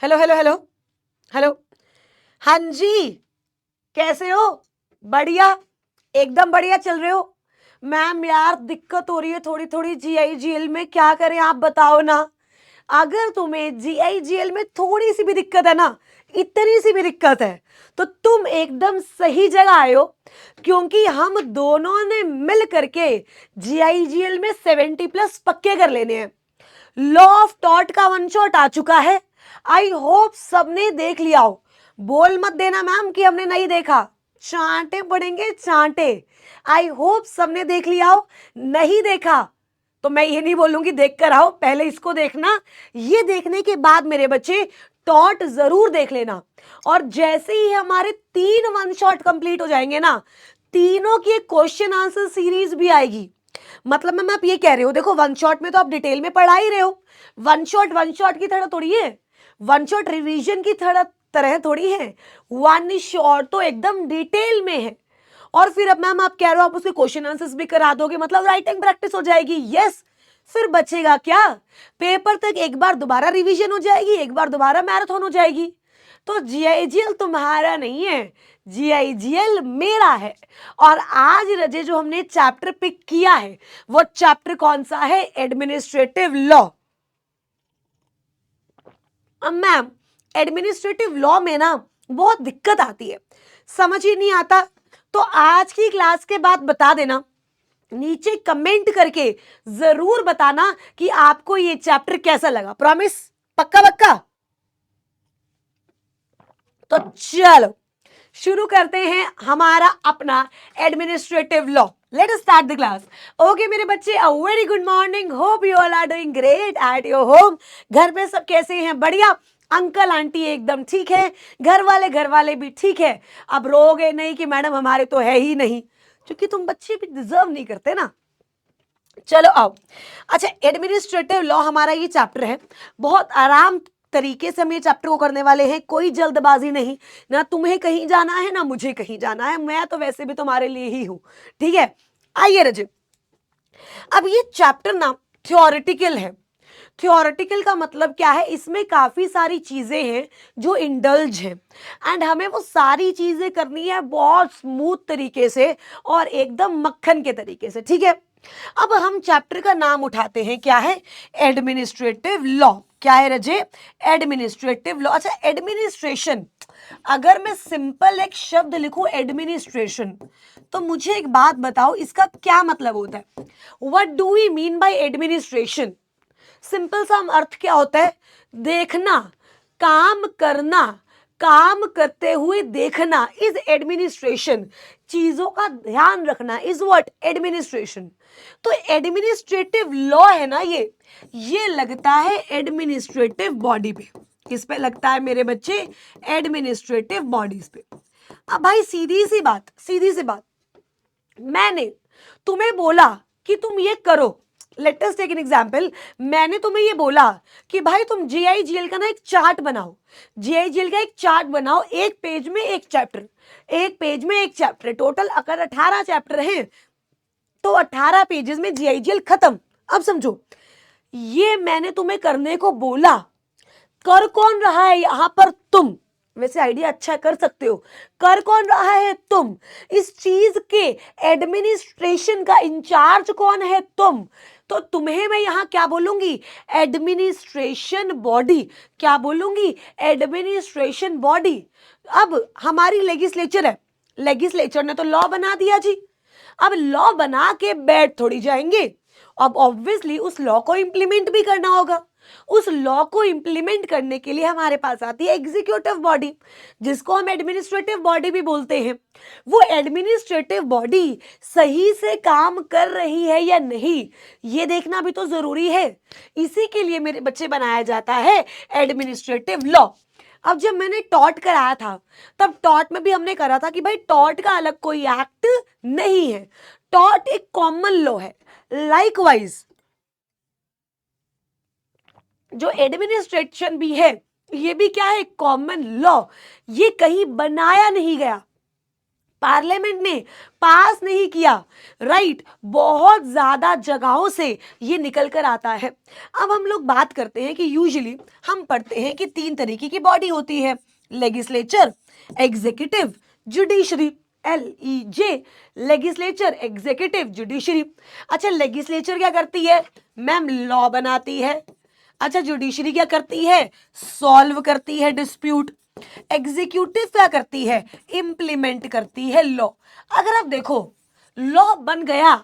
Hello hello hello hello. हाँ जी, कैसे हो? बढ़िया, एकदम बढ़िया चल रहे हो। मैम यार दिक्कत हो रही है थोड़ी थोड़ी जीआईजीएल में, क्या करें आप बताओ ना। अगर तुम्हें जीआईजीएल में थोड़ी सी भी दिक्कत है ना, इतनी सी भी दिक्कत है, तो तुम एकदम सही जगह आए हो, क्योंकि हम दोनों ने मिल करके जीआईजीएल में 70+ पक्के कर लेने हैं। लॉ ऑफ टॉट का वन शॉट आ चुका है। आई होप सबने देख लिया हो। बोल मत देना मैम कि हमने नहीं देखा, चांटे पड़ेंगे चांटे। आई होप सबने देख लिया हो। नहीं देखा तो मैं ये नहीं बोलूंगी देख कर आओ, पहले इसको देखना। ये देखने के बाद मेरे बच्चे टॉट जरूर देख लेना। और जैसे ही हमारे 3 वन शॉट कंप्लीट हो जाएंगे ना, तीनों की एक क्वेश्चन आंसर सीरीज भी आएगी। मतलब मैम आप ये कह रहे हो, देखो वन शॉट में तो आप डिटेल में पढ़ा ही रहे हो। वन शॉट की तरह थोड़ी है, वन शॉट रिवीजन की तरह थोड़ी है। वन शॉट तो एकदम डिटेल में है। और फिर अब मैम आप कह रहे हो आप उसके क्वेश्चन आंसर्स भी करा दोगे, मतलब राइटिंग प्रैक्टिस हो जाएगी। यस, फिर बचेगा क्या? पेपर तक एक बार दोबारा रिवीजन हो जाएगी, एक बार दोबारा मैराथन हो जाएगी। तो जीआईजीएल तुम्हारा नहीं है, जीआईजीएल मेरा है। और आज रजे जो हमने चैप्टर पिक किया है, वो चैप्टर कौन सा है? Administrative law. अब मैम एडमिनिस्ट्रेटिव लॉ में ना बहुत दिक्कत आती है, समझ ही नहीं आता। तो आज की क्लास के बाद बता देना, नीचे कमेंट करके जरूर बताना कि आपको ये चैप्टर कैसा लगा। प्रॉमिस? पक्का पक्का? तो चलो शुरू करते हैं हमारा अपना administrative law. Let us start the class. Okay मेरे बच्चे, a very good morning. Hope you all are doing great at your home. घर पे सब कैसे हैं? बढ़िया। अंकल आंटी एकदम ठीक है, घर वाले भी ठीक है। अब रोगे नहीं कि मैडम हमारे तो है ही नहीं, क्योंकि तुम बच्चे भी डिजर्व नहीं करते ना। चलो आओ। अच्छा, एडमिनिस्ट्रेटिव लॉ हमारा ये चैप्टर है। बहुत आराम तरीके से हम ये चैप्टर को करने वाले हैं, कोई जल्दबाजी नहीं। ना तुम्हें कहीं जाना है ना मुझे कहीं जाना है, मैं तो वैसे भी तुम्हारे लिए ही हूं। ठीक है, आइए रजे। अब ये चैप्टर ना थ्योरेटिकल है। थ्योरेटिकल का मतलब क्या है? इसमें काफी सारी चीजें हैं जो इंडल्ज हैं, एंड हमें वो सारी चीजें करनी है बहुत स्मूथ तरीके से और एकदम मक्खन के तरीके से। ठीक है, अब हम चैप्टर का नाम उठाते हैं, क्या है? Administrative law. क्या है रजे? Administrative law. अच्छा, एडमिनिस्ट्रेशन, अगर मैं सिंपल एक शब्द लिखूं एडमिनिस्ट्रेशन, तो मुझे एक बात बताओ इसका क्या मतलब होता है? What do we mean by administration? Simple सा अर्थ क्या होता है? देखना, काम करना, काम करते हुए देखना इज एडमिनिस्ट्रेशन। चीजों का ध्यान रखना इज व्हाट? एडमिनिस्ट्रेशन। तो एडमिनिस्ट्रेटिव लॉ है ना, ये लगता है एडमिनिस्ट्रेटिव बॉडी पे। किस पे लगता है मेरे बच्चे? एडमिनिस्ट्रेटिव बॉडीज पे। अब भाई सीधी सी बात, मैंने तुम्हें बोला कि तुम ये करो। Let us take an example. मैंने तुम्हें ये बोला कि भाई तुम जीआईजीएल का ना एक चार्ट बनाओ, जीआईजीएल का एक चार्ट बनाओ, एक पेज में एक चैप्टर, एक पेज में एक चैप्टर। टोटल अगर 18 चैप्टर हैं तो 18 पेजेस में जीआईजीएल खत्म। अब समझो, ये मैंने तुम्हें करने को बोला, कर कौन रहा है यहां पर? तुम। वैसे आइडिया अच्छा कर सकते हो। कर कौन रहा है? तुम। इस चीज के एडमिनिस्ट्रेशन का इंचार्ज कौन है? तुम। तो तुम्हें मैं यहां क्या बोलूंगी? Administration body. क्या बोलूंगी? Administration body. अब हमारी लेजिस्लेचर है, लेजिस्लेचर ने तो लॉ बना दिया जी। अब लॉ बना के बैठ थोड़ी जाएंगे, अब ऑब्वियसली उस लॉ को इंप्लीमेंट भी करना होगा। उस लॉ को इंप्लीमेंट करने के लिए हमारे पास आती है एग्जीक्यूटिव बॉडी, जिसको हम एडमिनिस्ट्रेटिव बॉडी भी बोलते हैं। वो एडमिनिस्ट्रेटिव बॉडी सही से काम कर रही है या नहीं, ये देखना भी तो जरूरी है। इसी के लिए मेरे बच्चे बनाया जाता है एडमिनिस्ट्रेटिव लॉ। अब जब मैंने टॉट कराया था, तब टॉट में भी हमने करा था कि भाई टॉट का अलग कोई एक्ट नहीं है, टॉट एक कॉमन लॉ है। लाइकवाइज जो एडमिनिस्ट्रेशन भी है, ये भी क्या है? Common law. ये कहीं बनाया नहीं गया। पार्लियामेंट ने पास नहीं किया, राइट। बहुत ज्यादा जगहों से ये निकल कर आता है। अब हम लोग बात करते हैं कि यूजुअली हम पढ़ते हैं कि 3 तरीके की बॉडी होती है, legislature, executive, judiciary. LEJ, legislature, executive, judiciary. अच्छा, लेजिस्लेचर क्या करती है मैम? लॉ बनाती है। अच्छा, जुडिशरी क्या करती है? सॉल्व करती है डिस्प्यूट। एग्जीक्यूटिव क्या करती है? इम्प्लीमेंट करती है लॉ। अगर आप देखो, लॉ बन गया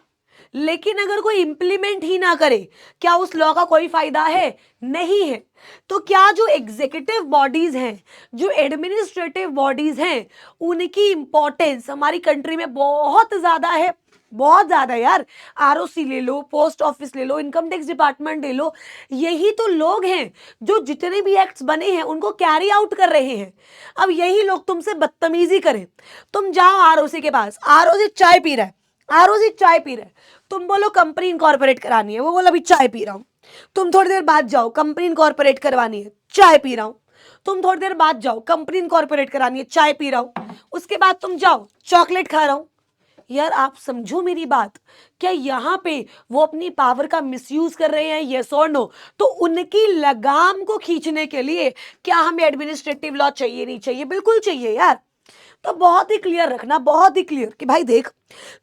लेकिन अगर कोई इंप्लीमेंट ही ना करे, क्या उस लॉ का कोई फायदा है? नहीं है। तो क्या जो एग्जीक्यूटिव बॉडीज हैं, जो एडमिनिस्ट्रेटिव बॉडीज हैं, उनकी इंपॉर्टेंस हमारी कंट्री में बहुत ज्यादा है, बहुत ज्यादा यार। ROC ले लो, पोस्ट ऑफिस ले लो, इनकम टैक्स डिपार्टमेंट ले लो, यही तो लोग हैं जो जितने भी एक्ट्स बने हैं उनको कैरी आउट कर रहे हैं। अब यही लोग तुमसे बदतमीजी करें, तुम जाओ ROC के पास, ROC चाय पी रहा है, ROC चाय पी रहा है, तुम बोलो कंपनी इनकॉर्पोरेट करानी है, वो बोला अभी चाय पी रहा हूं। तुम थोड़ी देर बाद जाओ, कंपनी इनकॉर्पोरेट करवानी है, चाय पी रहा हूं। तुम थोड़ी देर बाद जाओ, कंपनी इनकॉर्पोरेट करानी है, चाय पी रहा हूं। उसके बाद तुम जाओ, चॉकलेट खा रहा हूं। यार आप समझो मेरी बात, क्या यहाँ पे वो अपनी पावर का मिसयूज कर रहे हैं? यस और नो? तो उनकी लगाम को खींचने के लिए क्या हमें एडमिनिस्ट्रेटिव लॉ चाहिए? नहीं चाहिए? बिल्कुल चाहिए यार। तो बहुत ही क्लियर रखना, बहुत ही क्लियर कि भाई देख,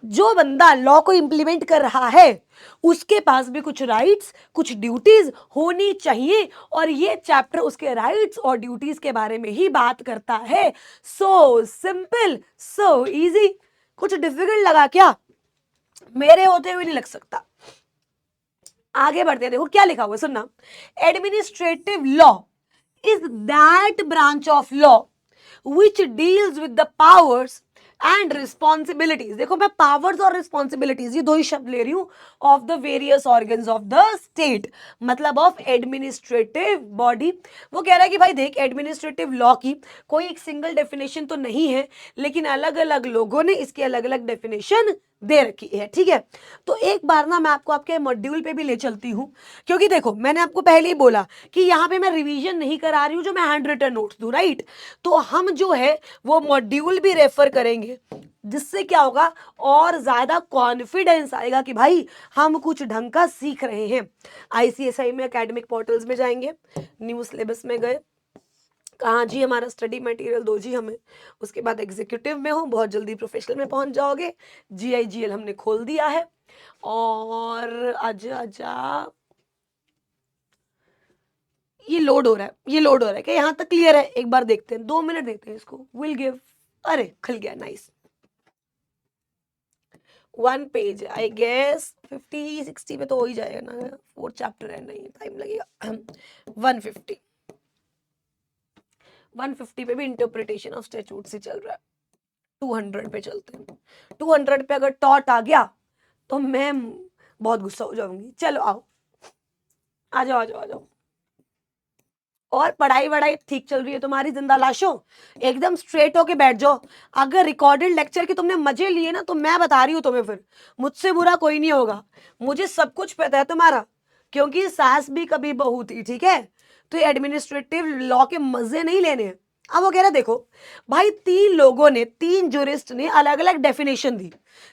जो बंदा लॉ को इंप्लीमेंट कर रहा है उसके पास भी कुछ राइट्स, कुछ ड्यूटीज होनी चाहिए, और ये चैप्टर उसके राइट्स और ड्यूटीज के बारे में ही बात करता है। So simple, so easy. कुछ डिफिकल्ट लगा क्या? मेरे होते हुए नहीं लग सकता। आगे बढ़ते हैं, देखो क्या लिखा हुआ है, सुनना। Administrative law is that branch of law which deals with the powers and responsibilities। देखो मैं powers और responsibilities ये दो ही शब्द ले रही हूं, of the various organs of the state, मतलब of administrative body। वो कह रहा है कि भाई देख, एडमिनिस्ट्रेटिव लॉ की कोई एक सिंगल डेफिनेशन तो नहीं है, लेकिन अलग अलग लोगों ने इसकी अलग अलग डेफिनेशन दे रखी है, ठीक है। तो एक बार ना मैं आपको आपके मॉड्यूल पे भी ले चलती हूँ, क्योंकि देखो मैंने आपको पहले ही बोला कि यहाँ पे मैं रिवीजन नहीं करा रही हूँ जो मैं हैंड रिटन नोट्स दूँ, राइट। तो हम जो है वो मॉड्यूल भी रेफर करेंगे, जिससे क्या होगा, और ज्यादा कॉन्फिडेंस आएगा कि भाई हम कुछ ढंग का सीख रहे हैं। ICSI में एकेडमिक पोर्टल्स में जाएंगे, न्यू सिलेबस में गए, कहाँ जी हमारा स्टडी मटेरियल दो जी हमें। उसके बाद एग्जीक्यूटिव में हो, बहुत जल्दी प्रोफेशनल में पहुंच जाओगे। GIGL हमने खोल दिया है। और आजा आजा, ये लोड हो रहा है, ये लोड हो रहा है, क्या यहाँ तक क्लियर है? एक बार देखते हैं, 2 मिनट देते हैं इसको, विल गिव। अरे खुल गया, नाइस। 1 पेज आई गेस 50-60 में तो हो ही जाएगा ना, 4 चैप्टर है, नहीं टाइम लगेगा। 150 पे भी इंटरप्रिटेशन ऑफ स्टैट्यूट से चल रहा है। 200 पे चलते हैं। 200 पे अगर टॉट आ गया तो मैं बहुत गुस्सा हो जाऊंगी। चलो आओ, आ जाओ आ जाओ आ जाओ। और पढ़ाई वढ़ाई ठीक चल रही है तुम्हारी जिंदा लाशों? एकदम स्ट्रेट होके बैठ जाओ। अगर रिकॉर्डेड लेक्चर के तुमने मजे लिए ना, तो मैं बता रही हूँ तुम्हें, फिर मुझसे बुरा कोई नहीं होगा। मुझे सब कुछ पता है तुम्हारा, क्योंकि सास भी कभी बहू थी, ठीक है। तो ये एडमिनिस्ट्रेटिव लॉ के मजे नहीं लेने हैं। अब वो कह रहा देखो भाई, 3 लोगों ने, 3 जूरिस्ट ने अलग अलग डेफिनेशन दी।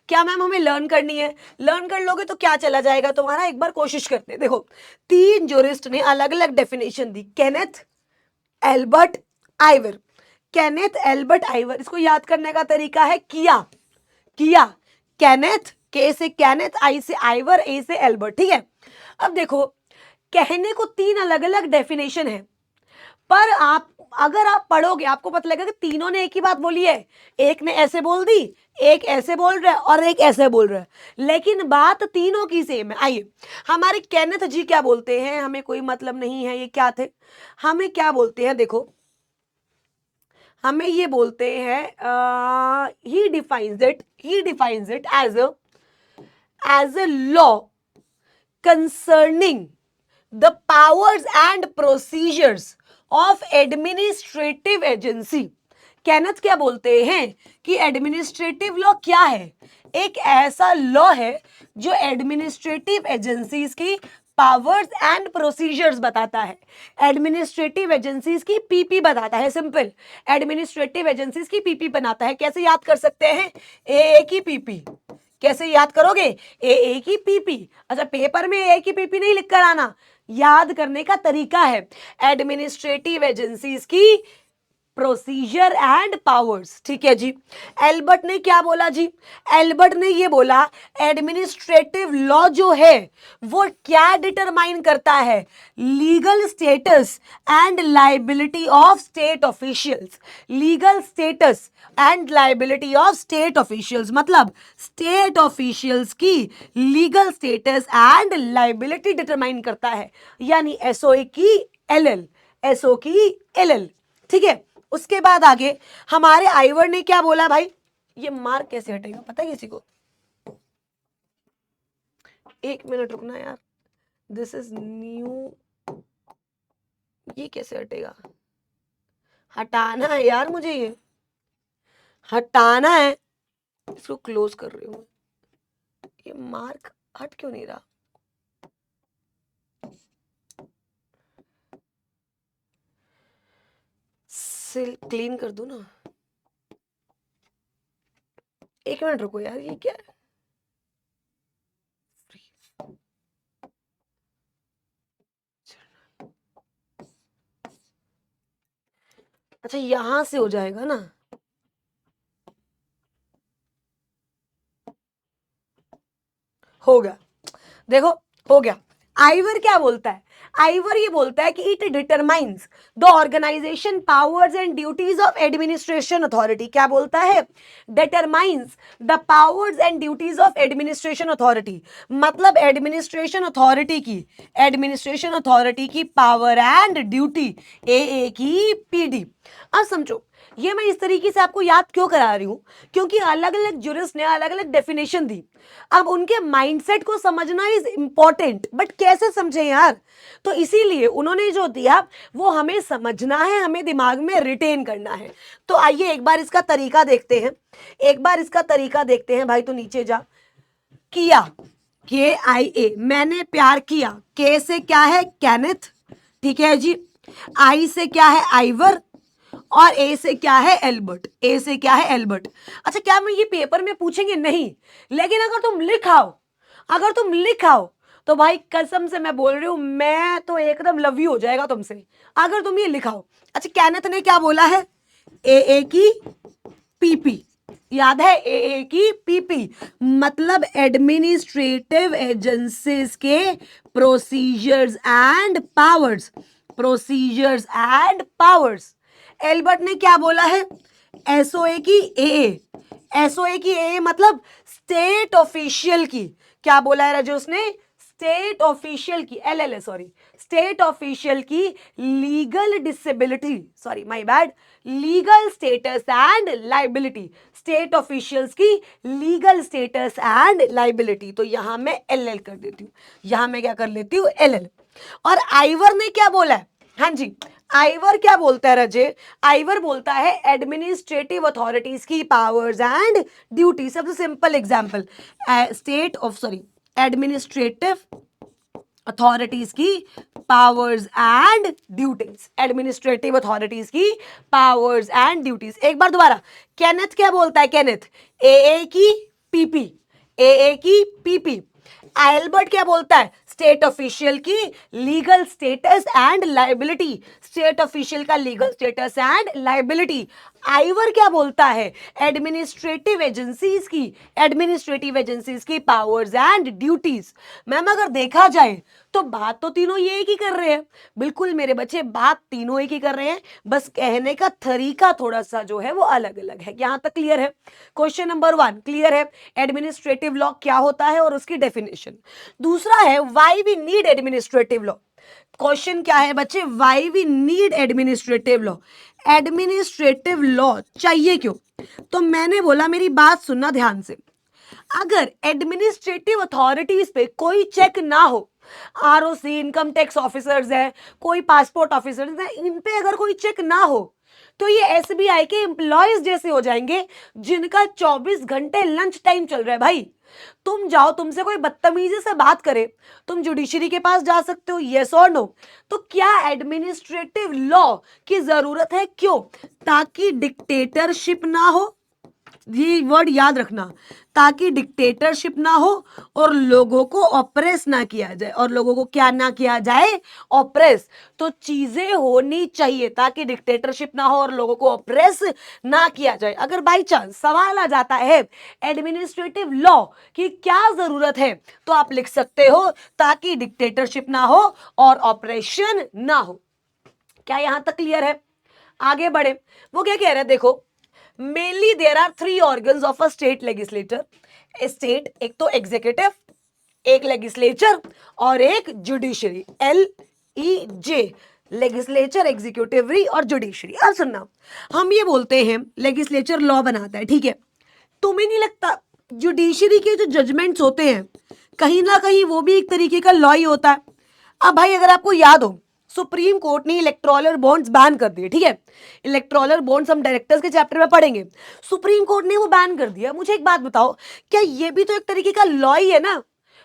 क्या मैम हमें लर्न करनी है? लर्न कर लोगे तो क्या चला जाएगा तुम्हारा, एक बार कोशिश करते हैं। देखो 3 जूरिस्ट ने अलग अलग डेफिनेशन दी, Kenneth, Albert, Ivor. Kenneth, Albert, Ivor, इसको याद करने का तरीका है किया, किया। केनेथ, के से केनेथ, आई से आइवर, ए से एल्बर्ट, ठीक है। अब देखो कहने को 3 अलग अलग डेफिनेशन है, पर आप अगर आप पढ़ोगे आपको पता लगेगा कि तीनों ने एक ही बात बोली है। एक ने ऐसे बोल दी, एक ऐसे बोल रहा है और एक ऐसे बोल रहा है, लेकिन बात तीनों की सेम है। आइए, हमारे केनेथ जी क्या बोलते हैं, हमें कोई मतलब नहीं है ये क्या थे, हमें क्या बोलते हैं, देखो हमें ये बोलते हैं, he defines it as a law concerning the powers and procedures of administrative agency। Kenneth क्या बोलते हैं कि एडमिनिस्ट्रेटिव लॉ क्या है? एक ऐसा लॉ है जो एडमिनिस्ट्रेटिव एजेंसीज की पावर्स एंड प्रोसीजर्स बताता है, एडमिनिस्ट्रेटिव एजेंसीज की पीपी बताता है, सिंपल एडमिनिस्ट्रेटिव एजेंसीज की पीपी बनाता है। कैसे याद कर सकते हैं? ए की पीपी कैसे याद करोगे? ए की पीपी। अच्छा, पेपर में ए की पीपी नहीं लिख कर आना, याद करने का तरीका है, एडमिनिस्ट्रेटिव एजेंसीज की प्रोसीजर एंड पावर्स। ठीक है जी। एल्बर्ट ने क्या बोला जी? एल्बर्ट ने ये बोला एडमिनिस्ट्रेटिव लॉ जो है वो क्या डिटरमाइन करता है? Legal status and liability of state officials. Legal status and liability of state officials, मतलब स्टेट ऑफिशियल्स की legal status and liability determine करता है, यानी एसओ की एलएल, एसओ की एलएल। ठीक है। उसके बाद आगे हमारे आइवर ने क्या बोला भाई? ये मार्क कैसे हटेगा पता है किसी को? एक मिनट रुकना यार, दिस इज न्यू, ये कैसे हटेगा? हटाना है यार, मुझे ये हटाना है, इसको क्लोज कर रही हूं। ये मार्क हट क्यों नहीं रहा? क्लीन कर दू ना, एक मिनट रुको यार, ये क्या है? अच्छा, यहां से हो जाएगा ना? हो गया, देखो हो गया। आइवर क्या बोलता है? आइवर ये बोलता है कि it determines the organisation powers and duties of administration authority. क्या बोलता है? Determines the powers and duties of administration authority, मतलब एडमिनिस्ट्रेशन अथॉरिटी की पावर एंड ड्यूटी, ए की पीडी। अब समझो, ये मैं इस तरीके से आपको याद क्यों करा रही हूं? क्योंकि अलग अलग जुरिस्ट ने अलग अलग डेफिनेशन दी। अब उनके माइंडसेट को समझना इज इंपॉर्टेंट, बट कैसे समझे यार? तो इसीलिए उन्होंने जो दिया वो हमें समझना है, हमें दिमाग में रिटेन करना है। तो आइए एक बार इसका तरीका देखते हैं, एक बार इसका तरीका देखते हैं। भाई तो नीचे जा। किया, KIA, मैंने प्यार किया। के से क्या है? केनेथ। ठीक है जी। आई से क्या है? आइवर। और ए से क्या है? एल्बर्ट। ए से क्या है? एल्बर्ट। अच्छा, क्या मैं ये पेपर में पूछेंगे? नहीं, लेकिन अगर तुम लिखाओ तो भाई कसम से मैं बोल रही हूं, मैं तो एकदम लव यू हो जाएगा तुमसे, अगर तुम ये लिखाओ। अच्छा, कैनेथ ने क्या बोला है? ए की पीपी, याद है? ए की पीपी मतलब एडमिनिस्ट्रेटिव एजेंसीज के procedures and powers, procedures and powers. Albert ने क्या बोला है? एसओए की ए, एसओए की ए मतलब स्टेट ऑफिशियल की। क्या बोला है राजू उसने? स्टेट ऑफिशियल की, एलएलए सॉरी, स्टेट ऑफिशियल की legal disability, sorry my bad, legal status and liability, state officials की लीगल स्टेटस एंड लाइबिलिटी। तो यहां मैं एलएल कर देती हूं, यहां मैं क्या कर लेती हूं? एलएल। और आइवर ने क्या बोला है? हाँ जी, आइवर क्या बोलता है रजे? आइवर बोलता है एडमिनिस्ट्रेटिव अथॉरिटीज की पावर्स एंड ड्यूटी। सबसे simple example, state of sorry administrative authorities की powers and duties, administrative authorities की पावर्स एंड ड्यूटीज। एक बार दोबारा, केनेथ क्या बोलता है? केनेथ ए की पीपी, ए की पीपी। एल्बर्ट क्या बोलता है? स्टेट ऑफिशियल की legal status and liability, state official का legal status and liability. Ivor क्या बोलता है? एडमिनिस्ट्रेटिव एजेंसीज की पावर्स एंड ड्यूटीज। मैम अगर देखा जाए तो बात तो तीनों ये एक ही कर रहे हैं, बिल्कुल मेरे बच्चे, बात तीनों एक ही कर रहे हैं, बस कहने का तरीका थोड़ा सा जो है वो अलग अलग है। यहां तक क्लियर है? क्वेश्चन नंबर 1 क्लियर है? एडमिनिस्ट्रेटिव लॉ क्या होता है और उसकी डेफिनेशन। दूसरा है why we need administrative law. Question क्या है बच्चे? Why we need administrative law. Administrative law चाहिए क्यों? तो मैंने बोला, मेरी बात सुनना ध्यान से, अगर एडमिनिस्ट्रेटिव अथॉरिटीज पे कोई चेक ना हो, आरओसी, इनकम टैक्स ऑफिसर्स है, कोई पासपोर्ट ऑफिसर्स है, इन पे अगर कोई चेक ना हो तो ये एसबीआई के एम्प्लॉयज जैसे हो जाएंगे जिनका 24 घंटे लंच टाइम चल रहा है भाई। तुम जाओ, तुमसे कोई बदतमीजी से बात करे, तुम जुडिशरी के पास जा सकते हो, यस और नो। तो क्या एडमिनिस्ट्रेटिव लॉ की जरूरत है? क्यों? ताकि डिक्टेटरशिप ना हो, ये वर्ड याद रखना, ताकि डिक्टेटरशिप ना हो और लोगों को ऑप्रेस ना किया जाए। और लोगों को क्या ना किया जाए? ऑप्रेस। तो चीजें होनी चाहिए ताकि डिक्टेटरशिप ना हो और लोगों को ऑप्रेस ना किया जाए। अगर बाई चांस सवाल आ जाता है एडमिनिस्ट्रेटिव लॉ की क्या जरूरत है, तो आप लिख सकते हो ताकि डिक्टेटरशिप ना हो और ऑपरेशन ना हो। क्या यहां तक क्लियर है? आगे बढ़े। वो क्या कह रहे हैं देखो, mainly there are 3 organs of a state legislator. State, एक तो एग्जीक्यूटिव, एक लेजिस्लेचर और एक जुडिशरी, LEJ, लेजिस्लेचर, एग्जीक्यूटिवरी और जुडिशरी। अब सुनना, हम ये बोलते हैं लेजिस्लेचर लॉ बनाता है, ठीक है। तुम्हें नहीं लगता जुडिशरी के जो जजमेंट्स होते हैं कहीं ना कहीं वो भी एक तरीके का लॉ ही होता है? अब भाई अगर आपको याद हो, सुप्रीम कोर्ट ने इलेक्टोरल बॉन्ड्स बैन कर दिए, ठीक है। इलेक्टोरल बॉन्ड्स हम डायरेक्टर्स के चैप्टर में पढ़ेंगे। सुप्रीम कोर्ट ने वो बैन कर दिया। मुझे एक बात बताओ, क्या ये भी तो एक तरीके का लॉ ही है ना?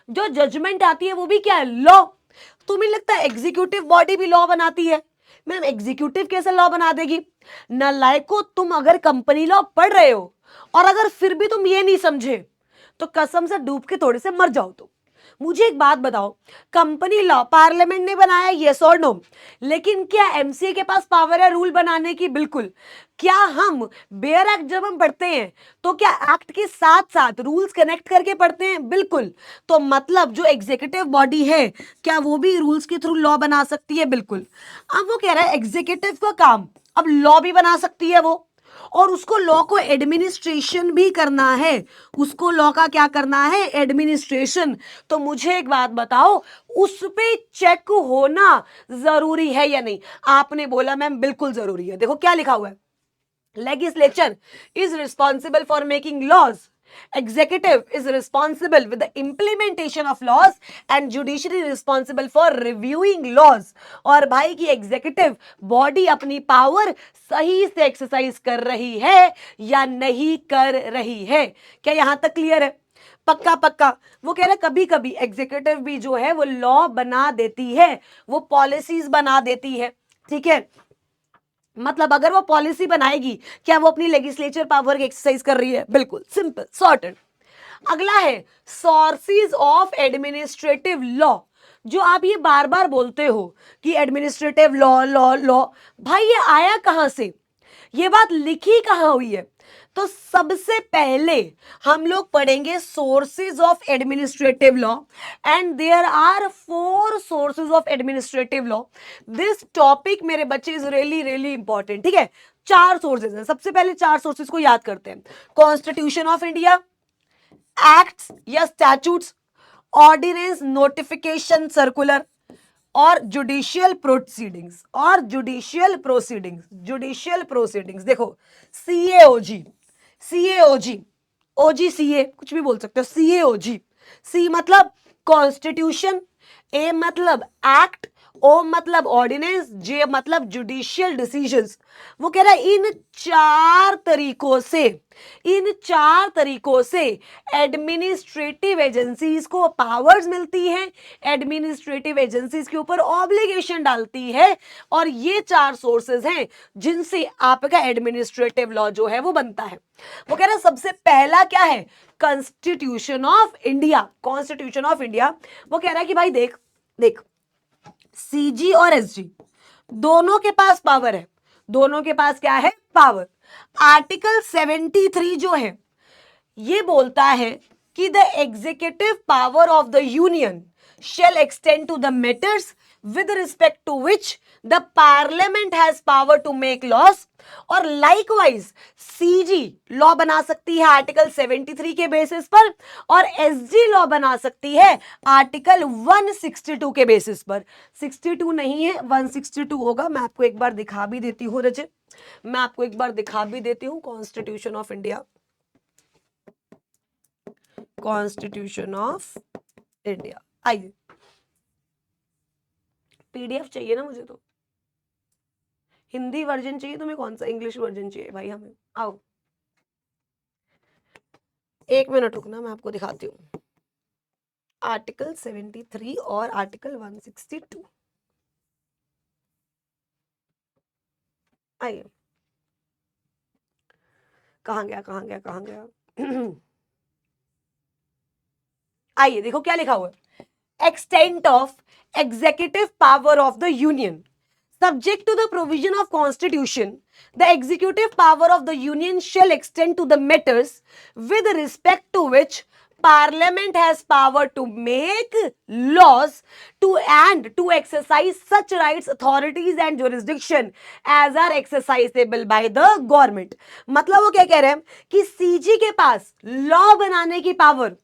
जो जजमेंट आती है वो भी क्या है? लॉ। तुम्हें लगता है एग्जीक्यूटिव बॉडी भी लॉ बनाती है? मैम एग्जीक्यूटिव कैसे लॉ बना देगी? नालायको, तुम अगर कंपनी लॉ पढ़ रहे हो और अगर फिर भी तुम ये नहीं समझे तो कसम से डूब के थोड़े से मर जाओ। तो मुझे एक बात बताओ, कंपनी लॉ पार्लियामेंट ने बनाया, यस और नो, लेकिन क्या एमसीए के पास पावर है रूल बनाने की? बिल्कुल। क्या हम बेयर एक्ट जब हम पढ़ते हैं तो क्या एक्ट के साथ साथ रूल्स कनेक्ट करके पढ़ते हैं? बिल्कुल। तो मतलब जो एग्जीक्यूटिव बॉडी है क्या वो भी रूल्स के थ्रू लॉ बना सकती है? बिल्कुल। अब वो कह रहा है एग्जीक्यूटिव का काम अब लॉ भी बना सकती है वो, और उसको लॉ को एडमिनिस्ट्रेशन भी करना है। उसको लॉ का क्या करना है? एडमिनिस्ट्रेशन। तो मुझे एक बात बताओ, उस पे चेक होना जरूरी है या नहीं? आपने बोला मैम बिल्कुल जरूरी है। देखो क्या लिखा हुआ है, legislature is responsible for making laws, executive is responsible with the implementation of laws and judiciary responsible for reviewing laws। और भाई की एग्जीक्यूटिव बॉडी अपनी पावर सही से एक्सरसाइज कर रही है या नहीं कर रही है? क्या यहां तक क्लियर है? पक्का पक्का। वो कह रहे कभी कभी एग्जीक्यूटिव भी जो है वो लॉ बना देती है, वो पॉलिसीज बना देती है, ठीक है। मतलब अगर वो पॉलिसी बनाएगी, क्या वो अपनी लेजिस्लेचर पावर की एक्सरसाइज कर रही है? बिल्कुल, सिंपल, सॉर्टेड। अगला है सोर्सेज ऑफ एडमिनिस्ट्रेटिव लॉ। जो आप ये बार बार बोलते हो कि एडमिनिस्ट्रेटिव लॉ लॉ लॉ, भाई ये आया कहां से? ये बात लिखी कहां हुई है? तो सबसे पहले हम लोग पढ़ेंगे sources of administrative law, and there are 4 sources of administrative law. This topic मेरे बच्चे इज रियली रियली इंपॉर्टेंट, ठीक है। 4 सोर्सेज हैं। सबसे पहले 4 सोर्सेज को याद करते हैं। कॉन्स्टिट्यूशन ऑफ इंडिया, एक्ट्स या स्टैट्यूट्स, ऑर्डिनेंस, नोटिफिकेशन, सर्कुलर, और जुडिशियल प्रोसीडिंग्स। जुडिशियल प्रोसीडिंग्स देखो, सीएओजी, ओजीसीए कुछ भी बोल सकते हो, सीएओजी। सी मतलब कॉन्स्टिट्यूशन, ए मतलब एक्ट, ओ मतलब ऑर्डिनेंस, जे मतलब जुडिशियल डिसीजंस। वो कह रहा है इन चार तरीकों से एडमिनिस्ट्रेटिव एजेंसीज को पावर्स मिलती हैं, एडमिनिस्ट्रेटिव एजेंसीज के ऊपर ऑब्लिगेशन डालती है, और ये 4 सोर्सेज हैं जिनसे आपका एडमिनिस्ट्रेटिव लॉ जो है वो बनता है। वो कह रहा है सबसे पहला क्या है? Constitution of India. Constitution of India वो कह रहा है कि भाई देख देख, सीजी और एसजी दोनों के पास पावर है। दोनों के पास क्या है? पावर। आर्टिकल 73 जो है ये बोलता है कि the executive power of the union shall extend to the matters with respect to which the parliament has power to make laws। और likewise सीजी लॉ बना सकती है आर्टिकल 73 के बेसिस पर, और एसजी लॉ बना सकती है आर्टिकल 162 के बेसिस पर। 62 नहीं है, 162 होगा। मैं आपको एक बार दिखा भी देती हूँ रचित, मैं आपको एक बार दिखा भी देती हूँ। Constitution of India, constitution of India, आइए। पीडीएफ चाहिए ना मुझे, तो हिंदी वर्जन चाहिए तुम्हें, कौन सा इंग्लिश वर्जन चाहिए भाई हमें? आओ 1 मिनट रुकना, मैं आपको दिखाती हूँ आर्टिकल 73 और आर्टिकल 162। आइए, कहाँ गया कहाँ गया कहाँ गया आइए देखो क्या लिखा हुआ है, extent of executive power of the union subject to the provision of constitution, the executive power of the union shall extend to the matters with respect to which parliament has power to make laws to and to exercise such rights, authorities and jurisdiction as are exercisable by the government। मतलब वो क्या कह रहे हैं कि CG के पास law बनाने की पावर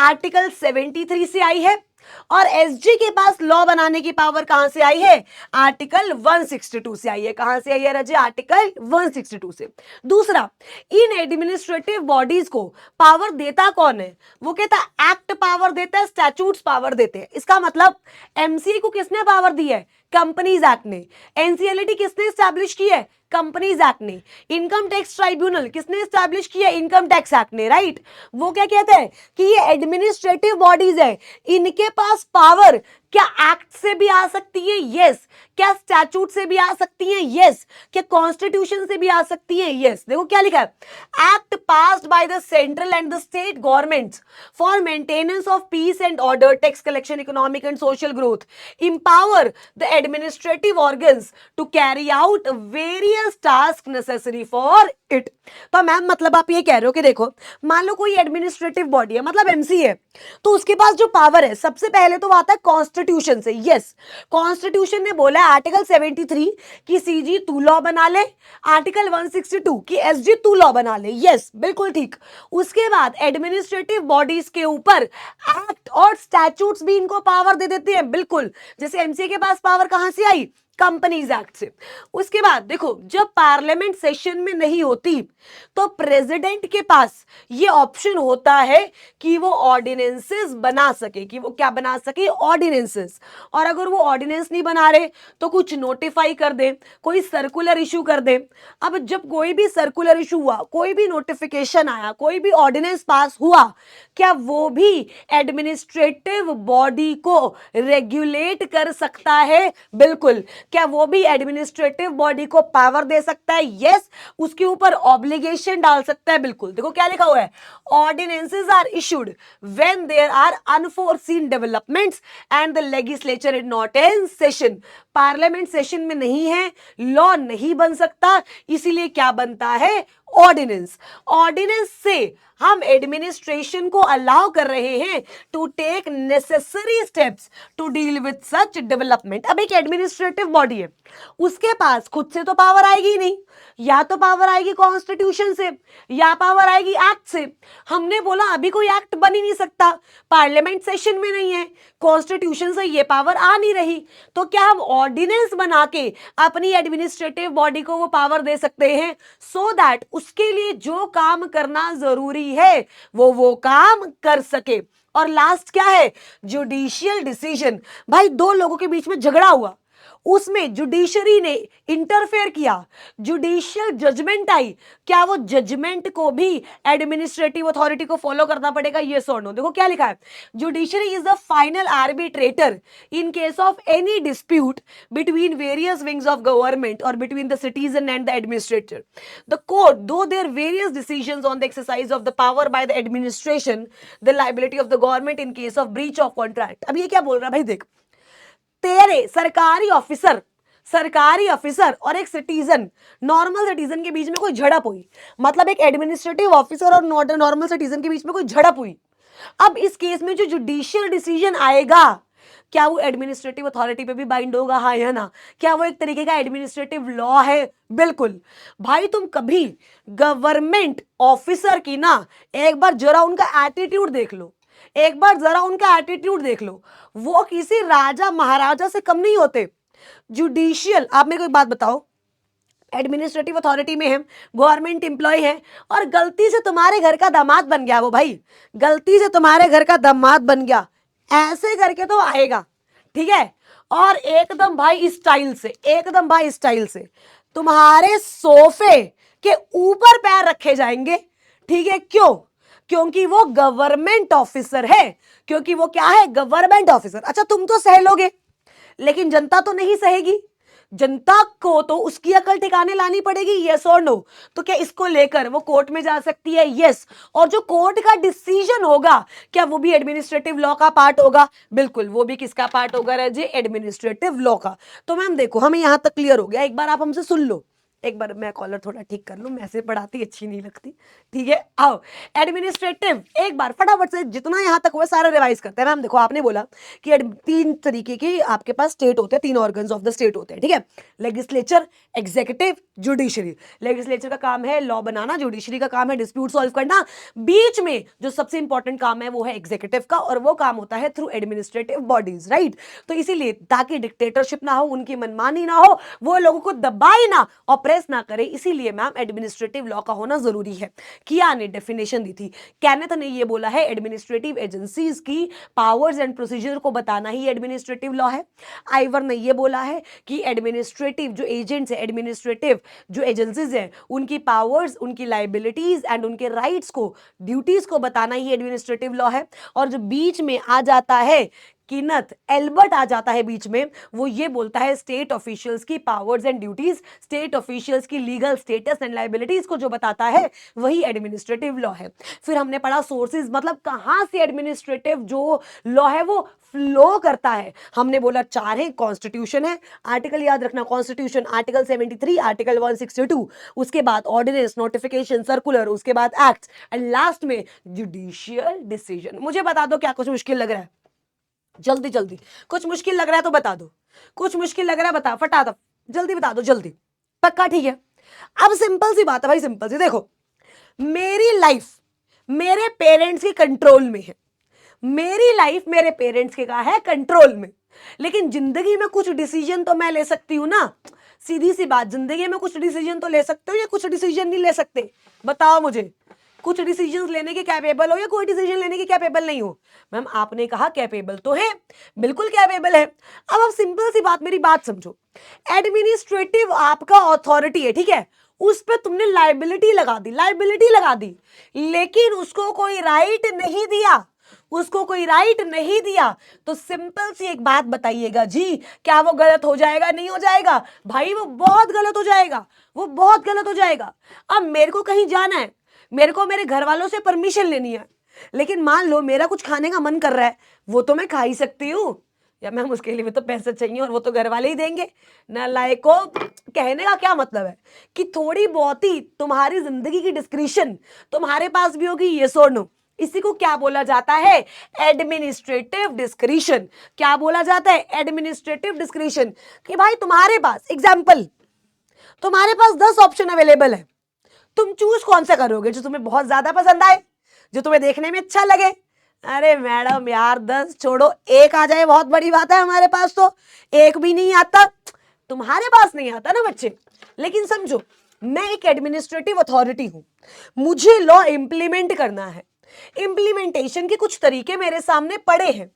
आर्टिकल 73 से आई है और एसजी के पास लॉ बनाने की पावर कहां से आई है? आर्टिकल 162 से आई है। कहां से आई है रजे? आर्टिकल 162 से। दूसरा, इन एडमिनिस्ट्रेटिव बॉडीज को पावर देता कौन है? वो कहता है एक्ट पावर देता है, स्टैट्यूट्स पावर देते हैं। इसका मतलब एमसीए को किसने पावर दी है? कंपनीज एक्ट ने। एनसीएलटी किसने स्टैब्लिश की है? कंपनीज एक्ट ने। इनकम टैक्स ट्राइब्यूनल किसने स्टैब्लिश किया? इनकम टैक्स एक्ट ने, राइट। वो क्या कहते हैं कि ये एडमिनिस्ट्रेटिव बॉडीज है, इनके पास पावर क्या एक्ट से भी आ सकती है? यस। क्या स्टैट्यूट से भी आ सकती है? यस। क्या कॉन्स्टिट्यूशन से भी आ सकती है? यस। देखो क्या लिखा है, act passed by the central and the state governments for maintenance of peace and order, tax collection, economic and social growth, empower the administrative organs to carry out various tasks necessary for it। तो ma'am मतलब आप ये कह रहे हो कि देखो, मान लो कोई एडमिनिस्ट्रेटिव बॉडी है, मतलब एमसी है, तो उसके पास जो पावर है सबसे पहले तो वो आता है कॉन्स्टिट्यूशन से। यस, कॉन्स्टिट्यूशन ने बोला है आर्टिकल 73 कि सीजी तू लॉ बना ले, आर्टिकल 162 कि एसजी तू लॉ बना ले। यस, बिल्कुल ठीक। उसके बाद एडमिनिस्ट्रेटिव बॉडीज के ऊपर एक्ट और स्टैट्यूट्स भी इनको पावर दे देते हैं, बिल्कुल। जैसे एमसीए के पास पावर कहां से आई? कंपनीज एक्ट से। उसके बाद देखो, जब पार्लियामेंट सेशन में नहीं होती तो प्रेसिडेंट के पास ये ऑप्शन होता है कि वो ऑर्डिनेंसेस बना सके। कि वो क्या बना सके? ऑर्डिनेंसेस। और अगर वो ऑर्डिनेंस नहीं बना रहे तो कुछ नोटिफाई कर दे, कोई सर्कुलर इशू कर दे। अब जब कोई भी सर्कुलर इशू हुआ, कोई भी नोटिफिकेशन आया, कोई भी ऑर्डिनेंस पास हुआ, क्या वो भी एडमिनिस्ट्रेटिव बॉडी को रेगुलेट कर सकता है? बिल्कुल। क्या वो भी एडमिनिस्ट्रेटिव बॉडी को पावर दे सकता है? यस। उसके ऊपर ऑब्लिगेशन डाल सकता है, बिल्कुल। देखो क्या लिखा हुआ है, ordinances are issued when there are unforeseen developments and the legislature is not in session. Parliament session में नहीं है, लॉ नहीं बन सकता, इसीलिए क्या बनता है? ऑर्डिनेंस। ऑर्डिनेंस से हम एडमिनिस्ट्रेशन को अलाउ कर रहे हैं to take necessary steps to deal with such development. अब एक एडमिनिस्ट्रेटिव बॉडी है, उसके पास खुद से तो पावर आएगी नहीं, या तो पावर आएगी कॉन्स्टिट्यूशन से या पावर आएगी एक्ट से। हमने बोला अभी कोई एक्ट बन ही नहीं सकता, पार्लियामेंट सेशन में नहीं है, कॉन्स्टिट्यूशन से ये पावर आ नहीं रही, तो क्या हम ऑर्डिनेंस बना के अपनी एडमिनिस्ट्रेटिव बॉडी को वो पावर दे सकते हैं सो दैट उसके लिए जो काम करना जरूरी है वो काम कर सके। और लास्ट क्या है? Judicial decision. भाई दो लोगों के बीच में झगड़ा हुआ, उसमें जुडिशरी ने इंटरफेयर किया, जुडिशियल जजमेंट आई, क्या वो जजमेंट को भी एडमिनिस्ट्रेटिव अथॉरिटी को फॉलो करना पड़ेगा? यस और नो। देखो क्या लिखा है, judiciary is the final arbitrator in case of any dispute between various wings of government और between the citizen and the administrator. The court दो their various decisions on the exercise of the power by the administration the liability of the government in case of breach of contract. अब ये क्या बोल रहा है भाई, देख, तेरे सरकारी ऑफिसर और एक सिटीजन, नॉर्मल सिटीजन के बीच में कोई झड़प हुई, मतलब एक एडमिनिस्ट्रेटिव ऑफिसर और नॉर्मल सिटीजन के बीच में कोई झड़प हुई। अब इस केस में जो जुडिशियल डिसीजन आएगा, क्या वो एडमिनिस्ट्रेटिव अथॉरिटी पे भी बाइंड होगा? हाँ या ना? क्या वो एक तरीके का एडमिनिस्ट्रेटिव लॉ है? बिल्कुल। भाई तुम कभी गवर्नमेंट ऑफिसर की ना एक बार जरा उनका एटीट्यूड देख लो, एक बार जरा उनका एटीट्यूड देख लो, वो किसी राजा महाराजा से कम नहीं होते। जुडिशियल, आप मेरे को एक बात बताओ, एडमिनिस्ट्रेटिव अथॉरिटी में है, गवर्नमेंट एम्प्लॉय है, और गलती से तुम्हारे घर का दामाद बन गया, वो भाई गलती से तुम्हारे घर का दामाद बन गया, ऐसे करके तो आएगा, ठीक है, और एकदम भाई स्टाइल से तुम्हारे सोफे के ऊपर पैर रखे जाएंगे, ठीक है? क्यों? क्योंकि वो गवर्नमेंट ऑफिसर है, क्योंकि वो क्या है? Government officer. अच्छा, तुम तो सह लोगे, लेकिन जनता तो नहीं सहेगी। जनता को तो उसकी अकल ठिकाने लानी पड़ेगी, यस और नो। तो क्या इसको लेकर वो कोर्ट में जा सकती है? यस। और जो कोर्ट का डिसीजन होगा, क्या वो भी एडमिनिस्ट्रेटिव लॉ का पार्ट होगा? बिल्कुल, वो भी किसका पार्ट होगा जी? एडमिनिस्ट्रेटिव लॉ का। तो मैम देखो, हमें यहां तक क्लियर हो गया। एक बार आप हमसे सुन लो, एक बार मैं कॉलर थोड़ा ठीक कर लूं, मैं ऐसे पढ़ाती अच्छी नहीं लगती, ठीक है? आओ, एडमिनिस्ट्रेटिव एक बार फटाफट से जितना यहां तक हुआ सारा रिवाइज करते हैं। मैम देखो, आपने बोला कि तीन तरीके के आपके पास स्टेट होते हैं, तीन ऑर्गन्स ऑफ द स्टेट होते हैं, ठीक है? Legislature, executive, judiciary. लेजिस्लेचर का काम है लॉ बनाना, जुडिशरी का काम है डिस्प्यूट सॉल्व करना, बीच में जो सबसे इंपॉर्टेंट काम है वो है एग्जीक्यूटिव का, और वो काम होता है थ्रू एडमिनिस्ट्रेटिव बॉडीज, राइट? तो इसीलिए ताकि डिक्टेटरशिप ना हो, उनकी मनमानी ना हो, वो लोगों को दबाए ना, ऑपरेट ना करे, इसीलिए मैम एडमिनिस्ट्रेटिव लॉ का होना जरूरी है। किया ने डेफिनेशन दी थी, केनेथ ने ये बोला है एडमिनिस्ट्रेटिव एजेंसीज की पावर्स एंड प्रोसीजर को बताना ही एडमिनिस्ट्रेटिव लॉ है। आइवर ने ये बोला है कि एडमिनिस्ट्रेटिव जो एजेंट्स है, एडमिनिस्ट्रेटिव जो एजेंसीज है, उनकी पावर्स, उनकी लाइबिलिटीज एंड उनके राइट्स को, ड्यूटीज को बताना ही एडमिनिस्ट्रेटिव लॉ है। और जो बीच में आ जाता है, कीनथ एल्बर्ट आ जाता है बीच में, वो ये बोलता है स्टेट ऑफिशियल्स की powers and duties, state officials की लीगल स्टेटस एंड लाइबिलिटीज को जो बताता है वही एडमिनिस्ट्रेटिव लॉ है। फिर हमने पढ़ा सोर्सेज, मतलब कहां से एडमिनिस्ट्रेटिव जो लॉ है वो फ्लो करता है। हमने बोला चार है, कॉन्स्टिट्यूशन है, आर्टिकल याद रखना, कॉन्स्टिट्यूशन आर्टिकल 73, आर्टिकल 162, उसके बाद ऑर्डिनेंस, नोटिफिकेशन, सर्कुलर, उसके बाद एक्ट, एंड लास्ट में जुडिशियल डिसीजन। मुझे बता दो क्या कुछ मुश्किल लग रहा है? जल्दी जल्दी, कुछ मुश्किल लग रहा है तो बता दो, कुछ मुश्किल लग रहा है बता, फटाफट जल्दी बता दो, जल्दी, पक्का? ठीक है। अब सिंपल सी बात है भाई, सिंपल सी, देखो मेरी लाइफ मेरे पेरेंट्स के कंट्रोल में है, मेरी लाइफ मेरे पेरेंट्स के का है कंट्रोल में, लेकिन जिंदगी में कुछ डिसीजन तो मैं ले सकती हूं ना। सीधी सी बात, जिंदगी में कुछ डिसीजन तो ले सकते हो या कुछ डिसीजन नहीं ले सकते? बताओ मुझे, कुछ डिसीजंस लेने के कैपेबल हो या कोई डिसीजन लेने के कैपेबल नहीं हो? मैम आपने कहा कैपेबल तो है, बिल्कुल कैपेबल है। अब आप सिंपल सी बात, मेरी बात समझो, एडमिनिस्ट्रेटिव आपका अथॉरिटी है, ठीक है? उस पर तुमने लाइबिलिटी लगा दी, लाइबिलिटी लगा दी, लेकिन उसको कोई राइट नहीं दिया, उसको कोई राइट नहीं दिया। तो सिंपल सी एक बात बताइएगा जी, क्या वो गलत हो जाएगा? नहीं हो जाएगा भाई, वो बहुत गलत हो जाएगा, वो बहुत गलत हो जाएगा। अब मेरे को कहीं जाना है, मेरे को मेरे घर वालों से परमिशन लेनी है, लेकिन मान लो मेरा कुछ खाने का मन कर रहा है, वो तो मैं खा ही सकती हूँ, या मैम उसके लिए भी तो पैसे चाहिए और वो तो घर वाले ही देंगे ना। लायको कहने का क्या मतलब है कि थोड़ी बहुत ही तुम्हारी जिंदगी की डिस्क्रिशन तुम्हारे पास भी होगी, यस और नो। इसी को क्या बोला जाता है? Administrative discretion. क्या बोला जाता है? Administrative discretion. कि भाई तुम्हारे पास, एग्जाम्पल, तुम्हारे पास 10 ऑप्शन अवेलेबल है, तुम चूज कौन सा करोगे? जो तुम्हें बहुत ज्यादा पसंद आए, जो तुम्हें देखने में अच्छा लगे। अरे मैडम यार 10 छोड़ो, एक आ जाए बहुत बड़ी बात है, हमारे पास तो एक भी नहीं आता। तुम्हारे पास नहीं आता ना बच्चे, लेकिन समझो मैं एक एडमिनिस्ट्रेटिव अथॉरिटी हूं, मुझे लॉ इंप्लीमेंट करना है, इंप्लीमेंटेशन के कुछ तरीके मेरे सामने पड़े हैं।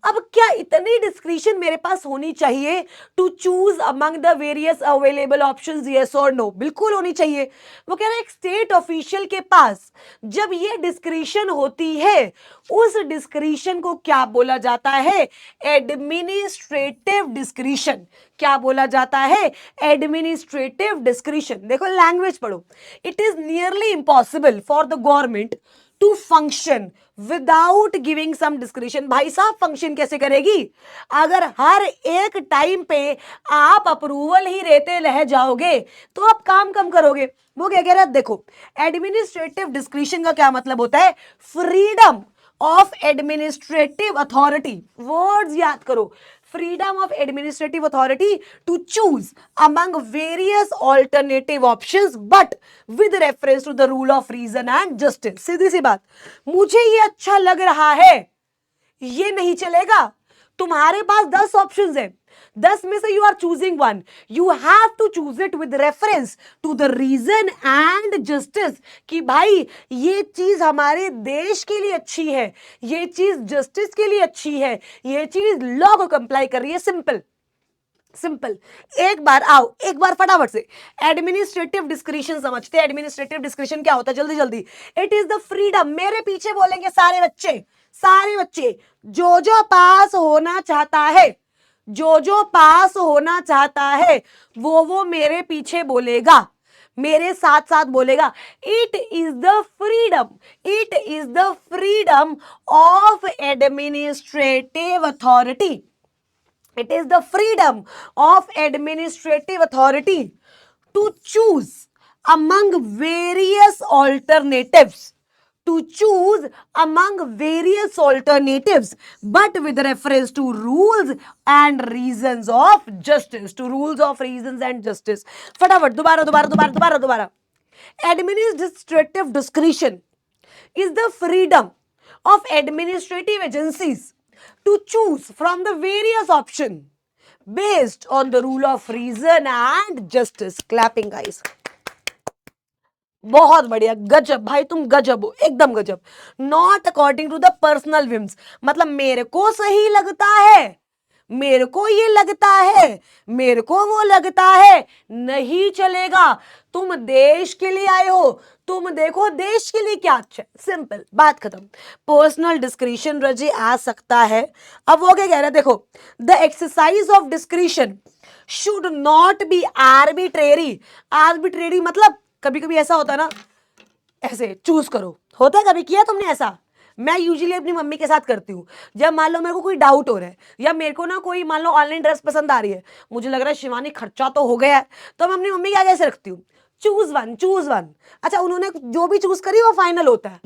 अब क्या इतनी डिस्क्रिशन मेरे पास होनी चाहिए to choose among the various available options, yes और नो? बिल्कुल होनी चाहिए। वो कह रहा है एक स्टेट ऑफिशियल के पास जब ये डिस्क्रिशन होती है, उस डिस्क्रिशन को क्या बोला जाता है? Administrative discretion. क्या बोला जाता है? Administrative discretion. देखो लैंग्वेज पढ़ो, it is nearly impossible for the government to function without giving some discretion. भाई साहब फंक्शन कैसे करेगी अगर हर एक टाइम पे आप अप्रूवल ही रहते रह जाओगे? तो आप काम कम करोगे। वो क्या कह रहा है? देखो एडमिनिस्ट्रेटिव डिस्क्रिशन का क्या मतलब होता है? Freedom of administrative authority. Words याद करो, freedom of administrative authority to choose among various alternative options but with reference to the rule of reason and justice। सीधी सी बात, मुझे ये अच्छा लग रहा है, ये नहीं चलेगा। तुम्हारे पास 10 ऑप्शंस है, 10 में से you are choosing one, you have to choose it with reference to the reason and justice. कि भाई ये चीज हमारे देश के लिए अच्छी है, ये चीज जस्टिस के लिए अच्छी है, ये चीज लॉ को कंप्लाई कर रही है। सिंपल। सिंपल। एक बार आओ, एक बार फटाफट से एडमिनिस्ट्रेटिव डिस्क्रिशन समझते हैं। एडमिनिस्ट्रेटिव डिस्क्रिशन क्या होता है, जल्दी जल्दी। इट इज द फ्रीडम, मेरे पीछे बोलेंगे सारे बच्चे, सारे बच्चे, जो जो पास होना चाहता है, जो जो पास होना चाहता है वो मेरे पीछे बोलेगा, मेरे साथ साथ बोलेगा। It is the freedom, it is the freedom of administrative authority, it is the freedom of administrative authority to choose among various alternatives, to choose among various alternatives, but with reference to rules and reasons of justice, to rules of reasons and justice। फटाफट दोबारा दोबारा दोबारा दोबारा दोबारा। Administrative discretion is the freedom of administrative agencies to choose from the various options based on the rule of reason and justice। Clapping guys, बहुत बढ़िया, गजब भाई, तुम गजब हो, एकदम गजब। Not according to the personal whims, मतलब मेरे को सही लगता है, मेरे को ये लगता है, मेरे को वो लगता है, नहीं चलेगा। तुम देश के लिए आए हो, तुम देखो देश के लिए क्या अच्छा है, सिंपल, बात खत्म। पर्सनल डिस्क्रिशन रजी आ सकता है। अब वो क्या कह रहा है, देखो, the exercise of discretion should not be arbitrary. Arbitrary मतलब कभी कभी ऐसा होता है ना, ऐसे चूज करो, होता है, कभी किया तुमने ऐसा? मैं यूजुअली अपनी मम्मी के साथ करती हूँ। जब मान लो मेरे को कोई डाउट हो रहा है, या मेरे को ना कोई मान लो ऑनलाइन ड्रेस पसंद आ रही है, मुझे लग रहा है शिवानी खर्चा तो हो गया है, तो मैं अपनी मम्मी के आगे ऐसे रखती हूँ, चूज वन, चूज वन। अच्छा, उन्होंने जो भी चूज करी वो फाइनल होता है।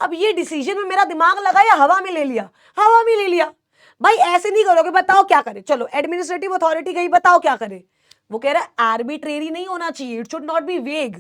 अब ये डिसीजन में मेरा दिमाग लगा या हवा में ले लिया? हवा में ले लिया। भाई ऐसे नहीं करोगे, बताओ क्या करे, चलो एडमिनिस्ट्रेटिव अथॉरिटी गई, बताओ क्या करे। वो कह रहा है आर्बिट्रेरी नहीं होना चाहिए, it should not be vague,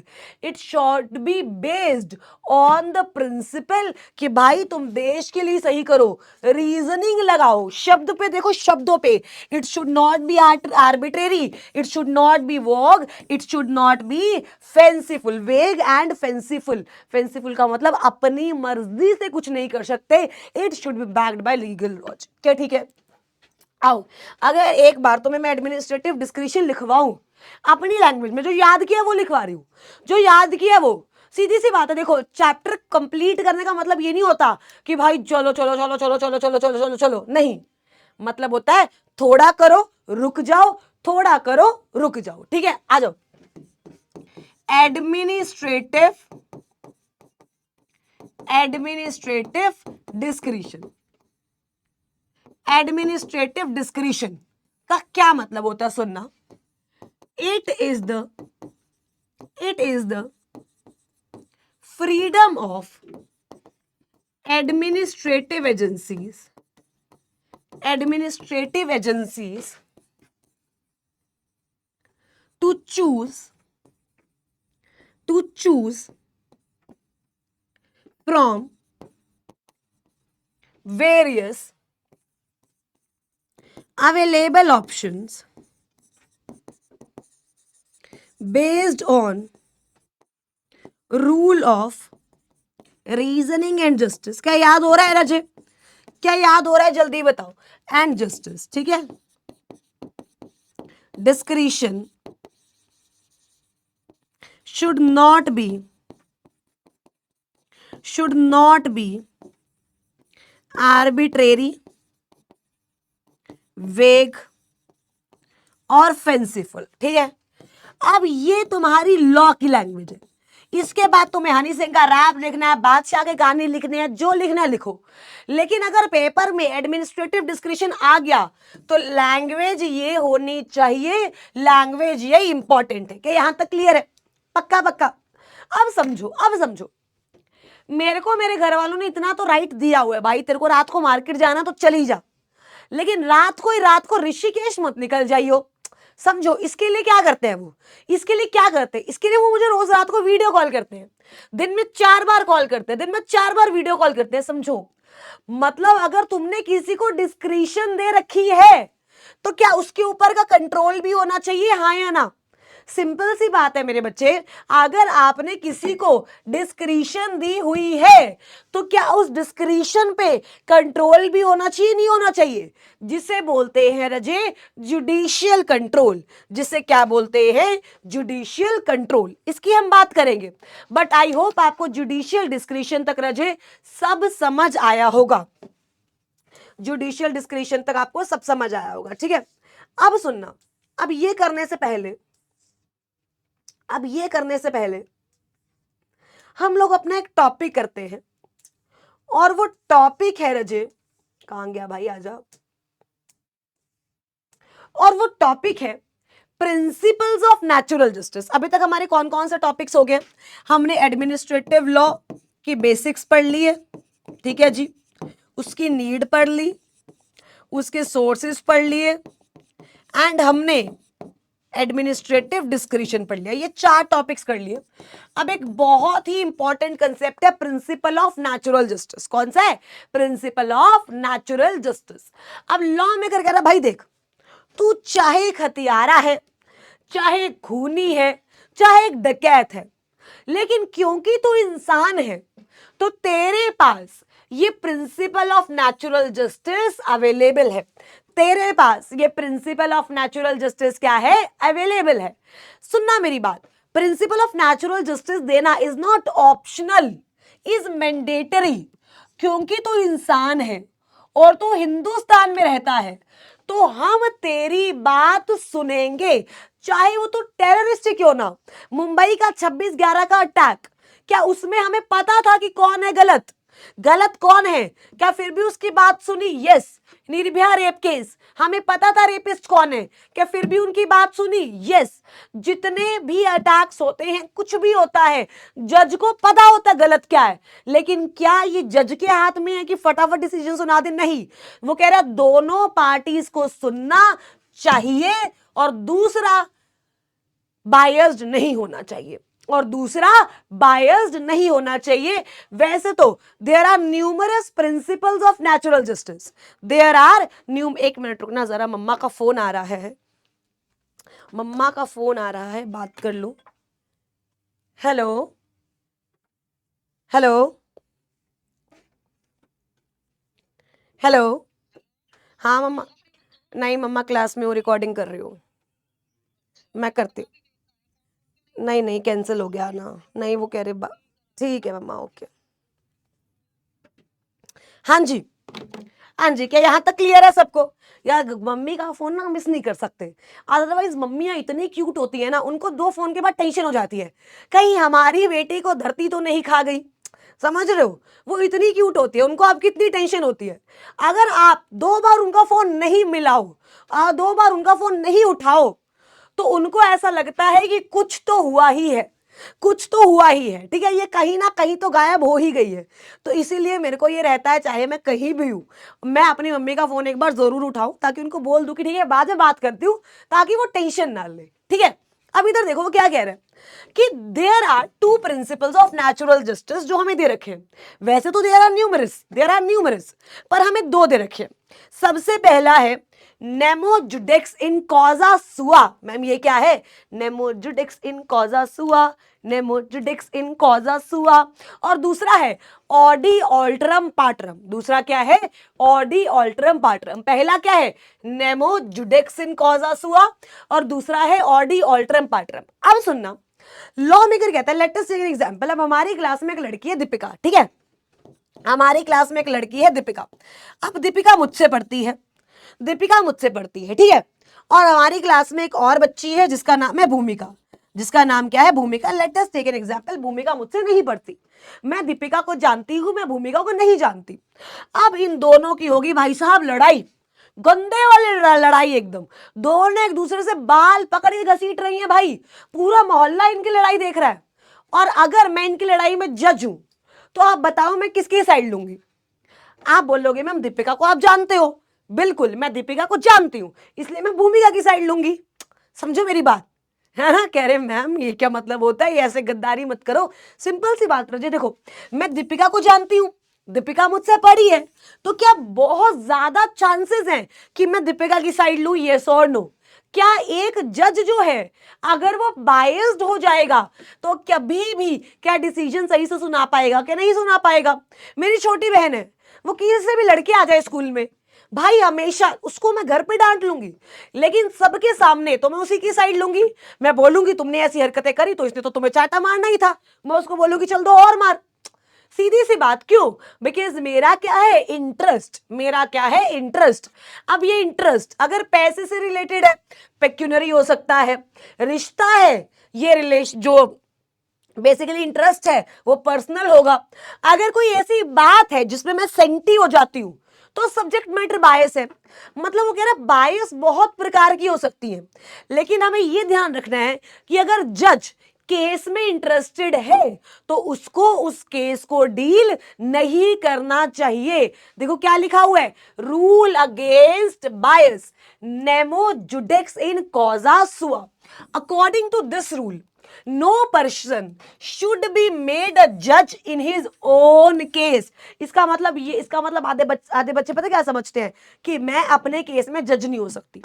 it should be based on the principle कि भाई तुम देश के लिए सही करो, रीजनिंग लगाओ, शब्द पे देखो, शब्दों पे। It should not be arbitrary, it should not be vague, it should not be fanciful. Vague and फेंसीफुल, फेंसीफुल का मतलब अपनी मर्जी से कुछ नहीं कर सकते। It should be backed by legal laws. क्या ठीक है? आओ, अगर एक बार तो मैं एडमिनिस्ट्रेटिव डिस्क्रिशन लिखवाऊं अपनी लैंग्वेज में, जो याद किया वो लिखवा रही हूं, जो याद किया वो। सीधी सी बात है, देखो चैप्टर कंप्लीट करने का मतलब ये नहीं होता कि भाई चलो चलो चलो चलो चलो चलो चलो चलो चलो, नहीं, मतलब होता है थोड़ा करो रुक जाओ, थोड़ा करो रुक जाओ। ठीक है, आ जाओ। एडमिनिस्ट्रेटिव डिस्क्रिशन, एडमिनिस्ट्रेटिव डिस्क्रिशन का क्या मतलब होता है, सुनना। It is the freedom of administrative agencies to choose from various available options based on rule of reasoning and justice। क्या याद हो रहा है राजे? क्या याद हो रहा है, जल्दी बताओ। एंड जस्टिस, ठीक है। Discretion should not be arbitrary, वेग और फेंसीफुल। ठीक है, अब ये तुम्हारी लॉ की लैंग्वेज है। इसके बाद तुम्हें हनी सिंह का रैप लिखना है, बादशाह के गाने लिखने हैं, जो लिखना है लिखो। लेकिन अगर पेपर में एडमिनिस्ट्रेटिव डिस्क्रिशन आ गया तो लैंग्वेज ये होनी चाहिए, लैंग्वेज ये इंपॉर्टेंट है। कि यहां तक क्लियर है? पक्का पक्का। अब समझो, मेरे को मेरे घर वालों ने इतना तो राइट दिया हुआ है, भाई तेरे को रात को मार्केट जाना तो चली जा, लेकिन रात को ऋषिकेश मत निकल जाइयो। समझो, इसके लिए क्या करते हैं वो, इसके लिए वो मुझे रोज रात को वीडियो कॉल करते हैं, दिन में 4 बार कॉल करते हैं, दिन में 4 बार वीडियो कॉल करते हैं। समझो, मतलब अगर तुमने किसी को डिस्क्रिशन दे रखी है तो क्या उसके ऊपर का कंट्रोल भी होना चाहिए, हाँ या ना? सिंपल सी बात है मेरे बच्चे, अगर आपने किसी को डिस्क्रिशन दी हुई है तो क्या उस डिस्क्रिशन पे कंट्रोल भी होना चाहिए, नहीं होना चाहिए? जिसे बोलते हैं रजे जुडिशियल कंट्रोल, जिसे क्या बोलते हैं? Judicial control. इसकी हम बात करेंगे, बट आई होप आपको जुडिशियल डिस्क्रिशन तक रजे सब समझ आया होगा। जुडिशियल डिस्क्रिशन तक आपको सब समझ आया होगा, ठीक है? अब सुनना, अब ये करने से पहले हम लोग अपना एक टॉपिक करते हैं, और वो टॉपिक है रजे, कहां गया भाई, आजा। और वो टॉपिक है प्रिंसिपल्स ऑफ नेचुरल जस्टिस। अभी तक हमारे कौन कौन से टॉपिक्स हो गए? हमने एडमिनिस्ट्रेटिव लॉ की बेसिक्स पढ़ ली है, ठीक है जी, उसकी नीड पढ़ ली, उसके सोर्सेस पढ़ लिए, एंड हमने एडमिनिस्ट्रेटिव डिस्क्रिशन पढ़ लिया। ये 4 टॉपिक्स कर लिए। अब एक बहुत ही इंपॉर्टेंट कंसेप्ट है प्रिंसिपल ऑफ नेचुरल जस्टिस। कौन सा है? Principal of natural justice. अब लॉ मेकर कह रहा भाई देख, तू चाहे एक हत्यारा है, चाहे एक खूनी है, चाहे एक डकैत है, लेकिन क्योंकि तू इंसान है तो तेरे पास ये principal of natural justice available है। तेरे पास ये प्रिंसिपल ऑफ नेचुरल जस्टिस क्या है? अवेलेबल है। सुनना मेरी बात, प्रिंसिपल ऑफ नेचुरल जस्टिस देना is not optional, is mandatory. क्योंकि तू इंसान है और तू हिंदुस्तान में रहता है तो हम तेरी बात सुनेंगे, चाहे वो तो टेररिस्ट क्यों ना। मुंबई का 26/11 का अटैक, क्या उसमें हमें पता था कि कौन है गलत? गलत कौन है? क्या फिर भी उसकी बात सुनी? यस। निर्भया रेप केस, हमें पता था रेपिस्ट कौन है, क्या फिर भी उनकी बात सुनी? यस। जितने भी अटैक्स होते हैं, कुछ भी होता है, जज को पता होता गलत क्या है, लेकिन क्या ये जज के हाथ में है कि फटाफट डिसीजन सुना दे? नहीं, वो कह रहा दोनों पार्टीज को सुनना चाहिए, और दूसरा बायस्ड नहीं होना चाहिए, वैसे तो there are numerous principles of natural justice. एक मिनट रुकना जरा, मम्मा का फोन आ रहा है, बात कर लो। Hello hello hello. हाँ मम्मा, नहीं मम्मा क्लास में वो रिकॉर्डिंग कर रही हूँ, मैं करती। नहीं कैंसिल हो गया ना, नहीं वो कह रहे ठीक है मम्मा, ओके। हाँ जी, हाँ जी, क्या यहाँ तक क्लियर है सबको? यार मम्मी का फोन ना मिस नहीं कर सकते, अदरवाइज मम्मियाँ इतनी क्यूट होती है ना, उनको 2 फोन के बाद टेंशन हो जाती है, कहीं हमारी बेटी को धरती तो नहीं खा गई। समझ रहे हो? वो इतनी क्यूट होती है, उनको आपकी इतनी टेंशन होती है। अगर आप 2 बार उनका फोन नहीं मिलाओ, 2 बार उनका फोन नहीं उठाओ, तो उनको ऐसा लगता है कि कुछ तो हुआ ही है, ठीक है, ये कहीं ना कहीं तो गायब हो ही गई है। तो इसीलिए मेरे को ये रहता है, चाहे मैं कहीं भी हूं, मैं अपनी मम्मी का फोन एक बार जरूर उठाऊं, ताकि उनको बोल दूं कि ठीक है बाद में बात करती हूं, ताकि वो टेंशन ना ले, ठीक है? अब इधर देखो वो क्या कह रहे हैं कि there are 2 principles of natural justice जो हमें दे रखे हैं। वैसे तो देयर आर न्यूमरस, पर हमें 2 दे रखे हैं। सबसे पहला है nemo judex in causa Sua. Ma'am ये क्या है? Nemo judex in causa sua. और दूसरा है ऑडी ऑल्टरम पार्टरम। दूसरा क्या है? Audi alteram partem. पहला क्या है? Nemo judex in causa sua, और दूसरा है ऑडी ऑल्टरम पार्टरम। अब सुनना, लॉ मेकर कहता है, let us take an example. अब हमारी क्लास में एक लड़की है दीपिका, ठीक है, हमारी क्लास में एक लड़की है दीपिका। अब दीपिका मुझसे पढ़ती है, ठीक है, और हमारी क्लास में एक और बच्ची है जिसका नाम है भूमिका। जिसका नाम क्या है? Bhumika. Let us take an example. Bhumika मुझसे नहीं पढ़ती, मैं दीपिका को जानती हूं, मैं भूमिका को नहीं जानती। अब इन दोनों की होगी भाई साहब लड़ाई, गंदे वाली लड़ाई एकदम। दोनों एक दूसरे से बाल पकड़ के घसीट रही हैं भाई, पूरा मोहल्ला इनकी लड़ाई देख रहा है। और अगर मैं इनकी लड़ाई में जज हूं, तो आप बताओ मैं किसकी साइड लूंगी? आप बोलोगे मैम दीपिका को आप जानते हो। बिल्कुल, मैं दीपिका को जानती हूं, इसलिए मैं भूमिका की साइड लूंगी। समझो मेरी बात, है ना? कह रहे मैम ये क्या मतलब होता है, ऐसे गद्दारी मत करो। सिंपल सी बात रजी, देखो मैं दीपिका को जानती हूं, दीपिका मुझसे पढ़ी है, तो क्या बहुत ज्यादा चांसेस हैं कि मैं दीपिका की साइड लूं? यस और नो? क्या एक जज जो है अगर वो बायस्ड हो जाएगा तो कभी भी क्या डिसीजन सही से सुना पाएगा? क्या नहीं सुना पाएगा? मेरी छोटी बहन है, वो किसी से भी लड़के आ जाए स्कूल में, भाई हमेशा उसको मैं घर पे डांट लूंगी, लेकिन सबके सामने तो मैं उसी की साइड लूंगी। मैं बोलूंगी तुमने ऐसी हरकतें करी तो इसने तो तुम्हें चाटा मारना ही था, मैं उसको बोलूंगी चल दो और मार। सीधी सी बात, क्यों? बिकॉज मेरा क्या है? इंटरेस्ट। मेरा क्या है? इंटरेस्ट। अब ये इंटरेस्ट अगर पैसे से रिलेटेड है, पेक्यूनरी हो सकता है, रिश्ता है, ये रिलेशन जो बेसिकली इंटरेस्ट है वो पर्सनल होगा। अगर कोई ऐसी बात है जिसमें मैं सेंटी हो जाती हूं तो सब्जेक्ट मैटर बायस है। मतलब वो कह रहा है बायस बहुत प्रकार की हो सकती है, लेकिन हमें यह ध्यान रखना है कि अगर जज केस में इंटरेस्टेड है तो उसको उस केस को डील नहीं करना चाहिए। देखो क्या लिखा हुआ है, rule against bias nemo judex in causa sua. According to this rule no person should be made a judge in his own case। इसका मतलब आधे बच्चे पता क्या समझते हैं कि मैं अपने केस में जज नहीं हो सकती।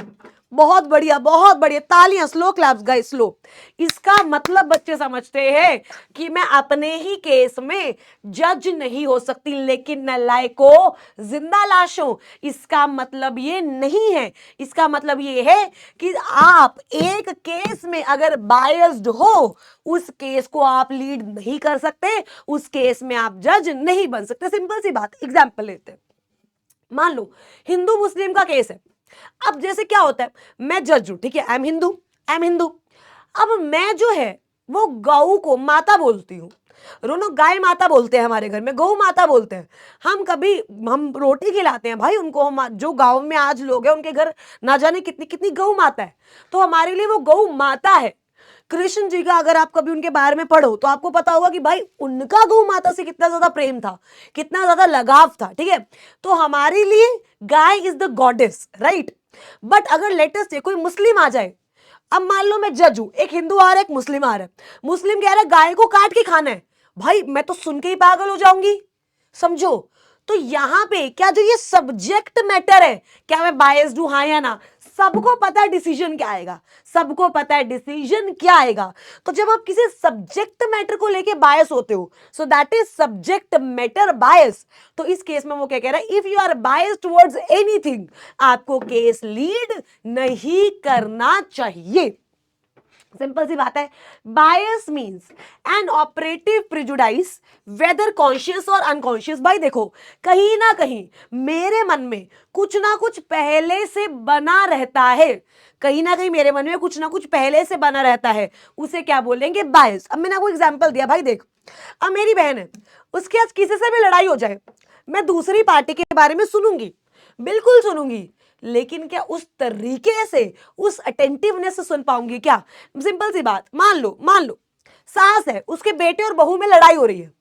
बहुत बढ़िया, बहुत बढ़िया, तालियां, स्लो क्लैप्स गाइस, स्लो। इसका मतलब बच्चे समझते हैं कि मैं अपने ही केस में जज नहीं हो सकती, लेकिन नालायको, जिंदा लाशों, इसका मतलब ये नहीं है। इसका मतलब ये है कि आप एक केस में अगर बायस्ड हो उस केस को आप लीड नहीं कर सकते, उस केस में आप जज नहीं बन सकते। सिंपल सी बात। एग्जाम्पल लेते हैं, मान लो हिंदू मुस्लिम का केस है। अब जैसे क्या होता है, मैं जज हूं, ठीक है, आई एम हिंदू। अब मैं जो है वो गौ को माता बोलती हूं। रोनो गाय माता बोलते हैं हमारे घर में, गौ माता बोलते हैं। हम रोटी खिलाते हैं भाई उनको। हम जो गांव में आज लोग हैं उनके घर ना जाने कितनी कितनी गौ माता है, तो हमारे लिए वो गौ माता है। कृष्ण जी का अगर आप कभी उनके बारे में पढ़ो तो आपको पता होगा कि भाई उनका गौ माता से कितना ज्यादा प्रेम था, कितना ज्यादा लगाव था, ठीक है। तो हमारे लिए guy is the goddess, right. But अगर लेटेस्ट से कोई मुस्लिम आ जाए, अब मान लो मैं जज हूं, एक हिंदू आ रहा है, एक मुस्लिम आ रहा है। मुस्लिम कह रहा है गाय को काट के खाना है, भाई मैं तो सुन के ही पागल हो जाऊंगी, समझो। तो यहां पे क्या जो ये सब्जेक्ट मैटर है, क्या मैं बायस्ड हूं हाँ या ना, सबको पता है डिसीजन क्या आएगा, सबको पता है डिसीजन क्या आएगा। तो जब आप किसी सब्जेक्ट मैटर को लेके बायस होते हो, so that is subject matter bias. तो इस केस में वो क्या कह रहा है, if you are biased towards anything, आपको केस लीड नहीं करना चाहिए। सिंपल सी बात है। Bias means an operative prejudice whether conscious और अनकॉन्शियस। भाई देखो, कहीं ना कहीं मेरे मन में कुछ ना कुछ पहले से बना रहता है, कहीं ना कहीं मेरे मन में कुछ ना कुछ पहले से बना रहता है, उसे क्या बोलेंगे, बायस। अब मैंने आपको एग्जांपल दिया, भाई देख, अब मेरी बहन है, उसके आज किसी से भी लड़ाई हो जाए, मैं दूसरी पार्टी के बारे में सुनूंगी, बिल्कुल सुनूंगी, लेकिन क्या उस तरीके से, उस अटेंटिवनेस से सुन पाऊंगी क्या? सिंपल सी बात, मान लो सास है, उसके बेटे और बहू में लड़ाई हो रही है।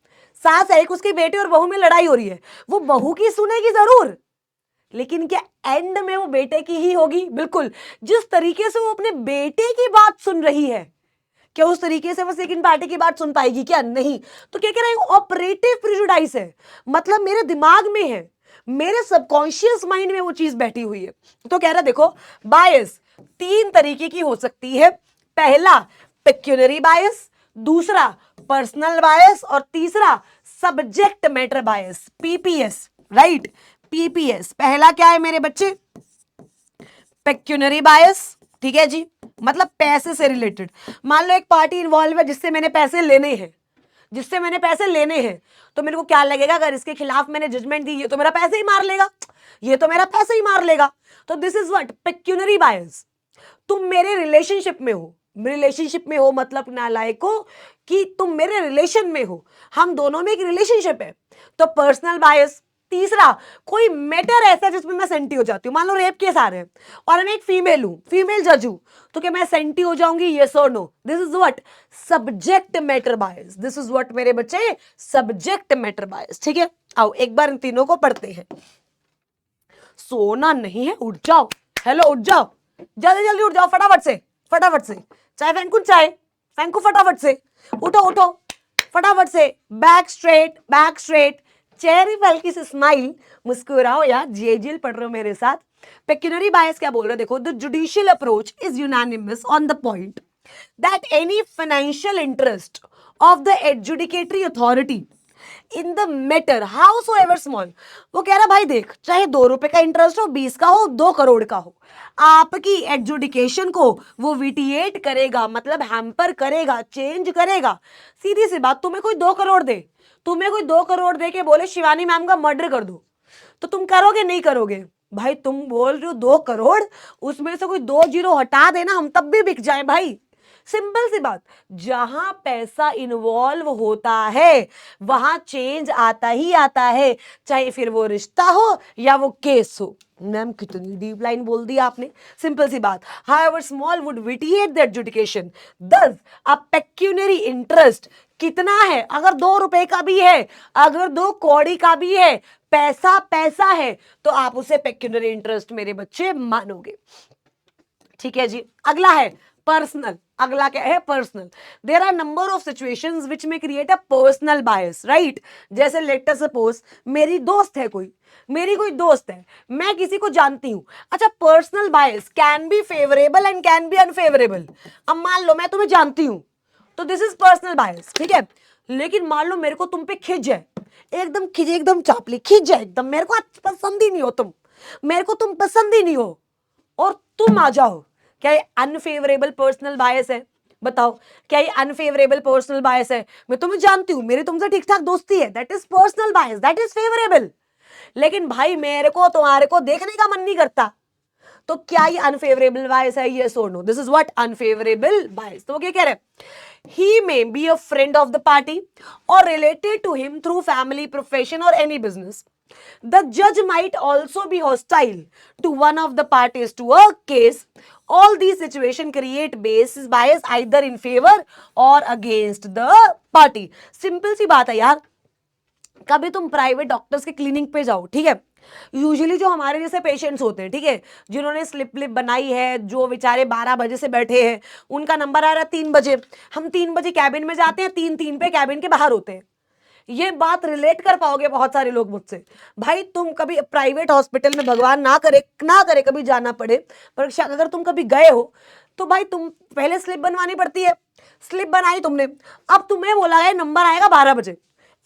सास है, एक उसके बेटे और बहू में लड़ाई हो रही है, वो बहू की सुनेगी जरूर, लेकिन क्या एंड में वो बेटे की ही होगी? बिल्कुल। जिस तरीके से वो अपने बेटे की बात सुन रही है, क्या उस तरीके से वो सेकंड पार्टी की बात सुन पाएगी क्या? नहीं। तो क्या कह रहा है, ऑपरेटिव प्रिजुडाइस है, मतलब मेरे दिमाग में है, मेरे सबकॉन्शियस माइंड में वो चीज बैठी हुई है। तो कह रहा देखो, बायस 3 तरीके की हो सकती है। पहला पेक्यूनरी बायस, दूसरा पर्सनल बायस, और तीसरा सब्जेक्ट मैटर बायस, पीपीएस, राइट। पीपीएस पहला क्या है मेरे बच्चे, पेक्यूनरी बायस, ठीक है जी, मतलब पैसे से रिलेटेड। मान लो एक पार्टी इन्वॉल्व है जिससे मैंने पैसे लेने हैं, तो मेरे को क्या लगेगा, अगर इसके खिलाफ मैंने जजमेंट दी, ये तो मेरा पैसे ही मार लेगा, तो दिस इज व्हाट, पेक्यूनरी बायस। तुम मेरे रिलेशनशिप में हो मतलब नालायको कि तुम मेरे रिलेशन में हो, हम दोनों में एक रिलेशनशिप है, तो पर्सनल बायस। तीसरा, कोई मैटर ऐसा जिसमें मैं सेंटी हो जाती हूँ, मान लो रेप केस आ रहे हैं और मैं एक फीमेल हूं, फीमेल जज हूं, तो क्या मैं सेंटी हो जाऊंगी, यस और no? This is what, subject matter bias. This is what मेरे बच्चे, सब्जेक्ट मैटर बायस। ठीक है, आओ एक बार इन तीनों को पढ़ते हैं। सोना नहीं है, उठ जाओ, हेलो उठ जाओ, जल्दी जल्दी उठ जाओ, फटाफट से चाय फेंकू फटाफट से, उठो फटाफट से, बैक स्ट्रेट, चेहरे पर हल्की सी स्माइल, मुस्कुराओ यार, जेजिल पढ़ रहे हो मेरे साथ। पेक्यूनरी बायस क्या बोल रहे हैं, देखो, the judicial approach is unanimous on the point that any financial interest of the adjudicatory authority in the matter howsoever small, वो कह रहा भाई देख, चाहे 2 रुपए का इंटरेस्ट हो, 20 का हो, 2 करोड़ का हो, आपकी एडजुडिकेशन को वो विटिएट करेगा, मतलब हैम्पर करेगा, चेंज करेगा। सीधी सी बात, तुम्हें कोई 2 करोड़ दे, तुम्हें कोई 2 करोड़ दे के बोले शिवानी मैम का मर्डर कर दो, तो तुम करोगे नहीं करोगे? भाई तुम बोल रहे हो 2 करोड़, उसमें से कोई 2 जीरो हटा देना, हम तब भी बिक जाए भाई। सिंपल सी बात, जहां पैसा इन्वॉल्व होता है वहां चेंज आता ही आता है, चाहे फिर वो रिश्ता हो या वो केस हो। मैम कितनी डीप लाइन बोल दी आपने, सिंपल सी बात। However small would vitiate the adjudication, दस अ पेक्यूनरी इंटरेस्ट कितना है, अगर 2 रुपए का भी है, अगर 2 कौड़ी का भी है, पैसा पैसा है, तो आप उसे पेक्यूनरी इंटरेस्ट मेरे बच्चे मानोगे। ठीक है जी, अगला है पर्सनल। अगला क्या है? Personal. There are number of situations which may create a personal bias, right? जैसे लेट अस सपोज मेरी दोस्त है कोई, मेरी कोई दोस्त है, मैं किसी को जानती हूं। अच्छा, personal bias can be favourable and can be unfavourable. अब मान लो मैं तुम्हें जानती हूं, तो दिस इज पर्सनल बायस, ठीक है। लेकिन मान लो मेरे को तुम पे खिंच जाए, एकदम खिंच, एकदम चापली खिंच जाए, एकदम मेरे को पसंद ही नहीं हो तुम, मेरे को तुम पसंद ही नहीं हो, और तुम आ जाओ, क्या ये अनफेवरेबल पर्सनल बायस है? बताओ, क्या ये अनफेवरेबल पर्सनल बायस है? मैं तुम्हें जानती हूं, मेरी तुमसे ठीक ठाक दोस्ती है, that is personal bias, that is favourable. लेकिन भाई मेरे को तुम्हारे को देखने का मन नहीं करता, तो क्या ये अनफेवरेबल बायस है? यस और no? This is what unfavourable bias. तो वो क्या कह रहे हैं? he may be a friend of the party or related to him through family, profession or any business. The judge might also be hostile to one of the parties to a case. All these situations create basis bias either in favor or against the party. Simple सी बात है यार। कभी तुम private doctors के clinic पे जाओ, ठीक है, यूजुअली जो हमारे जैसे पेशेंट्स होते हैं, ठीक है, जिन्होंने स्लिप लिप बनाई है, जो बेचारे 12 बजे से बैठे हैं, उनका नंबर आ रहा है 3 बजे, हम 3 बजे कैबिन में जाते हैं, 3 पे कैबिन के बाहर होते हैं। ये बात रिलेट कर पाओगे बहुत सारे लोग मुझसे। भाई तुम कभी प्राइवेट हॉस्पिटल में, भगवान ना करे कभी जाना पड़े, पर अगर तुम कभी गए हो तो भाई तुम पहले स्लिप बनवानी पड़ती है, स्लिप बनाई तुमने, अब तुम्हें बोला है नंबर आएगा 12 बजे,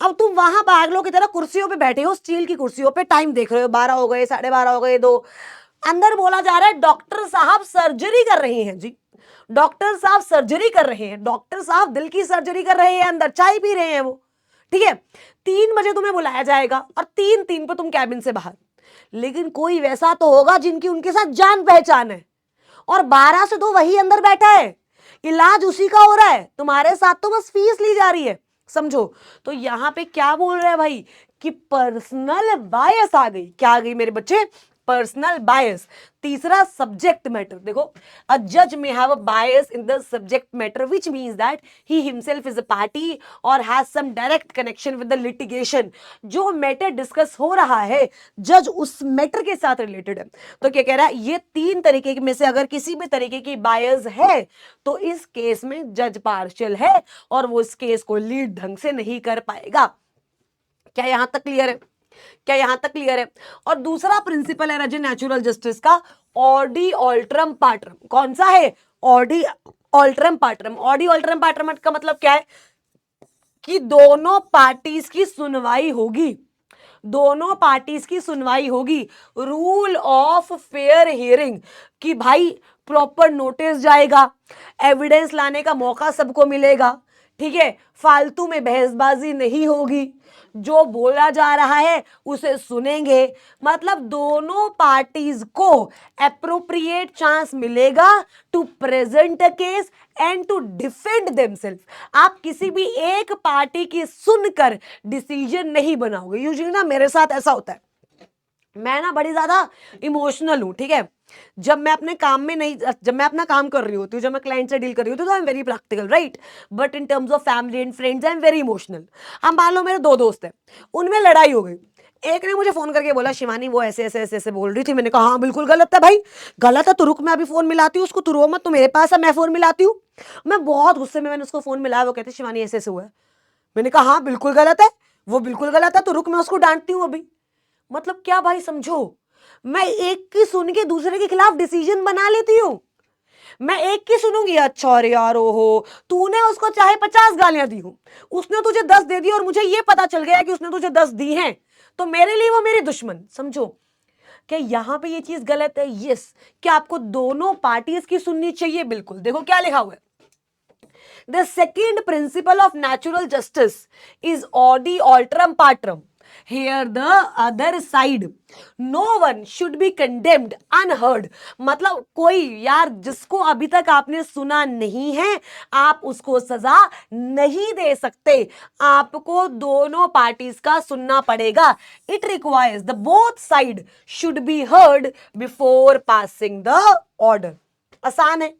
अब तुम वहां पागलों की तरह कुर्सियों पे बैठे हो, स्टील की कुर्सियों पे, टाइम देख रहे हो, 12 हो गए, 12:30 हो गए, 2। अंदर बोला जा रहा है डॉक्टर साहब सर्जरी कर रहे हैं जी, डॉक्टर साहब सर्जरी कर रहे हैं, डॉक्टर साहब दिल की सर्जरी कर रहे हैं, अंदर चाय पी रहे हैं वो, ठीक है। 3 बजे तुम्हें बुलाया जाएगा और 3 पे तुम कैबिन से बाहर। लेकिन कोई वैसा तो होगा जिनकी उनके साथ जान पहचान है, और 12 से 2 वही अंदर बैठा है, इलाज उसी का हो रहा है, तुम्हारे साथ तो बस फीस ली जा रही है, समझो। तो यहां पे क्या बोल रहे हैं भाई कि पर्सनल बायस आ गई। क्या आ गई मेरे बच्चे? Personal bias. तीसरा, सब्जेक्ट मैटर। देखो, अ जज may have a bias in the subject matter which means that he himself is a party और has some direct connection with the litigation. जो मैटर डिस्कस हो रहा है, जज उस मैटर के साथ रिलेटेड है। तो क्या कह रहा है? ये 3 तरीके में से अगर किसी भी तरीके की बायस है तो इस केस में जज पार्शियल है और वो इस केस को लीड ढंग से नहीं कर पाएगा। क्या यहां तक क्लियर है? क्या यहां तक क्लियर है? और दूसरा प्रिंसिपल है रजन नेचुरल जस्टिस का, ऑडी ऑल्ट्रम पार्ट्रम। कौन सा है? Audi alteram पार्ट्रम। ऑडी ऑल्ट्रम पार्ट्रम का मतलब क्या है कि दोनों पार्टीज की सुनवाई होगी, दोनों पार्टीज की सुनवाई होगी। रूल ऑफ फेयर हियरिंग कि भाई प्रॉपर नोटिस जाएगा, एविडेंस लाने का मौका सबको मिलेगा, ठीक है, फालतू में बहसबाजी नहीं होगी, जो बोला जा रहा है उसे सुनेंगे, मतलब दोनों पार्टीज को एप्रोप्रिएट चांस मिलेगा to present a case and to defend themselves. आप किसी भी एक पार्टी की सुनकर डिसीजन नहीं बनाओगे। यूजुअली ना मेरे साथ ऐसा होता है, मैं ना बड़ी ज्यादा इमोशनल हूं, ठीक है, जब मैं अपने काम में नहीं, जब मैं अपना काम कर रही होती हूँ, जब मैं क्लाइंट से डील कर रही होती हूँ, तो I am very practical, right, but in terms of family and friends I am very emotional. हम मान लो मेरे 2 दोस्त हैं, उनमें लड़ाई हो गई, एक ने मुझे फोन करके बोला शिवानी वो ऐसे ऐसे ऐसे ऐसे बोल रही थी। मैंने कहा हाँ बिल्कुल गलत है भाई, गलत है तो रुक, मैं अभी फोन मिलाती हूँ उसको, तू रो मत, तो मेरे पास है, मैं फोन मिलाती हूँ। मैं बहुत गुस्से में मैंने उसको फोन मिलाया, वो कहते शिवानी ऐसे ऐसे हुआ है। मैंने कहा हाँ बिल्कुल गलत है, वो बिल्कुल गलत है, तो रुक मैं उसको डांटती हूँ अभी। मतलब क्या भाई, समझो, मैं एक की सुन के दूसरे के खिलाफ डिसीजन बना लेती हूं। मैं एक की सुनूंगी, अच्छा अरे यार ओहो, तूने उसको चाहे 50 गालियां दी हो, उसने तुझे 10 दे दी और मुझे ये पता चल गया कि उसने तुझे 10 दी हैं, तो मेरे लिए वो मेरी दुश्मन समझो। क्या यहां पे ये चीज गलत है? यस। क्या आपको दोनों पार्टीज की सुननी चाहिए? बिल्कुल। देखो क्या लिखा हुआ है, the second principle of natural justice is audi alteram partem, here the other side, no one should be condemned unheard। मतलब कोई यार जिसको अभी तक आपने सुना नहीं है, आप उसको सजा नहीं दे सकते, आपको दोनों पार्टीज का सुनना पड़ेगा। It requires the both side should be heard before passing the order. आसान है,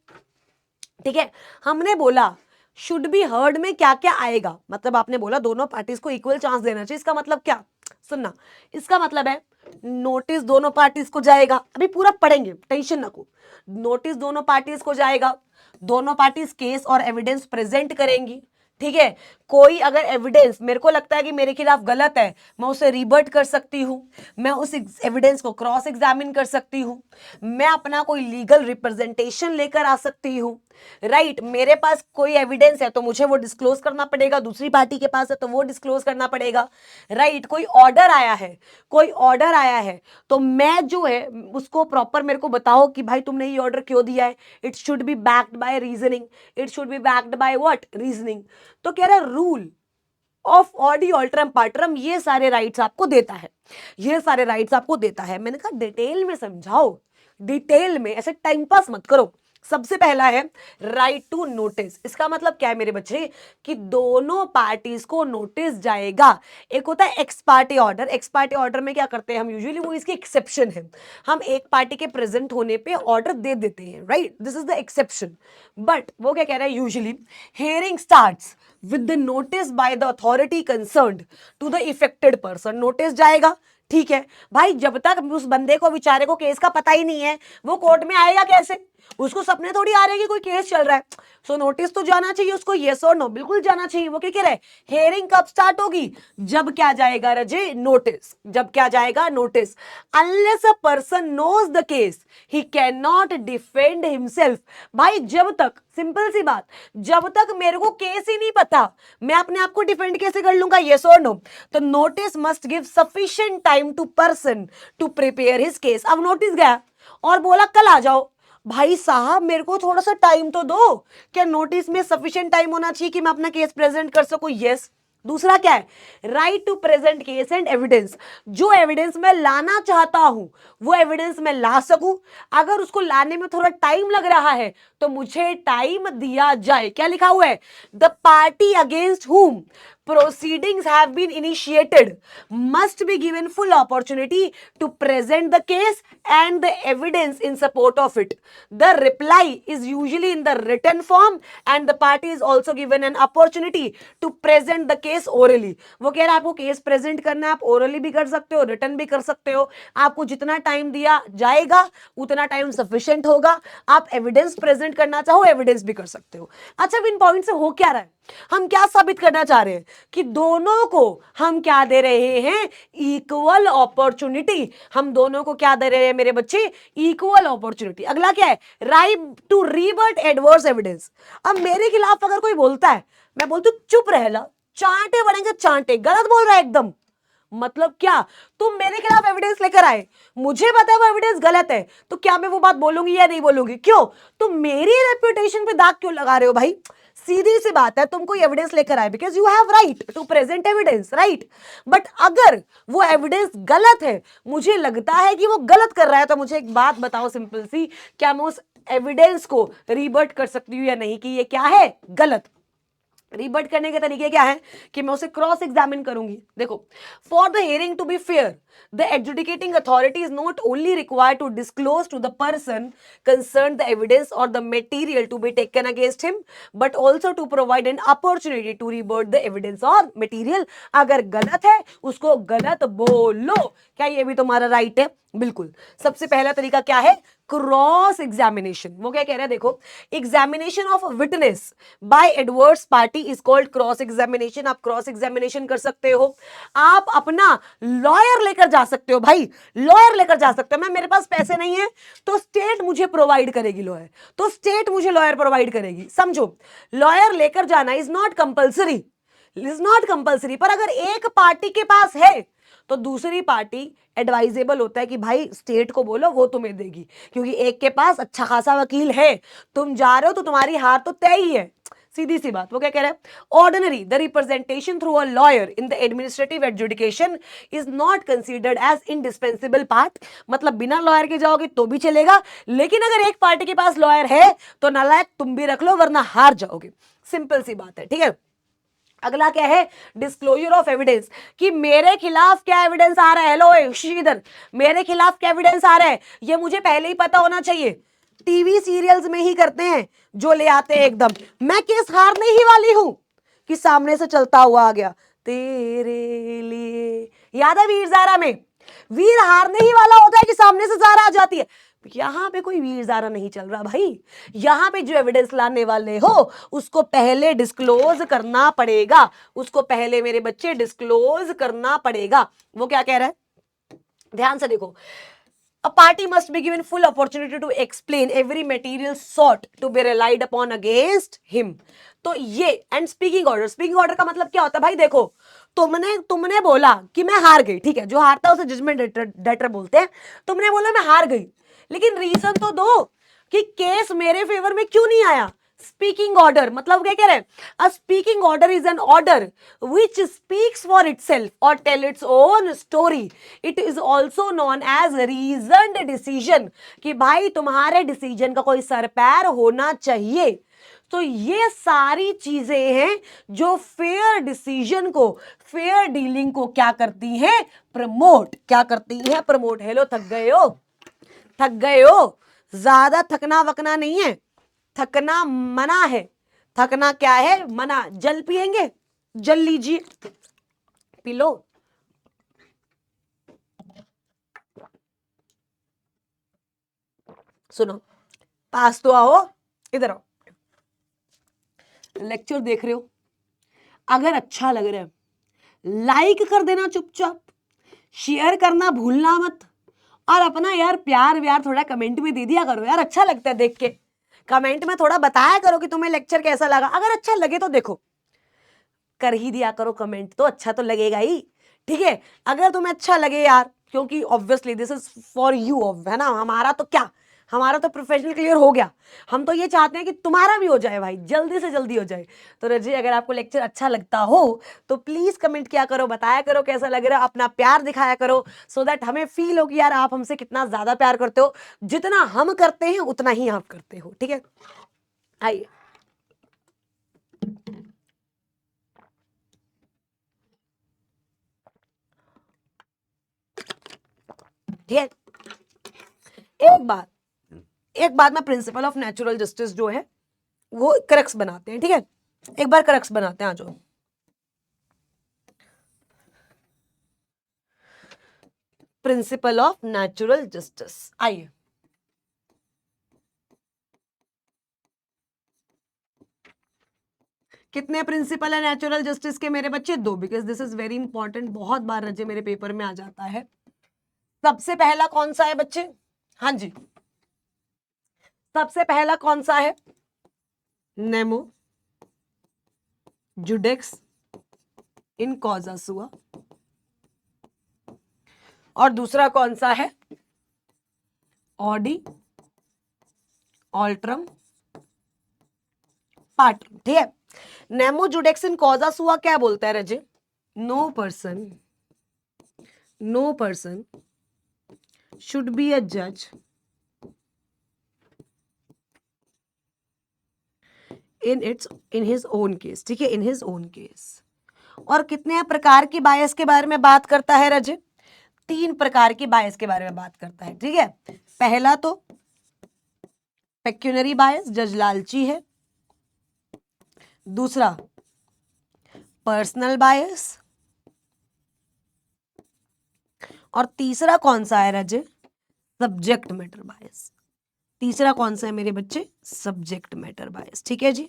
ठीक है। हमने बोला शुड बी हर्ड में क्या क्या आएगा, मतलब आपने बोला दोनों पार्टीज को इक्वल चांस देना चाहिए। इसका मतलब क्या, सुनना, इसका मतलब है नोटिस दोनों पार्टीज को जाएगा, अभी पूरा पढ़ेंगे टेंशन ना को। नोटिस दोनों पार्टीज को जाएगा, दोनों पार्टीज केस और एविडेंस प्रेजेंट करेंगी, ठीक है। कोई अगर एविडेंस मेरे को लगता है कि मेरे खिलाफ गलत है, मैं उसे रिबर्ट कर सकती हूं, मैं उस एविडेंस को क्रॉस एग्जामिन कर सकती हूं, मैं अपना कोई लीगल रिप्रेजेंटेशन लेकर आ सकती हूं, राइट। मेरे पास कोई एविडेंस है तो मुझे वो डिस्क्लोज करना पड़ेगा, दूसरी पार्टी के पास है तो वो डिस्क्लोज करना पड़ेगा, राइट। कोई ऑर्डर आया है, कोई ऑर्डर आया है तो मैं जो है उसको प्रॉपर मेरे को बताओ कि भाई तुमने ये ऑर्डर क्यों दिया है, it should be backed bye reasoning, it should be backed by what, reasoning. तो कह रहा है रूल ऑफ ऑडी ऑल्ट्रम पार्ट्रम ये सारे राइट्स आपको देता है, ये सारे राइट्स आपको देता है। मैंने कहा डिटेल में समझाओ, डिटेल में, ऐसे टाइम पास मत करो। सबसे पहला है राइट टू नोटिस। इसका मतलब क्या है मेरे बच्चे, कि दोनों पार्टीज को नोटिस जाएगा। एक होता है x party order, x party order में क्या करते हैं हम यूजुअली, वो इसकी एक्सेप्शन है, हम एक पार्टी के प्रेजेंट होने पे ऑर्डर दे देते हैं, right, this is the exception. But वो क्या कह रहा है, usually hearing starts with the notice by the authority concerned to the affected person. Notice जाएगा, ठीक है भाई, जब तक उस बंदे को बेचारे को केस का पता ही नहीं है, वो कोर्ट में आएगा कैसे, उसको सपने थोड़ी आ रहे हैं कि कोई केस चल रहा है। सो नोटिस तो जाना चाहिए उसको, यस और नो, बिल्कुल जाना चाहिए। वो क्या कह रहे हैं, हियरिंग कब स्टार्ट होगी, जब क्या जाएगा रजे, नोटिस, जब क्या जाएगा, notice. Unless a person knows the case he can not defend himself. भाई जब तक, सिंपल सी बात, जब तक मेरे को केस ही नहीं पता, मैं अपने आप को डिफेंड कैसे कर लूंगा, यस और नो। तो notice must give sufficient time to person to prepare his case. अब नोटिस गया और बोला कल आ जाओ, भाई साहब मेरे को थोड़ा सा टाइम तो दो। क्या नोटिस में सफिशिएंट टाइम होना चाहिए कि मैं अपना केस प्रेजेंट कर सकूं, यस। दूसरा क्या है, right to present case and evidence. जो एविडेंस मैं लाना चाहता हूं वो एविडेंस मैं ला सकूं, अगर उसको लाने में थोड़ा टाइम लग रहा है तो मुझे टाइम दिया जाए। क्या लिखा हुआ है, द पार्टी अगेंस्ट हुम proceedings have been initiated must be given full opportunity to present the case and the evidence in support of it. The reply is usually in the written form and the party is also given an opportunity to present the case orally. वो कह रहा है आपको case present करना है, आप orally भी कर सकते हो, रिटर्न भी कर सकते हो, आपको जितना टाइम दिया जाएगा उतना टाइम सफिशिएंट होगा। आप एविडेंस प्रेजेंट करना चाहो एविडेंस भी कर सकते हो। अच्छा, इन पॉइंट से हो क्या रहा है, हम क्या साबित करना चाह रहे हैं कि दोनों को हम क्या दे रहे हैं, इक्वल अपॉर्चुनिटी। हम दोनों को क्या दे रहे हैं मेरे बच्चे, इक्वल अपॉर्चुनिटी। अगला क्या है, राइट टू रिबर्ट एडवर्स एविडेंस। अब मेरे खिलाफ अगर कोई बोलता है, मैं बोलती हूं चुप रह ला, चांटे पड़ेंगे चांटे, गलत बोल रहा है एकदम। मतलब क्या, तुम मेरे खिलाफ एविडेंस लेकर आए, मुझे पता है वो एविडेंस गलत है, तो क्या मैं वो बात बोलूंगी या नहीं बोलूंगी? क्यों, तुम मेरी रेपुटेशन पे दाग क्यों लगा रहे हो भाई? सीधी सी बात है, तुम कोई एविडेंस लेकर आए because you have right to present evidence, right. But अगर वो एविडेंस गलत है, मुझे लगता है कि वो गलत कर रहा है, तो मुझे एक बात बताओ सिंपल सी, क्या मैं उस एविडेंस को रिबर्ट कर सकती हूँ या नहीं कि ये क्या है, गलत। रिबर्ट करने के तरीके क्या है कि मैं उसे क्रॉस एग्जामिन करूंगी। देखो, for the hearing to be fair the adjudicating authority is not only required to disclose to the person concern the evidence और the material to be taken against him, but also to provide an opportunity to rebut the evidence और material. अगर गलत है उसको गलत बोलो, क्या ये भी तुम्हारा राइट है? बिल्कुल। सबसे पहला तरीका क्या है, क्रॉस एग्जामिनेशन। वो क्या कह रहे हैं देखो, examination of witness bye adverse party is called cross examination. आप क्रॉस एग्जामिनेशन कर सकते हो, आप अपना लॉयर लेकर जा सकते हो, भाई लॉयर लेकर जा सकते हो। मैं, मेरे पास पैसे नहीं है तो स्टेट मुझे प्रोवाइड करेगी लॉयर, तो स्टेट मुझे लॉयर प्रोवाइड करेगी, समझो। लॉयर लेकर जाना is not compulsory, is not compulsory, पर अगर एक पार्टी के पास है तो दूसरी पार्टी एडवाइजेबल होता है कि भाई स्टेट को बोलो, वो तुम्हें देगी, क्योंकि एक के पास अच्छा खासा वकील है, तुम जा रहे हो तो तुम्हारी हार तो तय ही है, सीधी सी बात। वो क्या कह रहा है, ordinary the representation through a lawyer in the administrative adjudication is not considered as indispensable part. मतलब बिना लॉयर के जाओगे तो भी चलेगा, लेकिन अगर एक पार्टी के पास लॉयर है तो नालायक तुम भी रख लो, वरना हार जाओगे, सिंपल सी बात है, ठीक है। अगला क्या है, डिस्क्लोजर ऑफ एविडेंस, कि मेरे खिलाफ क्या एविडेंस आ रहा है। हेलो श्रीधर, मेरे खिलाफ क्या एविडेंस आ रहा है, ये मुझे पहले ही पता होना चाहिए। टीवी सीरियल्स में ही करते हैं जो ले आते हैं एकदम, मैं केस हारने ही वाली हूं कि सामने से चलता हुआ आ गया तेरे लिए। याद है वीर ज़ारा में, वीर हारने ही वाला होता है कि सामने से ज़ारा आ जाती है। यहां पे कोई वीर ज़ारा नहीं चल रहा भाई, यहां पे जो एविडेंस लाने वाले हो उसको पहले डिस्क्लोज करना पड़ेगा, उसको पहले मेरे बच्चे डिस्क्लोज करना पड़ेगा। वो क्या कह रहा है, ध्यान से देखो, a party must be given full opportunity to explain every material sought to be relied upon against him। तो ये and speaking order, speaking order का मतलब क्या होता है भाई, देखो तुमने बोला कि मैं हार गई, ठीक है, जो हारता है उसे जजमेंट डेटर बोलते हैं। तुमने बोला मैं हार गई, लेकिन रीजन तो दो कि केस मेरे फेवर में क्यों नहीं आया। स्पीकिंग ऑर्डर मतलब क्या कह रहे हैं, a speaking order is an order which speaks for itself और tell its own story. It is also known as reasoned decision, कि भाई तुम्हारे डिसीजन का कोई सर पैर होना चाहिए। तो ये सारी चीजें हैं जो फेयर डिसीजन को, फेयर डीलिंग को क्या करती हैं, प्रमोट, क्या करती हैं, प्रमोट। हेलो, थक गए हो, थक गए हो, ज्यादा थकना वकना नहीं है, थकना मना है। थकना क्या है, मना। जल पिएंगे, जल लीजिए, पी लो। सुनो, पास तो आओ, इधर आओ, लेक्चर देख रहे हो, अगर अच्छा लग रहा है लाइक कर देना चुपचाप, शेयर करना भूलना मत, और अपना यार प्यार व्यार थोड़ा कमेंट में दे दिया करो यार, अच्छा लगता है देख के। कमेंट में थोड़ा बताया करो कि तुम्हें लेक्चर कैसा लगा, अगर अच्छा लगे तो देखो कर ही दिया करो कमेंट, तो अच्छा तो लगेगा ही, ठीक है। अगर तुम्हें अच्छा लगे यार, क्योंकि obviously this is for you, है ना, हमारा तो क्या, हमारा तो प्रोफेशनल क्लियर हो गया, हम तो ये चाहते हैं कि तुम्हारा भी हो जाए भाई, जल्दी से जल्दी हो जाए। तो रजी, अगर आपको लेक्चर अच्छा लगता हो तो प्लीज कमेंट किया करो, बताया करो कैसा लग रहा है, अपना प्यार दिखाया करो, सो दैट हमें फील हो कि यार आप हमसे कितना ज्यादा प्यार करते हो, जितना हम करते हैं उतना ही आप करते हो, ठीक है। आइए, ठीक है। एक बात मैं प्रिंसिपल ऑफ नेचुरल जस्टिस जो है वो क्रक्स बनाते हैं, ठीक है, एक बार क्रक्स बनाते हैं, आ जाओ। प्रिंसिपल ऑफ नेचुरल जस्टिस, आइए। कितने प्रिंसिपल है नेचुरल जस्टिस के मेरे बच्चे, दो, because this is very important, बहुत बार रजे मेरे पेपर में आ जाता है। सबसे पहला कौन सा है बच्चे, हाँ जी, सबसे पहला कौन सा है, Nemo judex in causa sua, और दूसरा कौन सा है, ऑडी ऑल्ट्रम पार्टम, ठीक है। नेमो जुडेक्स इन कॉजा सुआ क्या बोलता है रजे, no person should be a judge in his own case, ठीक है, in his own case। और कितने प्रकार की बायस के बारे में बात करता है रजे, 3 प्रकार की बायस के बारे में बात करता है, ठीक है। पहला तो पेक्यूनरी बायस, जज लालची है। दूसरा पर्सनल बायस, और तीसरा कौन सा है रजे, सब्जेक्ट मैटर बायस। तीसरा कौन सा है मेरे बच्चे, सब्जेक्ट मैटर बायस। ठीक है जी,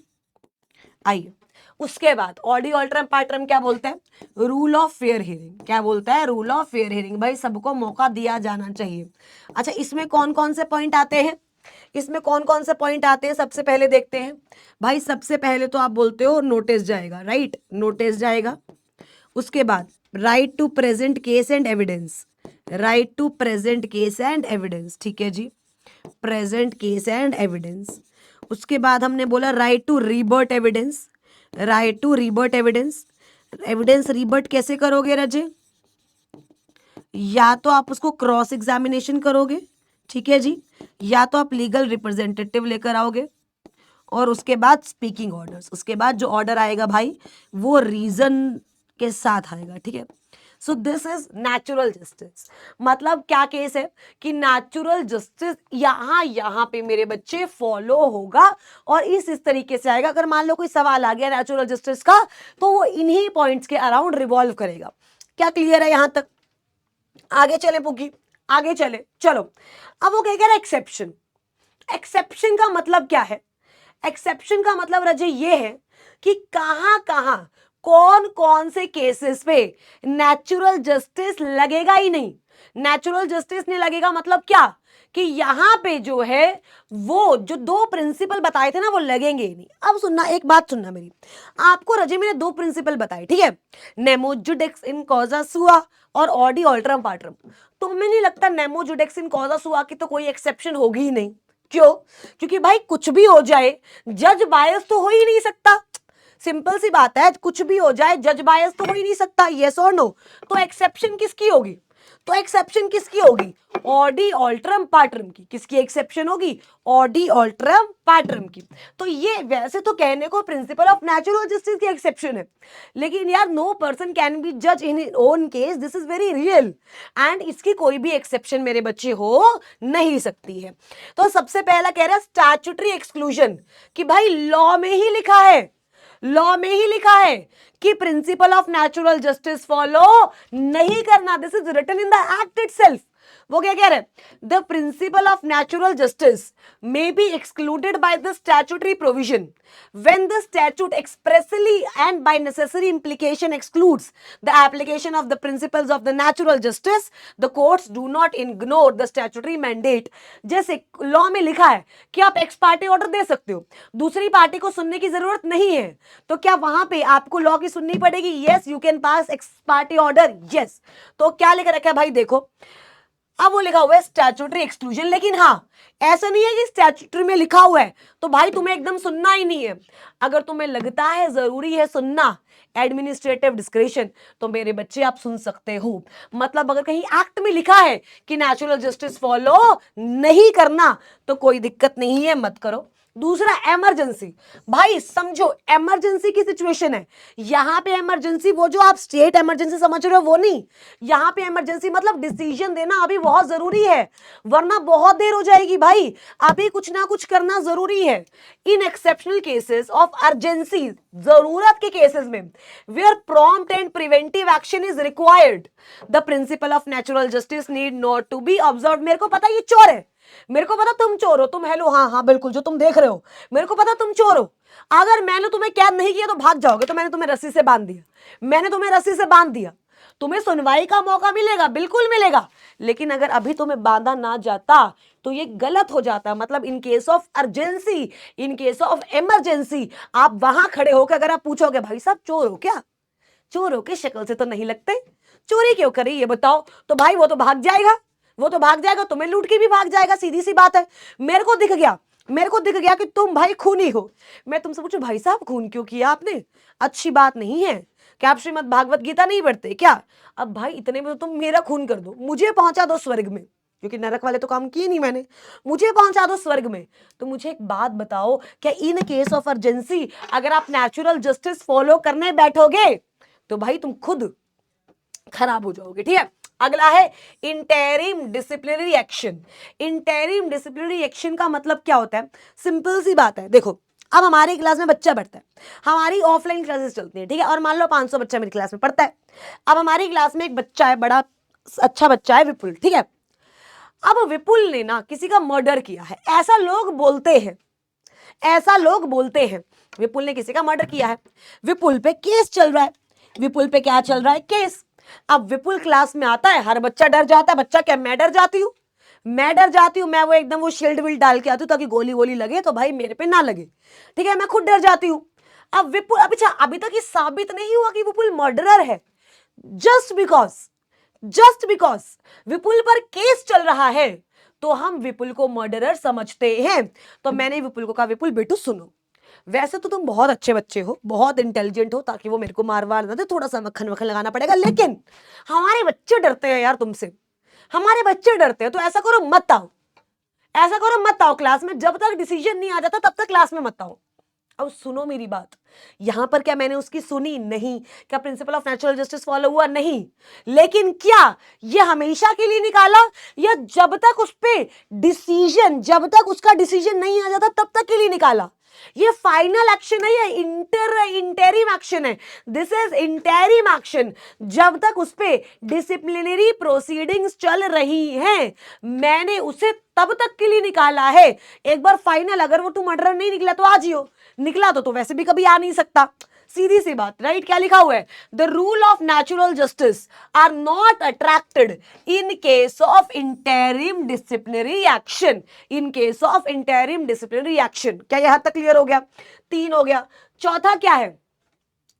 आइए उसके बाद ऑडी ऑल्ट्रम पार्ट्रम क्या बोलता है, रूल ऑफ फेयर हियरिंग। क्या बोलता है, रूल ऑफ फेयर हियरिंग, भाई सबको मौका दिया जाना चाहिए। अच्छा इसमें कौन कौन से पॉइंट आते हैं, इसमें कौन कौन से पॉइंट आते हैं, सबसे पहले देखते हैं। भाई सबसे पहले तो आप बोलते हो नोटिस जाएगा, राइट, नोटिस जाएगा। उसके बाद right to present case and evidence, right to present case and evidence, ठीक है जी, प्रेजेंट केस एंड एविडेंस। उसके बाद हमने बोला right to rebut evidence, right to rebut evidence. Evidence rebut कैसे करोगे रजे, या तो आप उसको क्रॉस एग्जामिनेशन करोगे, ठीक है जी, या तो आप लीगल रिप्रेजेंटेटिव लेकर आओगे, और उसके बाद स्पीकिंग ऑर्डर्स, उसके बाद जो ऑर्डर आएगा भाई वो रीजन के साथ आएगा, ठीक है। So this is natural justice. मतलब क्या केस है कि नेचुरल जस्टिस यहाँ पे मेरे बच्चे फॉलो होगा और इस तरीके से आएगा। अगर मान लो कोई सवाल आ गया नेचुरल जस्टिस का तो वो इन्हीं पॉइंट्स के अराउंड रिवॉल्व करेगा। क्या क्लियर है यहां तक, आगे चले पुगी, आगे चले, चलो। अब वो क्या कह रहा है, एक्सेप्शन। एक्सेप्शन का मतलब क्या है, एक्सेप्शन का मतलब रजे ये है कि कहां कहां कौन कौन से केसेस पे नेचुरल जस्टिस लगेगा ही नहीं। नेचुरल जस्टिस नहीं लगेगा मतलब क्या, कि यहां पे जो है वो जो दो प्रिंसिपल बताए थे ना वो लगेंगे ही नहीं। अब सुनना, एक बात सुनना मेरी, आपको रजे मैंने दो प्रिंसिपल बताए, ठीक है, nemo judex in causa sua और ऑडी ऑल्ट्रम पार्ट्रम। तुम्हें नहीं लगता नेमो जुडिक्स इन कॉजा सुआ की तो कोई एक्सेप्शन होगी ही नहीं? क्यों? क्योंकि भाई कुछ भी हो जाए जज बायस तो हो ही नहीं सकता। सिंपल सी बात है, कुछ भी हो जाए जज बायस तो हो ही नहीं सकता, यस और नो। तो एक्सेप्शन किसकी होगी, तो एक्सेप्शन किसकी होगी, ऑडी ऑल्ट्रम पार्ट्रम की। किसकी एक्सेप्शन होगी, ऑडी ऑल्ट्रम पार्ट्रम की। तो ये वैसे तो कहने को प्रिंसिपल ऑफ नेचुरल जस्टिस की एक्सेप्शन है, लेकिन यार नो पर्सन कैन बी जज in his own case, this is very real, and इसकी कोई भी एक्सेप्शन मेरे बच्चे हो नहीं सकती है। तो सबसे पहला कह रहा है स्टैट्यूटरी एक्सक्लूजन, कि भाई लॉ में ही लिखा है, लॉ में ही लिखा है कि principle of natural justice follow नहीं करना। This is written in the act itself. वो क्या कह रहे हैं, the principle of natural justice may be excluded by the statutory provision when the statute expressly and by necessary implication excludes the application of the principles of the natural justice, the courts do not ignore the statutory mandate। जैसे law में लिखा है कि आप x party order दे सकते हो, दूसरी party को सुनने की जरूरत नहीं है, तो क्या वहां पे आपको लॉ की सुननी पड़ेगी? Yes, you can pass x party order, yes. तो क्या लिखा रखा है भाई, देखो अब वो लिखा हुआ है स्टैट्यूटरी एक्सक्लूजन, लेकिन हाँ ऐसा नहीं है कि स्टैट्यूटरी में लिखा हुआ है तो भाई तुम्हें एकदम सुनना ही नहीं है। अगर तुम्हें लगता है जरूरी है सुनना, एडमिनिस्ट्रेटिव डिस्क्रेशन, तो मेरे बच्चे आप सुन सकते हो। मतलब अगर कहीं एक्ट में लिखा है कि नेचुरल जस्टिस फॉलो नहीं करना तो कोई दिक्कत नहीं है, मत करो। दूसरा इमरजेंसी, भाई समझो इमरजेंसी की सिचुएशन है, यहां पे इमरजेंसी वो जो आप स्टेट इमरजेंसी समझ रहे हो वो नहीं, यहां पे इमरजेंसी मतलब डिसीजन देना अभी बहुत जरूरी है, वरना बहुत देर हो जाएगी भाई, अभी कुछ ना कुछ करना जरूरी है। In exceptional cases of urgency, जरूरत के केसेस में, where prompt and preventive action is required, the principle of natural justice need not to be observe. मेरे को पता ये चोर है, मेरे को पता तुम चोर हो, तुम हेलो, हाँ हाँ बिल्कुल जो तुम देख रहे हो, मेरे को पता तुम चोर हो। अगर मैंने तुम्हें कैद नहीं किया तो भाग जाओगे, तो मैंने तुम्हें रस्सी से बांध दिया, मैंने तुम्हें रस्सी से बांध दिया, तुम्हें सुनवाई का मौका मिलेगा, बिल्कुल मिलेगा, लेकिन अगर अभी तुम्हें बांधा ना जाता तो ये गलत हो जाता। मतलब इन case of urgency, in case of emergency, आप वहां खड़े होकर अगर आप पूछोगे भाई साहब चोर हो क्या, चोर हो के शक्ल से तो नहीं लगते, चोरी क्यों करी ये बताओ, तो भाई वो तो भाग जाएगा, वो तो भाग जाएगा, तुम्हें लूट के भी भाग जाएगा, सीधी सी बात है। मेरे को दिख गया, मेरे को दिख गया कि तुम भाई खूनी हो, मैं तुमसे पूछूं भाई साहब खून क्यों किया आपने, अच्छी बात नहीं है क्या, आप श्रीमद् भागवत गीता नहीं पढ़ते क्या? अब भाई इतने में तो तुम मेरा खून कर दो, मुझे पहुंचा दो स्वर्ग में, क्योंकि नरक वाले तो काम किए नहीं मैंने, मुझे पहुंचा दो स्वर्ग में। तो मुझे एक बात बताओ, क्या इन केस ऑफ अर्जेंसी अगर आप नेचुरल जस्टिस फॉलो करने बैठोगे तो भाई तुम खुद खराब हो जाओगे, ठीक है। अगला है interim disciplinary action. Interim disciplinary action का मतलब क्या होता है, सिंपल सी बात है, देखो अब हमारी क्लास में बच्चा पढ़ता है, हमारी ऑफलाइन क्लासेस चलती है, ठीक है, और मान लो 500 बच्चा मेरी क्लास में पढ़ता है। अब हमारी क्लास में एक बच्चा है, बड़ा अच्छा बच्चा है, विपुल, ठीक है। अब विपुल ने ना किसी का मर्डर किया है, ऐसा लोग बोलते हैं, ऐसा लोग बोलते हैं। विपुल ने किसी का मर्डर किया है, विपुल पे केस चल रहा है, विपुल पे क्या चल रहा है, केस। अब विपुल क्लास में आता है, हर बच्चा डर जाता है, बच्चा क्या, मैं डर जाती हूँ, मैं डर जाती हूँ, मैं वो एकदम वो शील्ड विल्ड डाल के आती हूँ ताकि गोली वोली लगे तो भाई मेरे पे ना लगे, ठीक है, मैं खुद डर जाती हूँ। अब विपुल, अभी तक ये साबित नहीं हुआ कि विपुल मर्डरर है, जस्ट बिकॉज विपुल पर केस चल रहा है तो हम विपुल को मर्डरर समझते हैं। तो मैंने विपुल को कहा, विपुल बेटू सुनो, वैसे तो तुम बहुत अच्छे बच्चे हो, बहुत इंटेलिजेंट हो, ताकि वो मेरे को मार वार ना दे, थोड़ा सा मक्खन वक्खन लगाना पड़ेगा, लेकिन हमारे बच्चे डरते हैं यार तुमसे, हमारे बच्चे डरते हैं, तो ऐसा करो मत आओ, ऐसा करो मत आओ क्लास में, जब तक डिसीजन नहीं आ जाता तब तक क्लास में मत आओ। अब सुनो मेरी बात, यहां पर क्या मैंने उसकी सुनी, नहीं। क्या principal of natural justice follow हुआ, नहीं। लेकिन क्या ये हमेशा के लिए निकाला, या जब तक उस पे डिसीजन, जब तक उसका डिसीजन नहीं आ जाता तब तक के लिए निकाला? ये फाइनल एक्शन है या इंटेरिम एक्शन है? This is interim action. जब तक उस पे डिसिप्लिनरी प्रोसीडिंग्स चल रही हैं, मैंने उसे तब तक के लिए निकाला है। एक बार फाइनल, अगर वो टू मर्डर नहीं निकला तो आ जियो, निकला तो वैसे भी कभी आ नहीं सकता, सीधी सी बात, राइट? क्या लिखा हुआ है, the rule of natural justice are not attracted in case of interim disciplinary action, in case of interim disciplinary action. क्या यहां तक क्लियर हो गया? 3 हो गया। चौथा क्या है,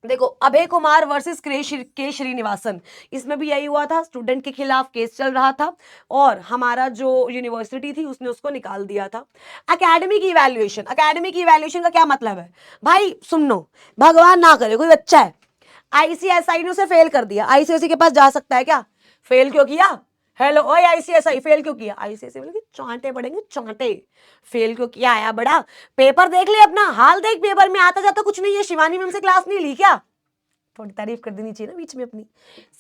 देखो, अभय कुमार वर्सेस के श्रीनिवासन, इसमें भी यही हुआ था, स्टूडेंट के खिलाफ केस चल रहा था और हमारा जो यूनिवर्सिटी थी उसने उसको निकाल दिया था। एकेडमिक इवैल्यूएशन, एकेडमिक इवैल्यूएशन का क्या मतलब है भाई? सुनो, भगवान ना करे कोई बच्चा है, आईसीएसआई ने उसे फेल कर दिया, आईसीएसई के पास जा सकता है क्या? फेल क्यों किया? हेलो, ओए आईसीएसआई, फेल क्यों किया? आईसीएसई बोले चांटे पड़ेंगे, चांटे। फेल क्यों किया? आया बड़ा, पेपर देख ले, अपना हाल देख, पेपर में आता जाता कुछ नहीं है। शिवानी मैम से क्लास नहीं ली क्या? थोड़ी तारीफ कर देनी चाहिए ना बीच में अपनी।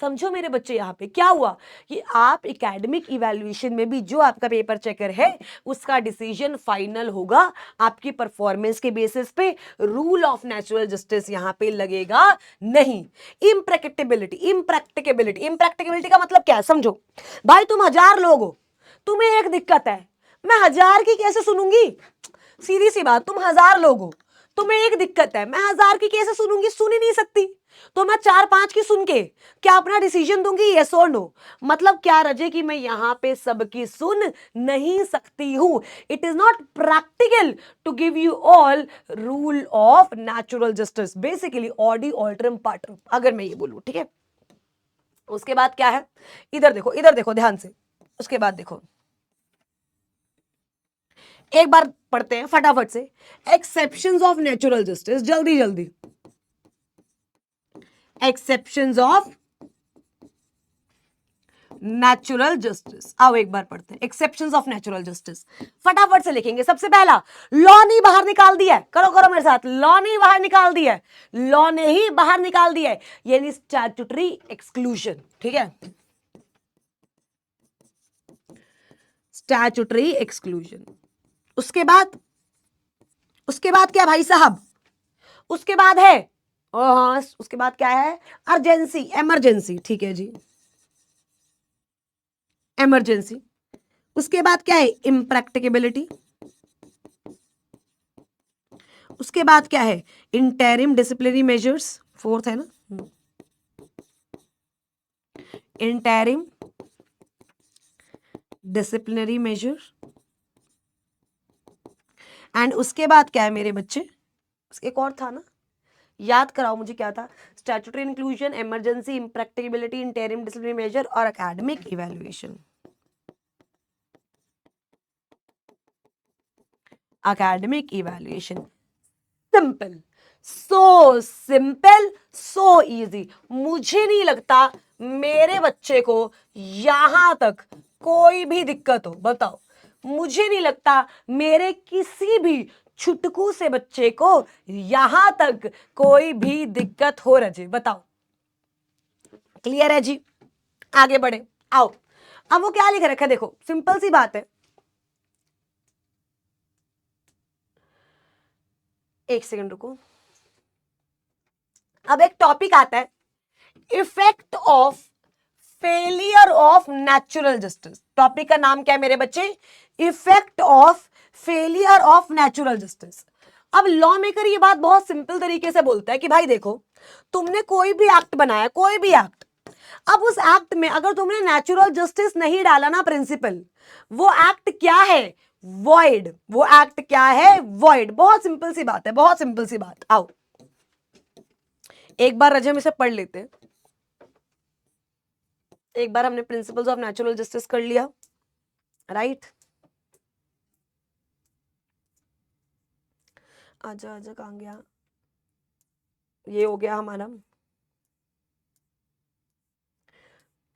समझो मेरे बच्चे, यहाँ पे क्या हुआ कि आप एकेडमिक इवैल्यूएशन में भी जो आपका पेपर चेकर है उसका डिसीजन फाइनल होगा आपकी परफॉर्मेंस के बेसिस पे, रूल ऑफ नेचुरल जस्टिस यहाँ पे लगेगा नहीं। इम्प्रैक्टिकेबिलिटी, इम्प्रैक्टिकेबिलिटी, इम्प्रैक्टिकेबिलिटी का मतलब क्या है समझो भाई। तुम 1000 लोग हो, तुम्हें एक दिक्कत है, मैं 1000 की कैसे सुनूंगी? सीधी सी बात, तुम 1000 लोग हो, तुम्हें एक दिक्कत है, मैं 1000 की कैसे सुनूंगी? सुन ही नहीं सकती। तो मैं 4-5 की सुन के क्या अपना डिसीजन दूंगी? यस और नो? मतलब क्या रजे कि मैं यहां पे सबकी सुन नहीं सकती हूं। It is not practical to give you all rule of natural justice, basically audi alteram partem, अगर मैं ये बोलूं, ठीक है। उसके बाद क्या है, इधर देखो, इधर देखो ध्यान से, उसके बाद देखो, एक बार पढ़ते हैं फटाफट से, एक्सेप्शंस ऑफ नेचुरल जस्टिस, जल्दी जल्दी, एक्सेप्शंस ऑफ नेचुरल जस्टिस। आओ एक बार पढ़ते हैं एक्सेप्शंस ऑफ नेचुरल जस्टिस, फटाफट से लिखेंगे। सबसे पहला, लॉ ने बाहर निकाल दिया है, करो करो मेरे साथ, लॉ ने बाहर निकाल दिया है, लॉ ने ही बाहर निकाल दिया है, यानी स्टैट्यूटरी एक्सक्लूजन, ठीक है, स्टैट्यूटरी एक्सक्लूजन। उसके बाद, उसके बाद क्या भाई साहब, उसके बाद है, हाँ उसके बाद क्या है, अर्जेंसी, इमरजेंसी, ठीक है जी, इमरजेंसी। उसके बाद क्या है, इम्प्रैक्टिकेबिलिटी। उसके बाद क्या है, इंटेरिम डिसिप्लिनरी मेजर्स, 4th है ना, इंटेरिम डिसिप्लिनरी मेजर। एंड उसके बाद क्या है मेरे बच्चे, एक और था ना, याद कराओ मुझे क्या था, statutory inclusion, emergency, impracticability, interim disciplinary measure और academic evaluation. Academic evaluation, simple, simple, so easy. मुझे नहीं लगता मेरे बच्चे को यहां तक कोई भी दिक्कत हो, बताओ, मुझे नहीं लगता मेरे किसी भी छुटकू से बच्चे को यहां तक कोई भी दिक्कत हो रजे, बताओ, क्लियर है जी? आगे बढ़े, आओ। अब वो क्या लिख रखा है देखो, सिंपल सी बात है, एक सेकंड रुको। अब एक टॉपिक आता है, effect of failure of natural justice. Topic का नाम क्या है मेरे बच्चे? Effect of failure of natural justice. अब लॉ मेकर ये बात बहुत सिंपल तरीके से बोलता है कि भाई देखो, तुमने कोई भी एक्ट बनाया, कोई भी एक्ट, अब उस एक्ट में अगर तुमने नेचुरल जस्टिस नहीं डाला ना प्रिंसिपल, वो एक्ट क्या है? वॉइड। वो एक्ट क्या है? वॉइड। बहुत सिंपल सी बात है, बहुत सिंपल सी बात। आओ एक बार रजम इसे पढ़ लेते हैं। एक बार हमने प्रिंसिपल्स ऑफ नेचुरल जस्टिस कर लिया, राइट? आजा आजा, कहां गया? ये हो गया हमारा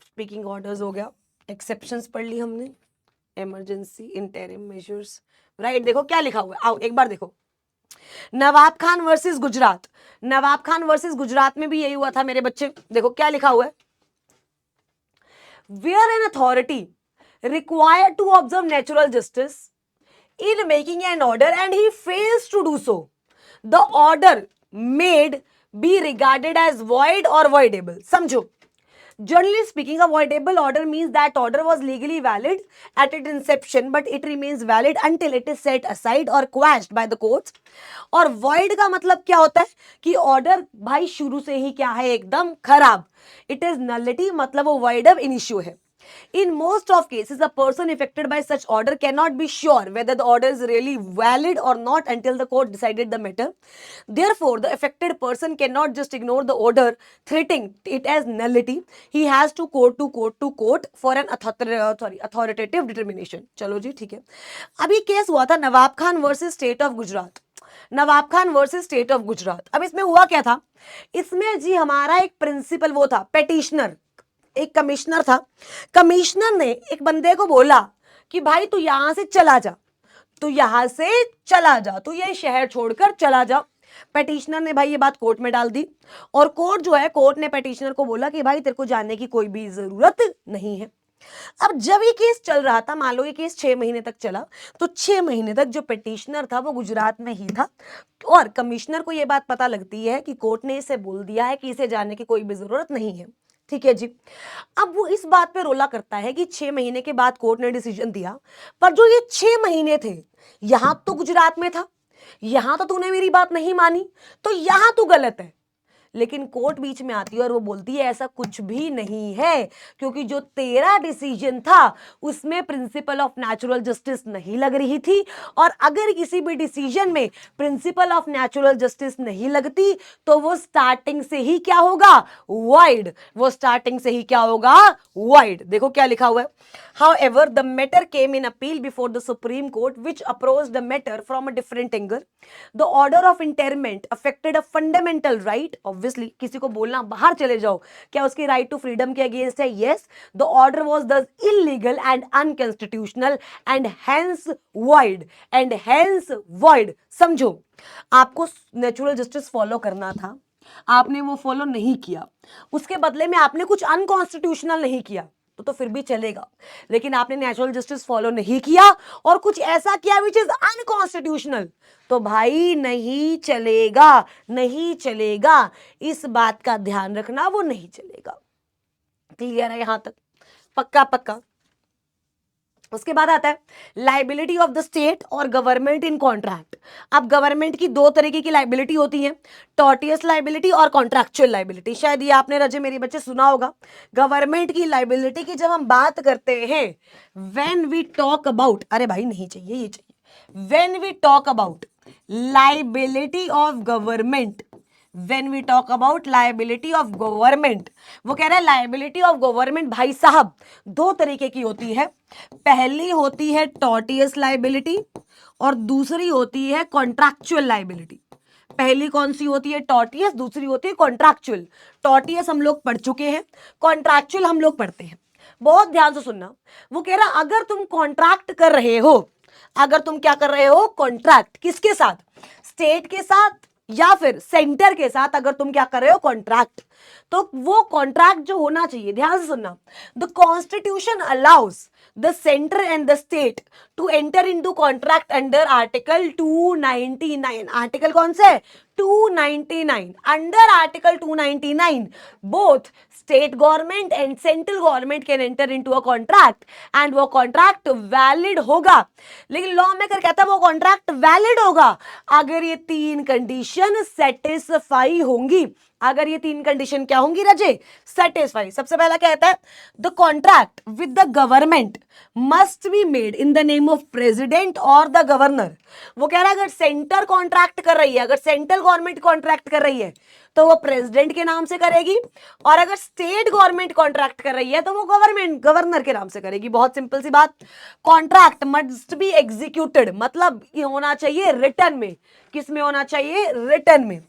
स्पीकिंग ऑर्डर्स, हो गया एक्सेप्शंस पढ़ ली हमने, इमरजेंसी, इंटरिम मेजर्स, राइट? देखो क्या लिखा हुआ है, आओ एक बार देखो। नवाब खान वर्सेस गुजरात। नवाब खान वर्सेस गुजरात में भी यही हुआ था मेरे बच्चे। देखो क्या लिखा हुआ है, where an authority required to observe natural justice in making an order and he fails to do so, the order made be regarded as void or voidable. समझो, generally speaking, a voidable order means that order was legally valid at its inception but it remains valid until it is set aside or quashed by the courts. और void का मतलब क्या होता है कि order भाई शुरू से ही क्या है? एकदम खराब। इट इज नलिटी, मतलब वो void अब इन इश्यू है। In most of cases, a person affected by such order cannot be sure whether the order is really valid or not until the court decided the matter. Therefore, the affected person cannot just ignore the order, treating it as nullity. He has to court for an authoritative determination. चलो जी, ठीक है। अभी case हुआ था Nawab Khan versus state of Gujarat. Nawab Khan versus state of Gujarat. अब इसमें हुआ क्या था? इसमें जी हमारा एक प्रिंसिपल वो था, पेटिशनर, एक कमिश्नर था। कमिश्नर ने एक बंदे को बोला कि भाई तू यहां से चला जा, तू यहां से चला जा, तू ये शहर छोड़कर चला जा। पेटिशनर ने भाई ये बात कोर्ट में डाल दी और कोर्ट जो है, कोर्ट ने पेटिशनर को बोला कि भाई तेरे को जाने की कोई भी जरूरत नहीं है। अब जब ये केस चल रहा था, मान लो ये केस 6 महीने तक चला, तो 6 महीने तक जो पेटिशनर था वो गुजरात में ही था और कमिश्नर को ये बात पता लगती है कि कोर्ट ने इसे बोल दिया है कि इसे जाने की कोई भी जरूरत नहीं है। ठीक है जी। अब वो इस बात पे रोला करता है कि 6 महीने के बाद कोर्ट ने डिसीजन दिया, पर जो ये 6 महीने थे, यहां तो गुजरात में था, यहां तो तूने मेरी बात नहीं मानी, तो यहां तू गलत है। लेकिन कोर्ट बीच में आती है और वो बोलती है ऐसा कुछ भी नहीं है, क्योंकि जो तेरा डिसीजन था उसमें प्रिंसिपल ऑफ नेचुरल जस्टिस नहीं लग रही थी, और अगर किसी भी डिसीजन में प्रिंसिपल ऑफ नेचुरल जस्टिस नहीं लगती तो वो स्टार्टिंग से ही क्या होगा? वॉइड। वो स्टार्टिंग से ही क्या होगा? वॉइड। देखो क्या लिखा हुआ है, however the matter came in appeal before the Supreme Court which approached the matter from a different angle. The order of interment affected a fundamental right. Obviously किसी को बोलना बाहर चले जाओ, क्या उसकी राइट टू फ्रीडम के अगेंस्ट है? Yes. The order was thus illegal and unconstitutional and hence void, and hence void. समझो, आपको नेचुरल जस्टिस फॉलो करना था, आपने वो फॉलो नहीं किया, उसके बदले में आपने कुछ अनकॉन्स्टिट्यूशनल नहीं किया तो फिर भी चलेगा, लेकिन आपने नेचुरल जस्टिस फॉलो नहीं किया और कुछ ऐसा किया विच इज अनकॉन्स्टिट्यूशनल, तो भाई नहीं चलेगा, नहीं चलेगा। इस बात का ध्यान रखना, वो नहीं चलेगा। क्लियर है यहां तक? पक्का पक्का। उसके बाद आता है लाइबिलिटी ऑफ द स्टेट और गवर्नमेंट इन कॉन्ट्रैक्ट। अब गवर्नमेंट की 2 तरीके की लाइबिलिटी होती है, टॉर्टियस लाइबिलिटी और कॉन्ट्रैक्चुअल लाइबिलिटी। शायद ये आपने रजे मेरे बच्चे सुना होगा। गवर्नमेंट की लाइबिलिटी की जब हम बात करते हैं, व्हेन वी टॉक अबाउट, अरे भाई नहीं चाहिए, ये चाहिए, when we talk about liability of government, when we talk about liability of government, वो कह रहा है लाइबिलिटी ऑफ गवर्नमेंट भाई साहब 2 तरीके की होती है। पहली होती है टॉर्टियस लाइबिलिटी और दूसरी होती है कॉन्ट्रैक्चुअल लाइबिलिटी। पहली कौन सी होती है? टॉर्टियस। दूसरी होती है कॉन्ट्रैक्चुअल। टॉर्टियस हम लोग पढ़ चुके हैं, कॉन्ट्रैक्चुअल हम लोग पढ़ते हैं। बहुत ध्यान से सुनना, वो कह रहा अगर तुम कॉन्ट्रैक्ट कर रहे हो, अगर तुम क्या कर रहे हो? कॉन्ट्रैक्ट। किसके साथ? स्टेट के साथ या फिर सेंटर के साथ। अगर तुम क्या कर रहे हो? कॉन्ट्रैक्ट। तो वो कॉन्ट्रैक्ट जो होना चाहिए, ध्यान से सुनना, the constitution allows the centre and the state to enter into contract under article 299। Article कौन से? 299. Under Article 299, both state government and central government can enter into a contract and वो contract valid होगा. लेकिन law maker कहता है वो contract valid होगा अगर ये 3 कंडीशन सेटिस्फाई होंगी. अगर ये 3 कंडीशन क्या होंगी राजे? सेटिस्फाई. सबसे पहला क्या कहता है? The contract with the government must be made in the name of president और द गवर्नर. वो कह रहा है अगर सेंटर कॉन्ट्रैक्ट कर रही है, अगर सेंट्रल गवर्नमेंट कॉन्ट्रैक्ट कर रही है तो वो प्रेसिडेंट के नाम से करेगी, और अगर स्टेट गवर्नमेंट कॉन्ट्रैक्ट कर रही है तो वो गवर्नर के नाम से करेगी. बहुत सिंपल सी बात. कॉन्ट्रैक्ट मस्ट बी एग्जीक्यूटेड, मतलब ये होना चाहिए रिटर्न में. किस में होना चाहिए? रिटर्न में.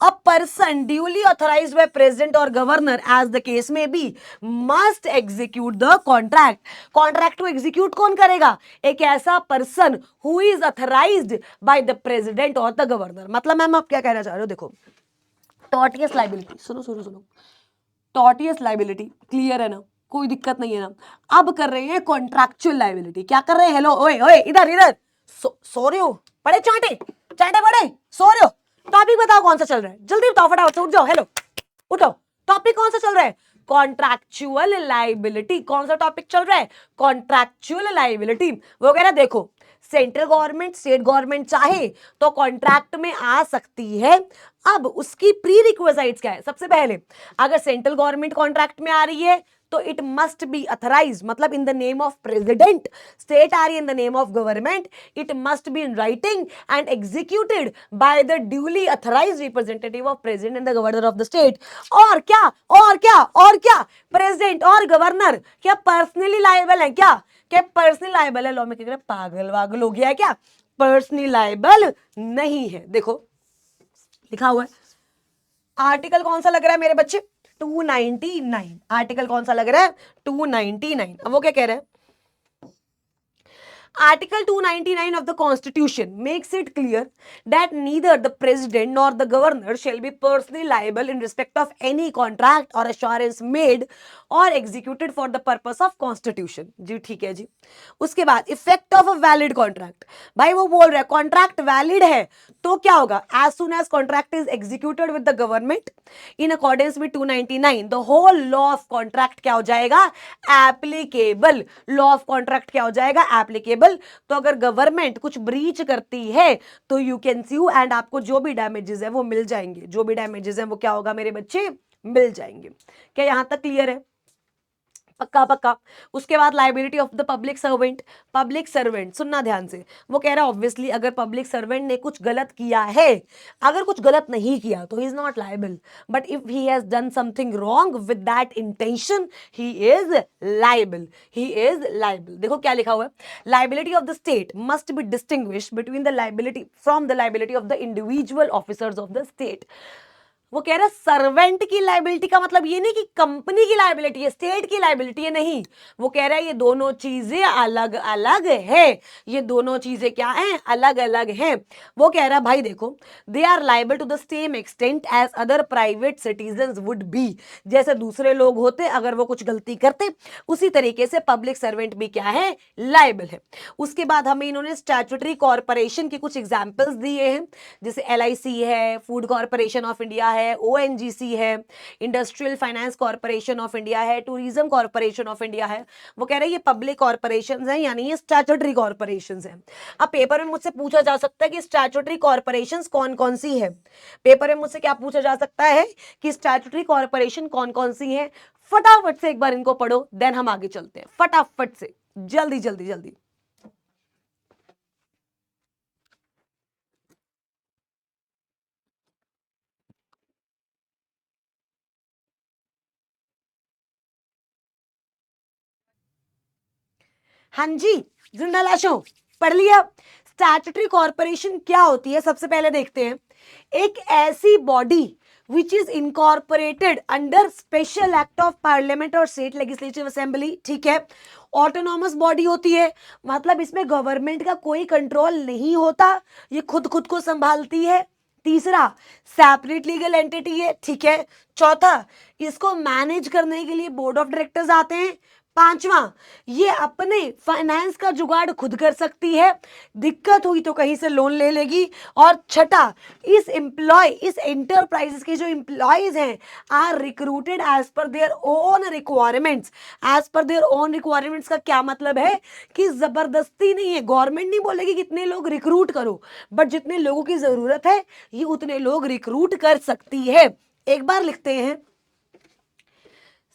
A person duly authorised by president और governor as the case may be must execute the contract. Contract को एग्जीक्यूट कौन करेगा? एक ऐसा person who is authorised by the president और द गवर्नर. मतलब मैम आप क्या कहना चाह रहे हो? देखो, टॉर्टियस लाइबिलिटी, सुनो, टॉर्टियस लाइबिलिटी क्लियर है ना? कोई दिक्कत नहीं है ना? अब कर रहे हैं कॉन्ट्रैक्चुअल लाइबिलिटी. क्या कर रहे हैं? हेलो, ओए इधर सो रहे हो? पढ़े चांटे पढ़े? सो रहे हो? टॉपिक बताओ कौन सा चल रहा है? जल्दी बताओ, फटाफट से उठ जाओ. हेलो, उठो. टॉपिक कौन सा चल रहा है? Contractual liability. कौन सा टॉपिक चल रहा है? Contractual liability. वो कह रहा देखो, सेंट्रल गवर्नमेंट स्टेट गवर्नमेंट चाहे तो कॉन्ट्रैक्ट में आ सकती है. अब उसकी प्री रिक्विजिट्स क्या है? सबसे पहले अगर सेंट्रल गवर्नमेंट कॉन्ट्रैक्ट में आ रही है तो इट मस्ट बी अथराइज, मतलब in the name of president. State आ रही है in the name of government, it must be in writing and executed by the duly authorise representative of president and the governor of the state. और क्या president और governor क्या personally liable है? क्या personally liable है? Law में क्या पागल वागल हो गया है क्या? पर्सनली लायबल नहीं है. देखो लिखा हुआ है. आर्टिकल कौन सा लग रहा है मेरे बच्चे? 299. आर्टिकल कौन सा लग रहा है? 299. अब वो क्या कह रहे हैं? Article 299 of the Constitution makes it clear that neither the President nor the Governor shall be personally liable in respect of any contract or assurance made or executed for the purpose of Constitution. जी ठीक है जी. उसके बाद effect of a valid contract. भाई वो बोल रहा है contract valid है तो क्या होगा? As soon as contract is executed with the government in accordance with 299, the whole law of contract क्या हो जाएगा? Applicable. Law of contract क्या हो जाएगा? Applicable. तो अगर गवर्नमेंट कुछ ब्रीच करती है तो यू कैन स्यू एंड आपको जो भी डैमेजेस है वो मिल जाएंगे. जो भी डैमेजेस है वो क्या होगा मेरे बच्चे? मिल जाएंगे. क्या यहां तक क्लियर है? पक्का. उसके बाद liability of the public servant. सुनना ध्यान से. वो कह रहा है ऑब्वियसली अगर पब्लिक सर्वेंट ने कुछ गलत किया है, अगर कुछ गलत नहीं किया तो he is not liable, but if he has done something wrong with that intention he is liable. देखो क्या लिखा हुआ है? Liability of the state must be distinguished between the liability from the liability of the individual officers of the state. वो कह रहा है servant की लाइबिलिटी का मतलब ये नहीं कि कंपनी की लाइबिलिटी है, स्टेट की लाइबिलिटी है, नहीं. वो कह रहा है ये दोनों चीजें अलग अलग है. ये दोनों चीजें क्या हैं? अलग अलग हैं. वो कह रहा है भाई देखो, they are liable to the same extent as other private citizens would be. जैसे दूसरे लोग होते अगर वो कुछ गलती करते, उसी तरीके से पब्लिक सर्वेंट भी क्या है? लाइबल है. उसके बाद हमें इन्होंने स्टैट्यूटरी कॉर्पोरेशन के कुछ एग्जाम्पल्स दिए हैं, जैसे LIC है, फूड कॉर्पोरेशन ऑफ इंडिया है, ONGC है, industrial finance corporation of India है, टूरिज्म कॉर्पोरेशन ऑफ इंडिया है. वो कह रहे हैं ये पब्लिक कॉर्पोरेशंस हैं, यानी ये स्टैट्यूटरी कॉर्पोरेशंस हैं. अब पेपर में मुझसे पूछा जा सकता है कि स्टैट्यूटरी कॉर्पोरेशंस कौन कौन सी है. पेपर में मुझसे क्या पूछा जा सकता है कि स्टैट्यूटरी कॉर्पोरेशन कौन कौन सी है. फटाफट से एक बार इनको पढ़ो, देन हम आगे चलते हैं. फटाफट से, जल्दी. हाँ जी, जिंदा लाशों, पढ़ लिया. स्टैट्यूटरी कॉर्पोरेशन क्या होती है? सबसे पहले देखते हैं. एक ऐसी body which is incorporated under special act of parliament और स्टेट लेजिस्लेटिव असेंबली. ठीक है, ऑटोनॉमस बॉडी होती है, मतलब इसमें गवर्नमेंट का कोई कंट्रोल नहीं होता, ये खुद को संभालती है. तीसरा, सेपरेट लीगल एंटिटी है. ठीक है. चौथा, इसको मैनेज करने के लिए बोर्ड ऑफ डायरेक्टर्स आते हैं. पांचवा, ये अपने फाइनेंस का जुगाड़ खुद कर सकती है, दिक्कत हुई तो कहीं से लोन ले लेगी। और छठा, इस एंटरप्राइजेस के जो एम्प्लॉयज हैं are recruited as per their own requirements. As per their own requirements का क्या मतलब है कि जबरदस्ती नहीं है, गवर्नमेंट नहीं बोलेगी कितने लोग रिक्रूट करो, बट जितने लोगों की जरूरत है ये उतने लोग रिक्रूट कर सकती है। एक बार लिखते हैं,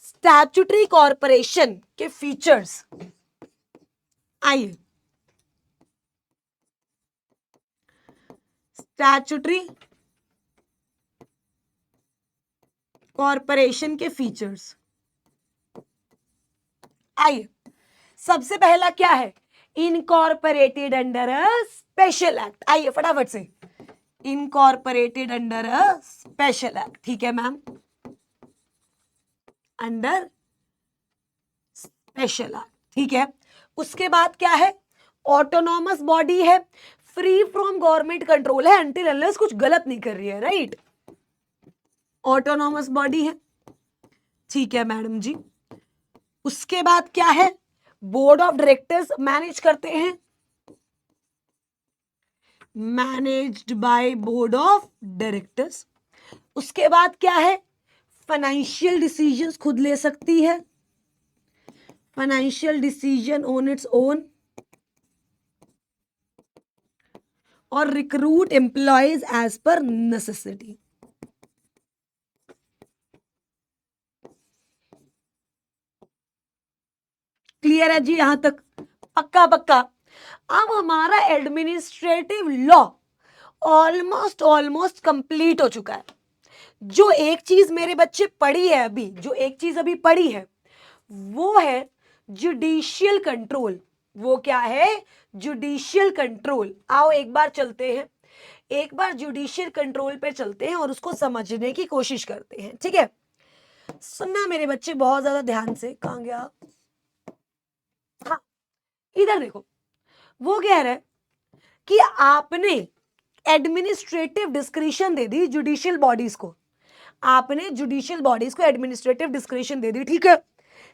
स्टैट्यूटरी कॉर्पोरेशन के फीचर्स। आइए, स्टैट्यूटरी कॉर्पोरेशन के फीचर्स। आइए, सबसे पहला क्या है, incorporated under a special act. आइए फटाफट से, incorporated under a special act. ठीक है मैम, अंडर स्पेशल एक्ट। ठीक है, उसके बाद क्या है, ऑटोनॉमस बॉडी है, फ्री फ्रॉम गवर्नमेंट कंट्रोल है अनटिल अनलेस कुछ गलत नहीं कर रही है, राइट। ऑटोनॉमस बॉडी है, ठीक है मैडम जी। उसके बाद क्या है, बोर्ड ऑफ डायरेक्टर्स मैनेज करते हैं, managed by board of directors. उसके बाद क्या है, फाइनेंशियल डिसीजंस खुद ले सकती है, financial decision on its own, और recruit employees as per necessity. Clear है जी यहां तक, पक्का पक्का। अब हमारा एडमिनिस्ट्रेटिव लॉ ऑलमोस्ट कंप्लीट हो चुका है। जो एक चीज मेरे बच्चे पढ़ी है अभी, जो एक चीज अभी पढ़ी है वो है जुडिशियल कंट्रोल। वो क्या है, जुडिशियल कंट्रोल। आओ एक बार चलते हैं, एक बार जुडिशियल कंट्रोल पे चलते हैं और उसको समझने की कोशिश करते हैं। ठीक है, सुनना मेरे बच्चे बहुत ज्यादा ध्यान से। कहां गया, हाँ इधर देखो। वो कह रहा है कि आपने एडमिनिस्ट्रेटिव डिस्क्रिशन दे दी जुडिशियल बॉडीज को, आपने जुडिशियल बॉडीज को एडमिनिस्ट्रेटिव डिस्क्रिशन दे दी, ठीक है,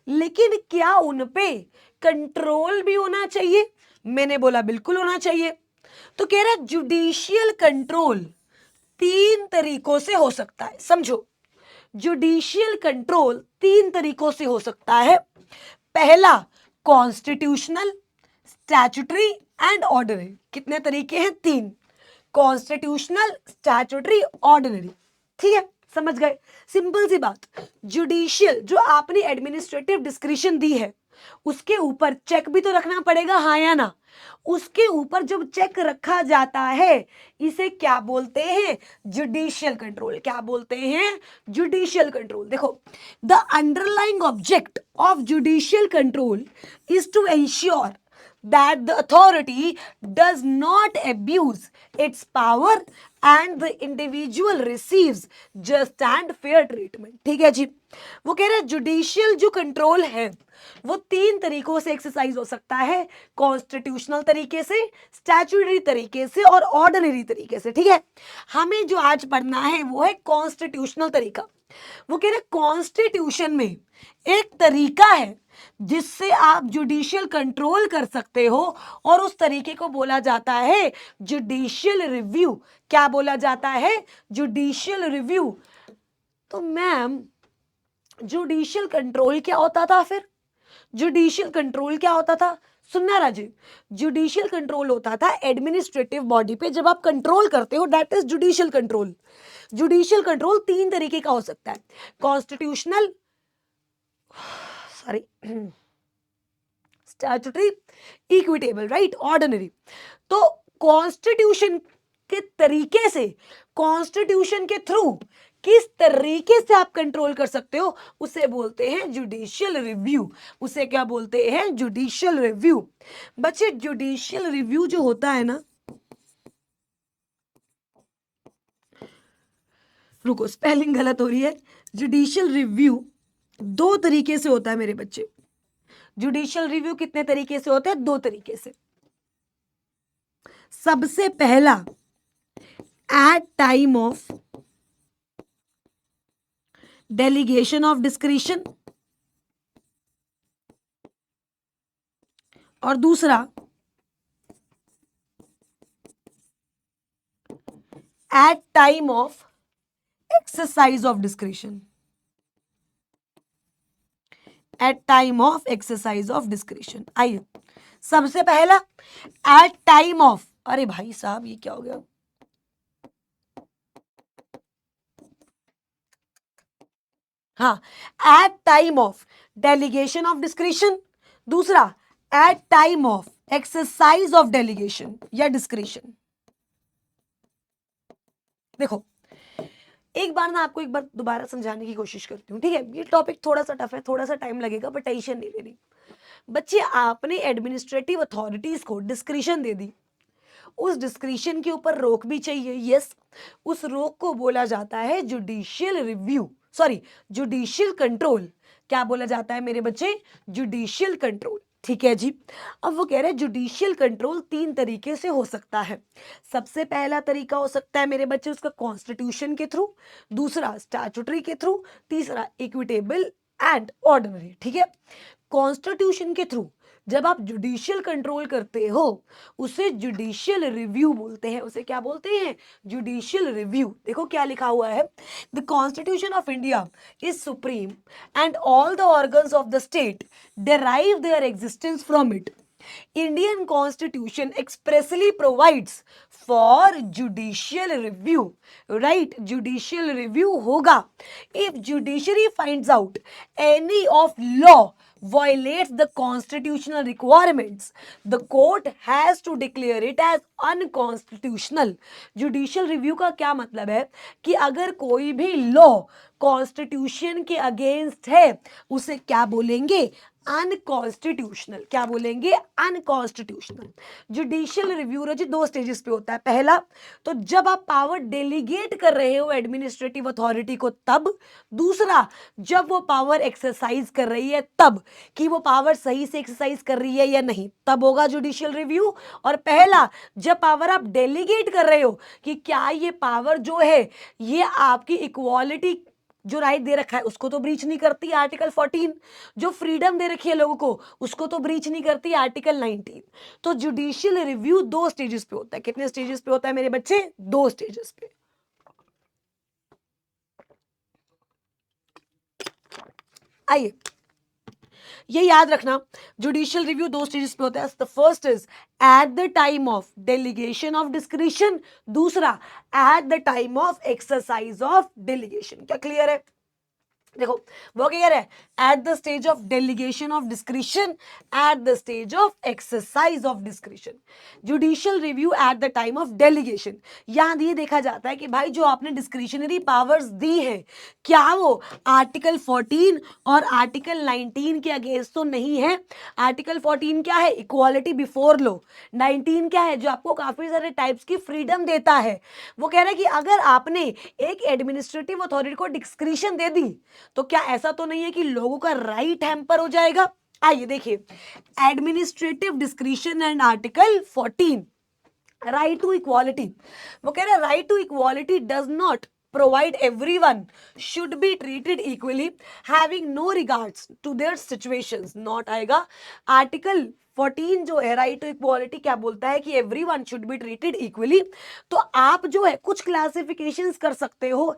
लेकिन क्या उन पे कंट्रोल भी होना चाहिए? मैंने बोला बिल्कुल होना चाहिए। तो कह रहा है जुडिशियल कंट्रोल तीन तरीकों से हो सकता है। समझो, जुडिशियल कंट्रोल तीन तरीकों से हो सकता है। पहला, कॉन्स्टिट्यूशनल, स्टैट्यूटरी एंड ऑर्डिनरी। कितने तरीके हैं? तीन, कॉन्स्टिट्यूशनल, स्टैट्यूटरी, ऑर्डिनरी। ठीक है, समझ गए, सिंपल सी बात। जुडिशियल जो आपने एडमिनिस्ट्रेटिव डिस्क्रिशन दी है उसके ऊपर चेक भी तो रखना पड़ेगा, हाँ या ना। उसके ऊपर जब चेक रखा जाता है इसे क्या बोलते हैं? Judicial control. क्या बोलते हैं? Judicial control. देखो, the underlying object of judicial control is to ensure that the authority does not abuse its power and the individual receives just and fair treatment। ठीक है जी, वो कह रहे हैं जुडिशियल जो कंट्रोल है वो तीन तरीकों से एक्सरसाइज हो सकता है, कॉन्स्टिट्यूशनल तरीके से, स्टैट्यूटरी तरीके से और ऑर्डिनरी तरीके से। ठीक है, हमें जो आज पढ़ना है वो है कॉन्स्टिट्यूशनल तरीका। वो कह रहे कॉन्स्टिट्यूशन में एक तरीका है जिससे आप जुडिशियल कंट्रोल कर सकते हो और उस तरीके को बोला जाता है जुडिशियल रिव्यू। क्या बोला जाता है? Judicial review. तो मैम जुडिशियल कंट्रोल क्या होता था फिर? जुडिशियल कंट्रोल क्या होता था? सुनना राजीव, जुडिशियल कंट्रोल होता था एडमिनिस्ट्रेटिव बॉडी पे जब आप कंट्रोल करते हो, that is judicial control. Judicial control तीन तरीके का हो सकता है, constitutional, sorry, statutory, equitable, right, ordinary. तो कॉन्स्टिट्यूशन के तरीके से, कॉन्स्टिट्यूशन के थ्रू किस तरीके से आप कंट्रोल कर सकते हो उसे बोलते हैं जुडिशियल रिव्यू। उसे क्या बोलते हैं? Judicial review. बच्चे जुडिशियल रिव्यू जो होता है ना, रुको स्पेलिंग गलत हो रही है। जुडिशियल रिव्यू दो तरीके से होता है मेरे बच्चे। जुडिशियल रिव्यू कितने तरीके से होता है? दो तरीके से। सबसे पहला, at time of delegation of discretion, और दूसरा at time of exercise of discretion, at time of exercise of discretion. आइए, सबसे पहला एट टाइम ऑफ, अरे भाई साहब ये क्या हो गया, हाँ, at time of delegation of discretion, दूसरा at time of exercise of delegation या डिस्क्रिशन। देखो, एक बार ना आपको एक बार दोबारा समझाने की कोशिश करती हूँ, ठीक है। ये टॉपिक थोड़ा सा टफ है, थोड़ा सा टाइम लगेगा, बट टेंशन नहीं लेनी। बच्चे, आपने एडमिनिस्ट्रेटिव अथॉरिटीज को डिस्क्रिशन दे दी, उस डिस्क्रिशन के ऊपर रोक भी चाहिए, यस। उस रोक को बोला जाता है judicial review, sorry judicial control. क्या बोला जाता है मेरे बच्चे? जुडिशियल कंट्रोल, ठीक है जी। अब वो कह रहे हैं जुडिशियल कंट्रोल 3 तरीके से हो सकता है। सबसे पहला तरीका हो सकता है मेरे बच्चे उसका कॉन्स्टिट्यूशन के थ्रू, दूसरा स्टैट्यूटरी के थ्रू, तीसरा इक्विटेबल एंड ऑर्डिनरी, ठीक है। कॉन्स्टिट्यूशन के थ्रू जब आप जुडिशियल कंट्रोल करते हो उसे जुडिशियल रिव्यू बोलते हैं। उसे क्या बोलते हैं? Judicial review. देखो क्या लिखा हुआ है, the constitution of India is supreme and all the organs of the state derive their existence from it. Indian Constitution expressly provides for judicial review, right? Judicial review होगा if judiciary finds out any of law violates the constitutional requirements, the court has to declare it as unconstitutional. Judicial review का क्या मतलब है कि अगर कोई भी law constitution के अगेंस्ट है उसे क्या बोलेंगे? अनकॉन्स्टिट्यूशनल। क्या बोलेंगे? अनकॉन्स्टिट्यूशनल। जुडिशियल रिव्यू रजी 2 स्टेजेस पे होता है। पहला तो जब आप पावर डेलीगेट कर रहे हो एडमिनिस्ट्रेटिव अथॉरिटी को तब, दूसरा जब वो पावर एक्सरसाइज कर रही है तब, कि वो पावर सही से एक्सरसाइज कर रही है या नहीं, तब होगा जुडिशियल रिव्यू। और पहला जब पावर आप डेलीगेट कर रहे हो कि क्या ये पावर जो है ये आपकी इक्वालिटी जो राइट दे रखा है उसको तो ब्रीच नहीं करती, आर्टिकल 14, जो फ्रीडम दे रखी है लोगों को उसको तो ब्रीच नहीं करती, आर्टिकल 19। तो जुडिशियल रिव्यू 2 स्टेजेस पे होता है। कितने स्टेजेस पे होता है मेरे बच्चे? 2 स्टेजेस पे। आइए, ये याद रखना, जुडिशियल रिव्यू 2 स्टेजेस पे होता है। The first is at the time of delegation of discretion, दूसरा at the time of exercise of delegation. क्या क्लियर है? देखो वो क्या कह रहा है? At the stage of delegation of discretion, at the stage of exercise of discretion. Judicial review at the time of delegation, यहां ये देखा जाता है कि भाई जो आपने डिस्क्रिशनरी पावर्स दी है क्या वो आर्टिकल 14 और आर्टिकल 19 के अगेंस्ट तो नहीं है। आर्टिकल 14 क्या है? Equality before law. 19 क्या है? जो आपको काफी सारे टाइप्स की फ्रीडम देता है। वो कह रहा है कि अगर आपने एक एडमिनिस्ट्रेटिव अथॉरिटी को डिस्क्रिशन दे दी तो क्या ऐसा तो नहीं है कि लोगों का राइट हैम्पर हो जाएगा? आइए देखिए, administrative discretion and article 14, right to equality. वो कह रहे हैं right to equality does not provide everyone should be treated equally having no regards to their situations, not आएगा। आर्टिकल 14 जो है राइट टू इक्वालिटी क्या बोलता है कि everyone should be treated equally. तो आप जो है कुछ क्लासिफिकेशंस कर सकते हो,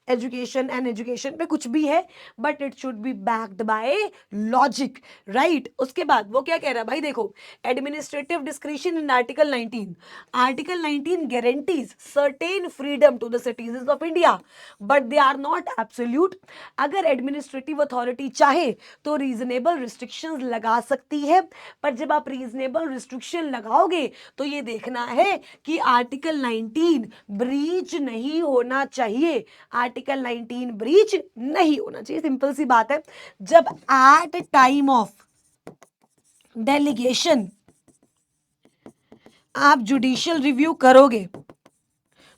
एजुकेशन एंड एजुकेशन पे कुछ भी है, but it should be backed by logic, right. उसके बाद वो क्या कह रहा है भाई, देखो administrative discretion in article 19, article 19 guarantees certain freedom to the citizens of India but they are not absolute. अगर एडमिनिस्ट्रेटिव अथॉरिटी चाहे तो रीजनेबल रिस्ट्रिक्शंस लगा सकती है, पर जब आप रीजनेबल रिस्ट्रिक्शन लगाओगे तो ये देखना है कि आर्टिकल 19 ब्रीच नहीं होना चाहिए, आर्टिकल 19 ब्रीच नहीं होना चाहिए। सिंपल सी बात है। जब एट टाइम ऑफ डेलीगेशन आप जुडिशियल रिव्यू करोगे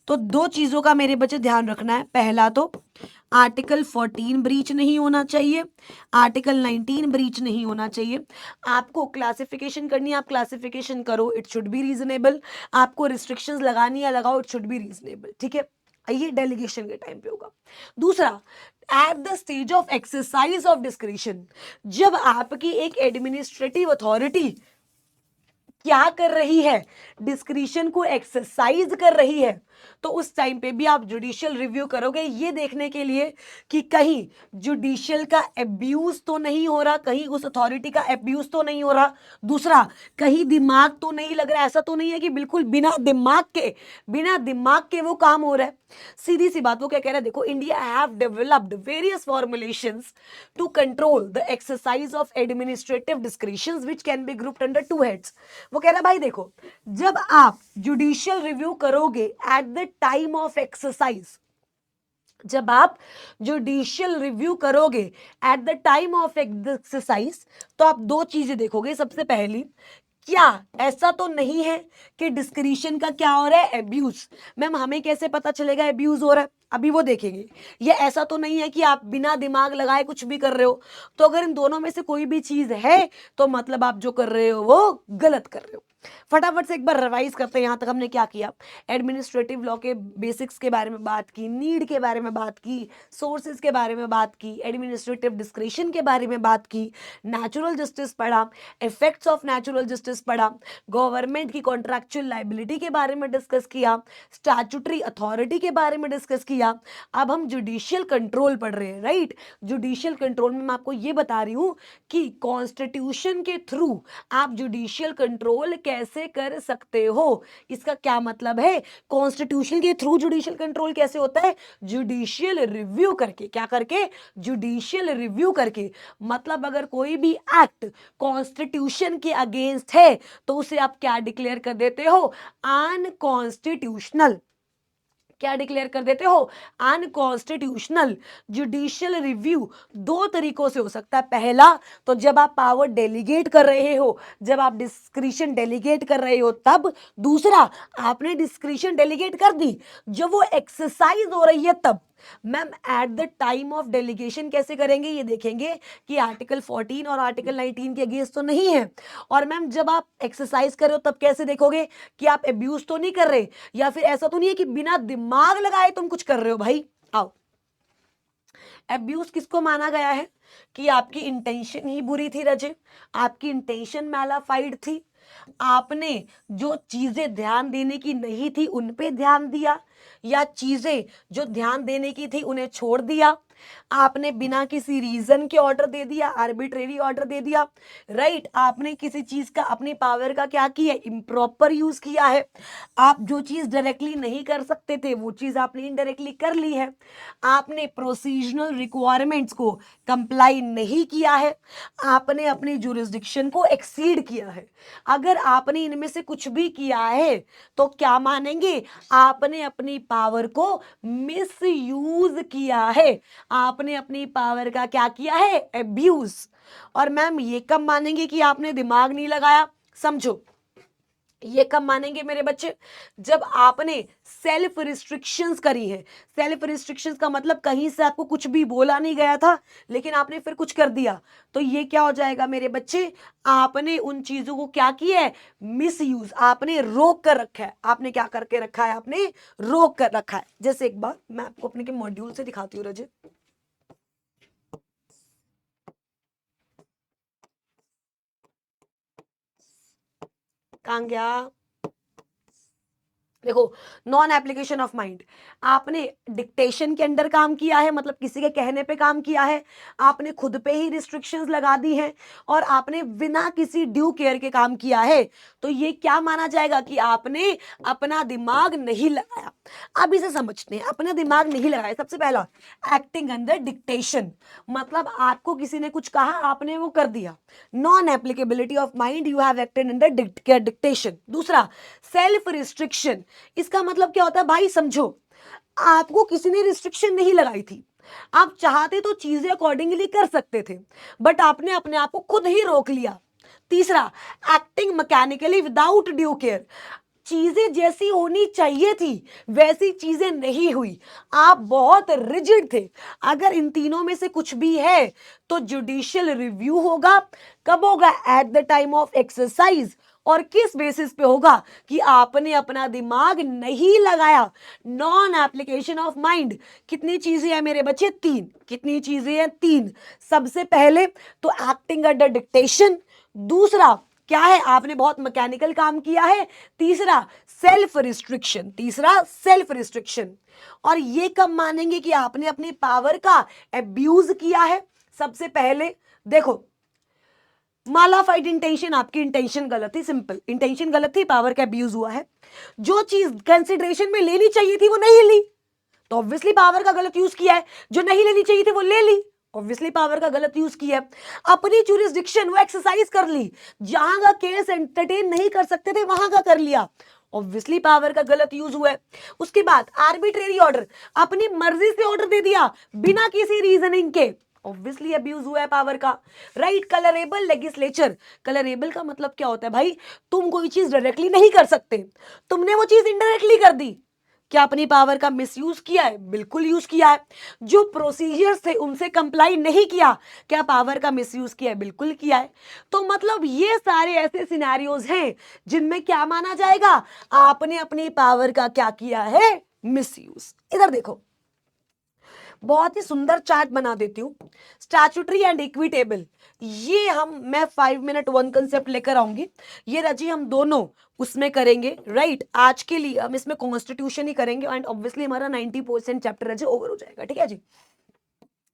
तो 2 चीजों का मेरे बच्चे ध्यान रखना है। पहला तो आर्टिकल 14 ब्रीच नहीं होना चाहिए, आर्टिकल 19 ब्रीच नहीं होना चाहिए। आपको क्लासिफिकेशन करनी है, आप क्लासिफिकेशन करो, इट शुड बी रीजनेबल। आपको रिस्ट्रिक्शंस लगानी है, लगाओ, इट शुड बी रीजनेबल, ठीक है। ये डेलीगेशन के टाइम पे होगा। दूसरा, at the stage of exercise of discretion, जब आपकी एक एडमिनिस्ट्रेटिव अथॉरिटी क्या कर रही है, डिस्क्रिशन को एक्सरसाइज कर रही है, तो उस टाइम पे भी आप जुडिशियल रिव्यू करोगे ये देखने के लिए कि कहीं जुडिशियल का एब्यूज तो नहीं हो रहा, कहीं उस अथॉरिटी का एब्यूज तो नहीं हो रहा, दूसरा कहीं दिमाग तो नहीं लग रहा, ऐसा तो नहीं है कि बिल्कुल बिना दिमाग के वो काम हो रहा है। सीधी सी बात, वो क्या कह रहा है, देखो India have developed various formulations to control the exercise of administrative discretions which can be grouped under two heads. वो कह रहा है भाई देखो, जब आप जुडिशियल रिव्यू करोगे at the time of exercise, जब आप जुडिशियल रिव्यू करोगे at the time of exercise, तो आप दो चीजें देखोगे। सबसे पहली, क्या ऐसा तो नहीं है कि डिस्क्रिशन का क्या हो रहा है, एब्यूज। मैम हमें कैसे पता चलेगा एब्यूज हो रहा है, अभी वो देखेंगे। ये ऐसा तो नहीं है कि आप बिना दिमाग लगाए कुछ भी कर रहे हो। तो अगर इन दोनों में से कोई भी चीज है तो मतलब आप जो कर रहे हो वो गलत कर रहे हो। फटाफट से एक बार रिवाइज करते हैं। यहां तक हमने क्या किया, एडमिनिस्ट्रेटिव लॉ के बेसिक्स के बारे में बात की, नीड के बारे में बात की, सोर्सेज के बारे में बात की, एडमिनिस्ट्रेटिव डिस्क्रिशन के बारे में बात की, नेचुरल जस्टिस पढ़ा, इफेक्ट्स ऑफ नेचुरल जस्टिस पढ़ा, गवर्नमेंट की कॉन्ट्रैक्चुअल लाइबिलिटी के बारे में डिस्कस किया, स्टैट्यूटरी अथॉरिटी के बारे में डिस्कस किया। अब हम जुडिशियल कंट्रोल पढ़ रहे हैं, राइट। जुडिशियल कंट्रोल में मैं आपको ये बता रही हूं कि कॉन्स्टिट्यूशन के थ्रू आप जुडिशियल कंट्रोल कैसे कर सकते हो। इसका क्या मतलब है, कॉन्स्टिट्यूशन के थ्रू जुडिशियल कंट्रोल कैसे होता है, जुडिशियल रिव्यू करके। क्या करके, जुडिशियल रिव्यू करके। मतलब अगर कोई भी एक्ट कॉन्स्टिट्यूशन के अगेंस्ट है तो उसे आप क्या डिक्लेयर कर देते हो, अनकॉन्स्टिट्यूशनल। क्या डिक्लेयर कर देते हो, अनकॉन्स्टिट्यूशनल। जुडिशियल रिव्यू दो तरीकों से हो सकता है। पहला, तो जब आप पावर डेलीगेट कर रहे हो, जब आप डिस्क्रिशन डेलीगेट कर रहे हो तब। दूसरा, आपने डिस्क्रिशन डेलीगेट कर दी, जब वो एक्सरसाइज हो रही है तब। Ma'am eight the time of delegation कैसे करेंगे, ये देखेंगे कि आर्टिकल 14 और आर्टिकल 19 के अगेंस्ट तो नहीं है। और मैम जब आप एक्सरसाइज कर रहे हो तब कैसे देखोगे कि आप एब्यूज तो नहीं कर रहे, या फिर ऐसा तो नहीं है कि बिना दिमाग लगाए तुम कुछ कर रहे हो। भाई आओ, एब्यूज किसको माना गया है कि आपकी इंटेंशन ही बुरी थी रजे, आपकी इंटेंशन मैलाफाइड थी, आपने जो चीजें ध्यान देने की नहीं थी उन पे ध्यान दिया, या चीजें जो ध्यान देने की थी उन्हें छोड़ दिया, आपने बिना किसी रीजन के ऑर्डर दे दिया, आर्बिट्रेरी ऑर्डर दे दिया, राइट। आपने किसी चीज का, अपनी पावर का क्या किया, इम्प्रॉपर यूज किया है। आप जो चीज डायरेक्टली नहीं कर सकते थे वो चीज आपने इनडायरेक्टली कर ली है। आपने प्रोसीजनल रिक्वायरमेंट्स को कंप्लाई नहीं किया है, आपने अपनी जुरिस्डिक्शन को एक्सीड किया है। अगर आपने इनमें से कुछ भी किया है तो क्या मानेंगे, आपने अपनी पावर को मिस यूज किया है, आपने अपनी पावर का क्या किया है, एब्यूज। और मैम ये कब मानेंगे कि आपने दिमाग नहीं लगाया, समझो ये कब मानेंगे मेरे बच्चे, जब आपने सेल्फ रिस्ट्रिक्शंस करी है। सेल्फ रिस्ट्रिक्शंस का मतलब कहीं से आपको कुछ भी बोला नहीं गया था लेकिन आपने फिर कुछ कर दिया, तो ये क्या हो जाएगा मेरे बच्चे, आपने उन चीजों को क्या किया है, मिस यूज, आपने रोक कर रखा है। आपने क्या करके रखा है, आपने रोक कर रखा है। जैसे एक बार मैं आपको अपने के मॉड्यूल से दिखाती हूँ रजे। कहां गया, देखो, नॉन एप्लीकेशन ऑफ माइंड। आपने डिक्टेशन के अंडर काम किया है, मतलब किसी के कहने पे काम किया है, आपने खुद पे ही रिस्ट्रिक्शंस लगा दी हैं, और आपने बिना किसी ड्यू केयर के काम किया है, तो ये क्या माना जाएगा कि आपने अपना दिमाग नहीं लगाया। अब इसे समझते हैं, अपना दिमाग नहीं लगाया। सबसे पहला, एक्टिंग अंडर डिक्टेशन, मतलब आपको किसी ने कुछ कहा, आपने वो कर दिया। Non applicability of mind, you have acted under dictation. दूसरा, सेल्फ रिस्ट्रिक्शन, इसका मतलब क्या होता है भाई, समझो, आपको किसी ने रिस्ट्रिक्शन नहीं लगाई थी, आप चाहते तो चीजें अकॉर्डिंगली कर सकते थे, बट आपने अपने आप को खुद ही रोक लिया। तीसरा, acting mechanically without due care, चीजें जैसी होनी चाहिए थी वैसी चीजें नहीं हुई, आप बहुत रिजिड थे। अगर इन तीनों में से कुछ भी है तो जुडिशियल रिव्यू होगा। कब होगा, eight the time of exercise, और किस बेसिस पे होगा कि आपने अपना दिमाग नहीं लगाया। Non application of mind. कितनी चीजें हैं मेरे बच्चे? 3। कितनी चीजें हैं? 3। सबसे पहले तो एक्टिंग अंडर डिक्टेशन, दूसरा क्या है, आपने बहुत मैकेनिकल काम किया है, तीसरा सेल्फ रिस्ट्रिक्शन, तीसरा सेल्फ रिस्ट्रिक्शन। और ये कब मानेंगे कि आपने अपनी पावर का एब्यूज किया है? सबसे पहले देखो, मालाफाइड इंटेंशन, आपकी इंटेंशन गलत थी, सिंपल इंटेंशन गलत थी, पावर का अब्यूज हुआ है। जो चीज कंसिडरेशन में लेनी चाहिए थी वो नहीं ली, तो ऑब्वियसली पावर का गलत यूज किया है। जो नहीं लेनी चाहिए थी वो ले ली, ऑब्वियसली पावर का गलत यूज किया है। अपनी जुरिस्डिक्शन वो एक्सरसाइज कर ली, जहां का केस एंटरटेन नहीं कर सकते थे वहां का कर लिया, ऑब्वियसली पावर का गलत यूज हुआ है। उसके बाद आर्बिट्रेरी ऑर्डर, अपनी मर्जी से ऑर्डर दे दिया बिना किसी रीजनिंग के, ऑब्वियसली अब्यूज हुआ है पावर का। राइट। कलरेबल लेजिस्लेचर, कलरेबल का मतलब क्या होता है भाई? तुम कोई चीज डायरेक्टली नहीं कर सकते, तुमने वो चीज इनडायरेक्टली कर दी। क्या अपनी पावर का मिसयूज किया है? बिल्कुल यूज किया है। जो प्रोसीजर्स थे उनसे कंप्लाई नहीं किया, क्या पावर का मिसयूज किया है? बिल्कुल किया है। तो मतलब ये सारे ऐसे सिनेरियोज हैं जिनमें क्या माना जाएगा? आपने अपनी पावर का क्या किया है? मिसयूज। इधर देखो, बहुत ही सुंदर चार्ट बना देती हूं, स्टैट्यूटरी एंड इक्विटेबल। ये मैं 5 मिनट 1 कंसेप्ट लेकर आऊंगी, ये रजी हम दोनों उसमें करेंगे। राइट। आज के लिए हम इसमें कॉन्स्टिट्यूशन ही करेंगे एंड ऑब्वियसली हमारा 90% चैप्टर रजी ओवर हो जाएगा। ठीक है जी।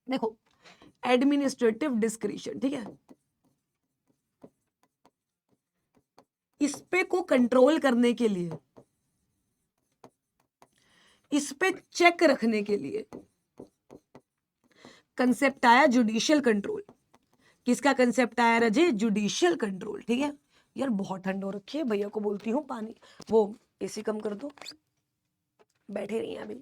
देखो, एडमिनिस्ट्रेटिव डिस्क्रिशन, ठीक है, इस पे को कंट्रोल करने के लिए, इस पे चेक रखने के लिए कंसेप्ट आया जुडिशियल कंट्रोल। किसका कंसेप्ट आया रजे? Judicial control. ठीक है यार, बहुत ठंड हो रखी है, भैया को बोलती हूँ पानी, वो एसी कम कर दो, बैठे रही हैं अभी।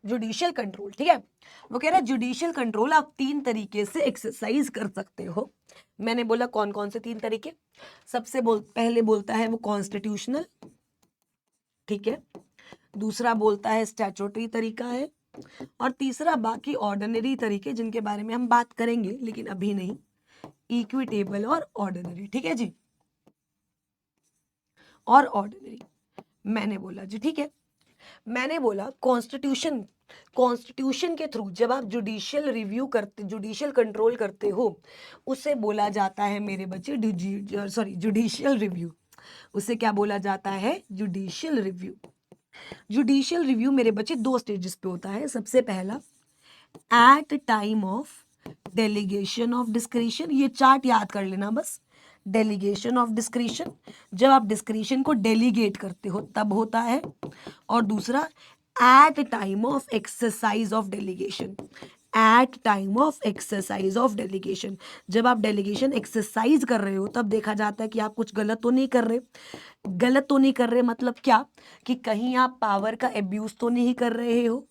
जुडिशियल कंट्रोल, ठीक है, वो कह रहा है जुडिशियल कंट्रोल आप 3 तरीके से एक्सरसाइज कर सकते हो। मैंने बोला कौन कौन से 3 तरीके? सबसे पहले बोलता है वो कॉन्स्टिट्यूशनल, ठीक है, दूसरा बोलता है स्टैट्यूटरी तरीका है, और तीसरा बाकी ऑर्डिनरी तरीके जिनके बारे में हम बात करेंगे लेकिन अभी नहीं, इक्विटेबल और ऑर्डिनरी। ठीक है जी, और ऑर्डिनरी। मैंने बोला जी ठीक है, मैंने बोला कॉन्स्टिट्यूशन, कॉन्स्टिट्यूशन के थ्रू जब आप जुडिशियल रिव्यू करते, जुडिशियल कंट्रोल करते हो, उसे बोला जाता है मेरे बच्चे जुडिशियल रिव्यू। उसे क्या बोला जाता है? Judicial review. जुडिशियल रिव्यू मेरे बच्चे 2 स्टेजेस पे होता है। सबसे पहला at time of delegation of discretion, ये चार्ट याद कर लेना बस। डेलीगेशन ऑफ डिस्क्रिशन, जब आप डिस्क्रिशन को डेलीगेट करते हो तब होता है। और दूसरा at time of exercise of delegation, at time of exercise of delegation, जब आप डेलीगेशन एक्सरसाइज कर रहे हो तब देखा जाता है कि आप कुछ गलत तो नहीं कर रहे। गलत तो नहीं कर रहे मतलब क्या? कि कहीं आप पावर का एब्यूज तो नहीं कर रहे हो,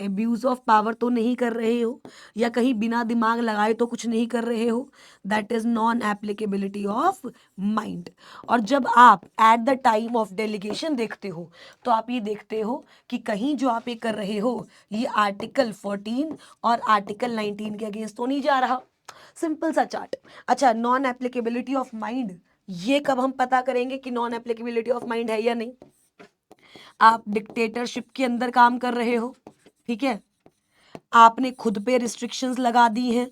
एब्यूज ऑफ पावर तो नहीं कर रहे हो, या कहीं बिना दिमाग लगाए तो कुछ नहीं कर रहे हो। That is non applicability of mind. और जब आप eight the time of delegation देखते हो तो आप ये देखते हो कि कहीं जो आप ये कर रहे हो ये आर्टिकल 14 और आर्टिकल 19 के अगेंस्ट तो नहीं जा रहा। सिंपल सा चार्ट। अच्छा, नॉन एप्लीकेबिलिटी ऑफ माइंड, ये कब हम पता करेंगे कि नॉन एप्लीकेबिलिटी ऑफ माइंड है या नहीं? आप डिक्टेटरशिप के अंदर काम कर रहे हो, ठीक है, आपने खुद पे रिस्ट्रिक्शंस लगा दी हैं,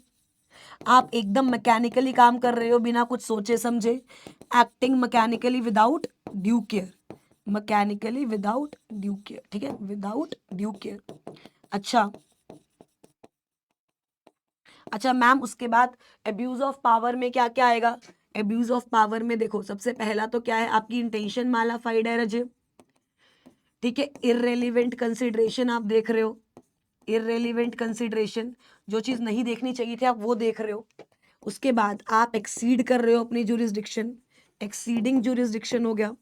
आप एकदम मैकेनिकली काम कर रहे हो बिना कुछ सोचे समझे, acting mechanically without due care, mechanically without due care, ठीक है, विदाउट ड्यू केयर। अच्छा अच्छा मैम, उसके बाद एब्यूज ऑफ पावर में क्या क्या आएगा? एब्यूज ऑफ पावर में देखो, सबसे पहला तो क्या है, आपकी इंटेंशन मालाफाइड है रजे, ठीक है, इररेलीवेंट कंसिडरेशन आप देख रहे हो, इररेलीवेंट कंसिडरेशन, जो चीज नहीं देखनी चाहिए थी आप वो देख रहे हो। उसके बाद आप एक्सीड कर रहे हो अपनी जुरिस्डिक्शन, एक्सीडिंग जुरिस्डिक्शन हो गया।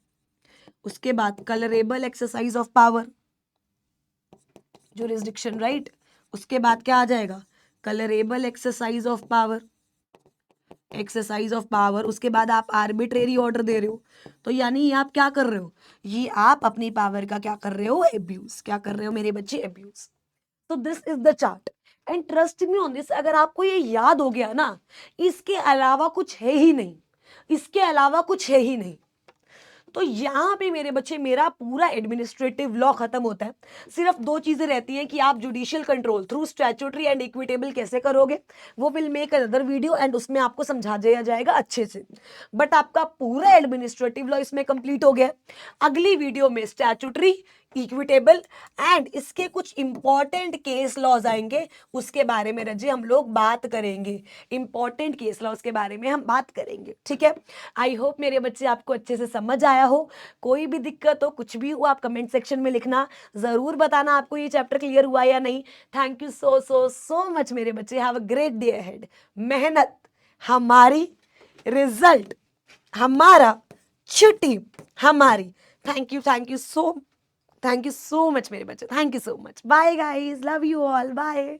उसके बाद colourable exercise of power, jurisdiction, right. उसके बाद क्या आ जाएगा? Colourable exercise of power. Exercise of power, उसके बाद आप आर्बिट्रेरी ऑर्डर दे रहे हो, तो यानी ये आप क्या कर रहे हो, ये आप अपनी पावर का क्या कर रहे हो, एब्यूज। क्या कर रहे हो मेरे बच्चे, एब्यूज। तो this is the chart and trust me on this. अगर आपको ये याद हो गया ना, इसके अलावा कुछ है ही नहीं, इसके अलावा कुछ है ही नहीं। तो यहाँ पे मेरे बच्चे मेरा पूरा एडमिनिस्ट्रेटिव लॉ खत्म होता है। सिर्फ दो चीजें रहती हैं कि आप judicial control through statutory and equitable कैसे करोगे, वो will make another video and उसमें आपको समझा दिया जाएगा अच्छे से। बट आपका पूरा एडमिनिस्ट्रेटिव लॉ इसमें कंप्लीट हो गया। अगली वीडियो में स्टैट्यूटरी, इक्विटेबल एंड इसके कुछ इंपॉर्टेंट केस लॉज आएंगे, उसके बारे में रजी हम लोग बात करेंगे। इंपॉर्टेंट केस लॉज के बारे में हम बात करेंगे, ठीक है। आई होप मेरे बच्चे आपको अच्छे से समझ आया हो। कोई भी दिक्कत हो, कुछ भी हो, आप कमेंट सेक्शन में लिखना, जरूर बताना आपको ये चैप्टर क्लियर हुआ या नहीं। Thank you so so so much मेरे बच्चे। Have a great day ahead. मेहनत हमारी, रिजल्ट हमारा, छुट्टी हमारी। थैंक यू सो मच मेरे बच्चे। Thank you so much. Bye guys, love you all, bye.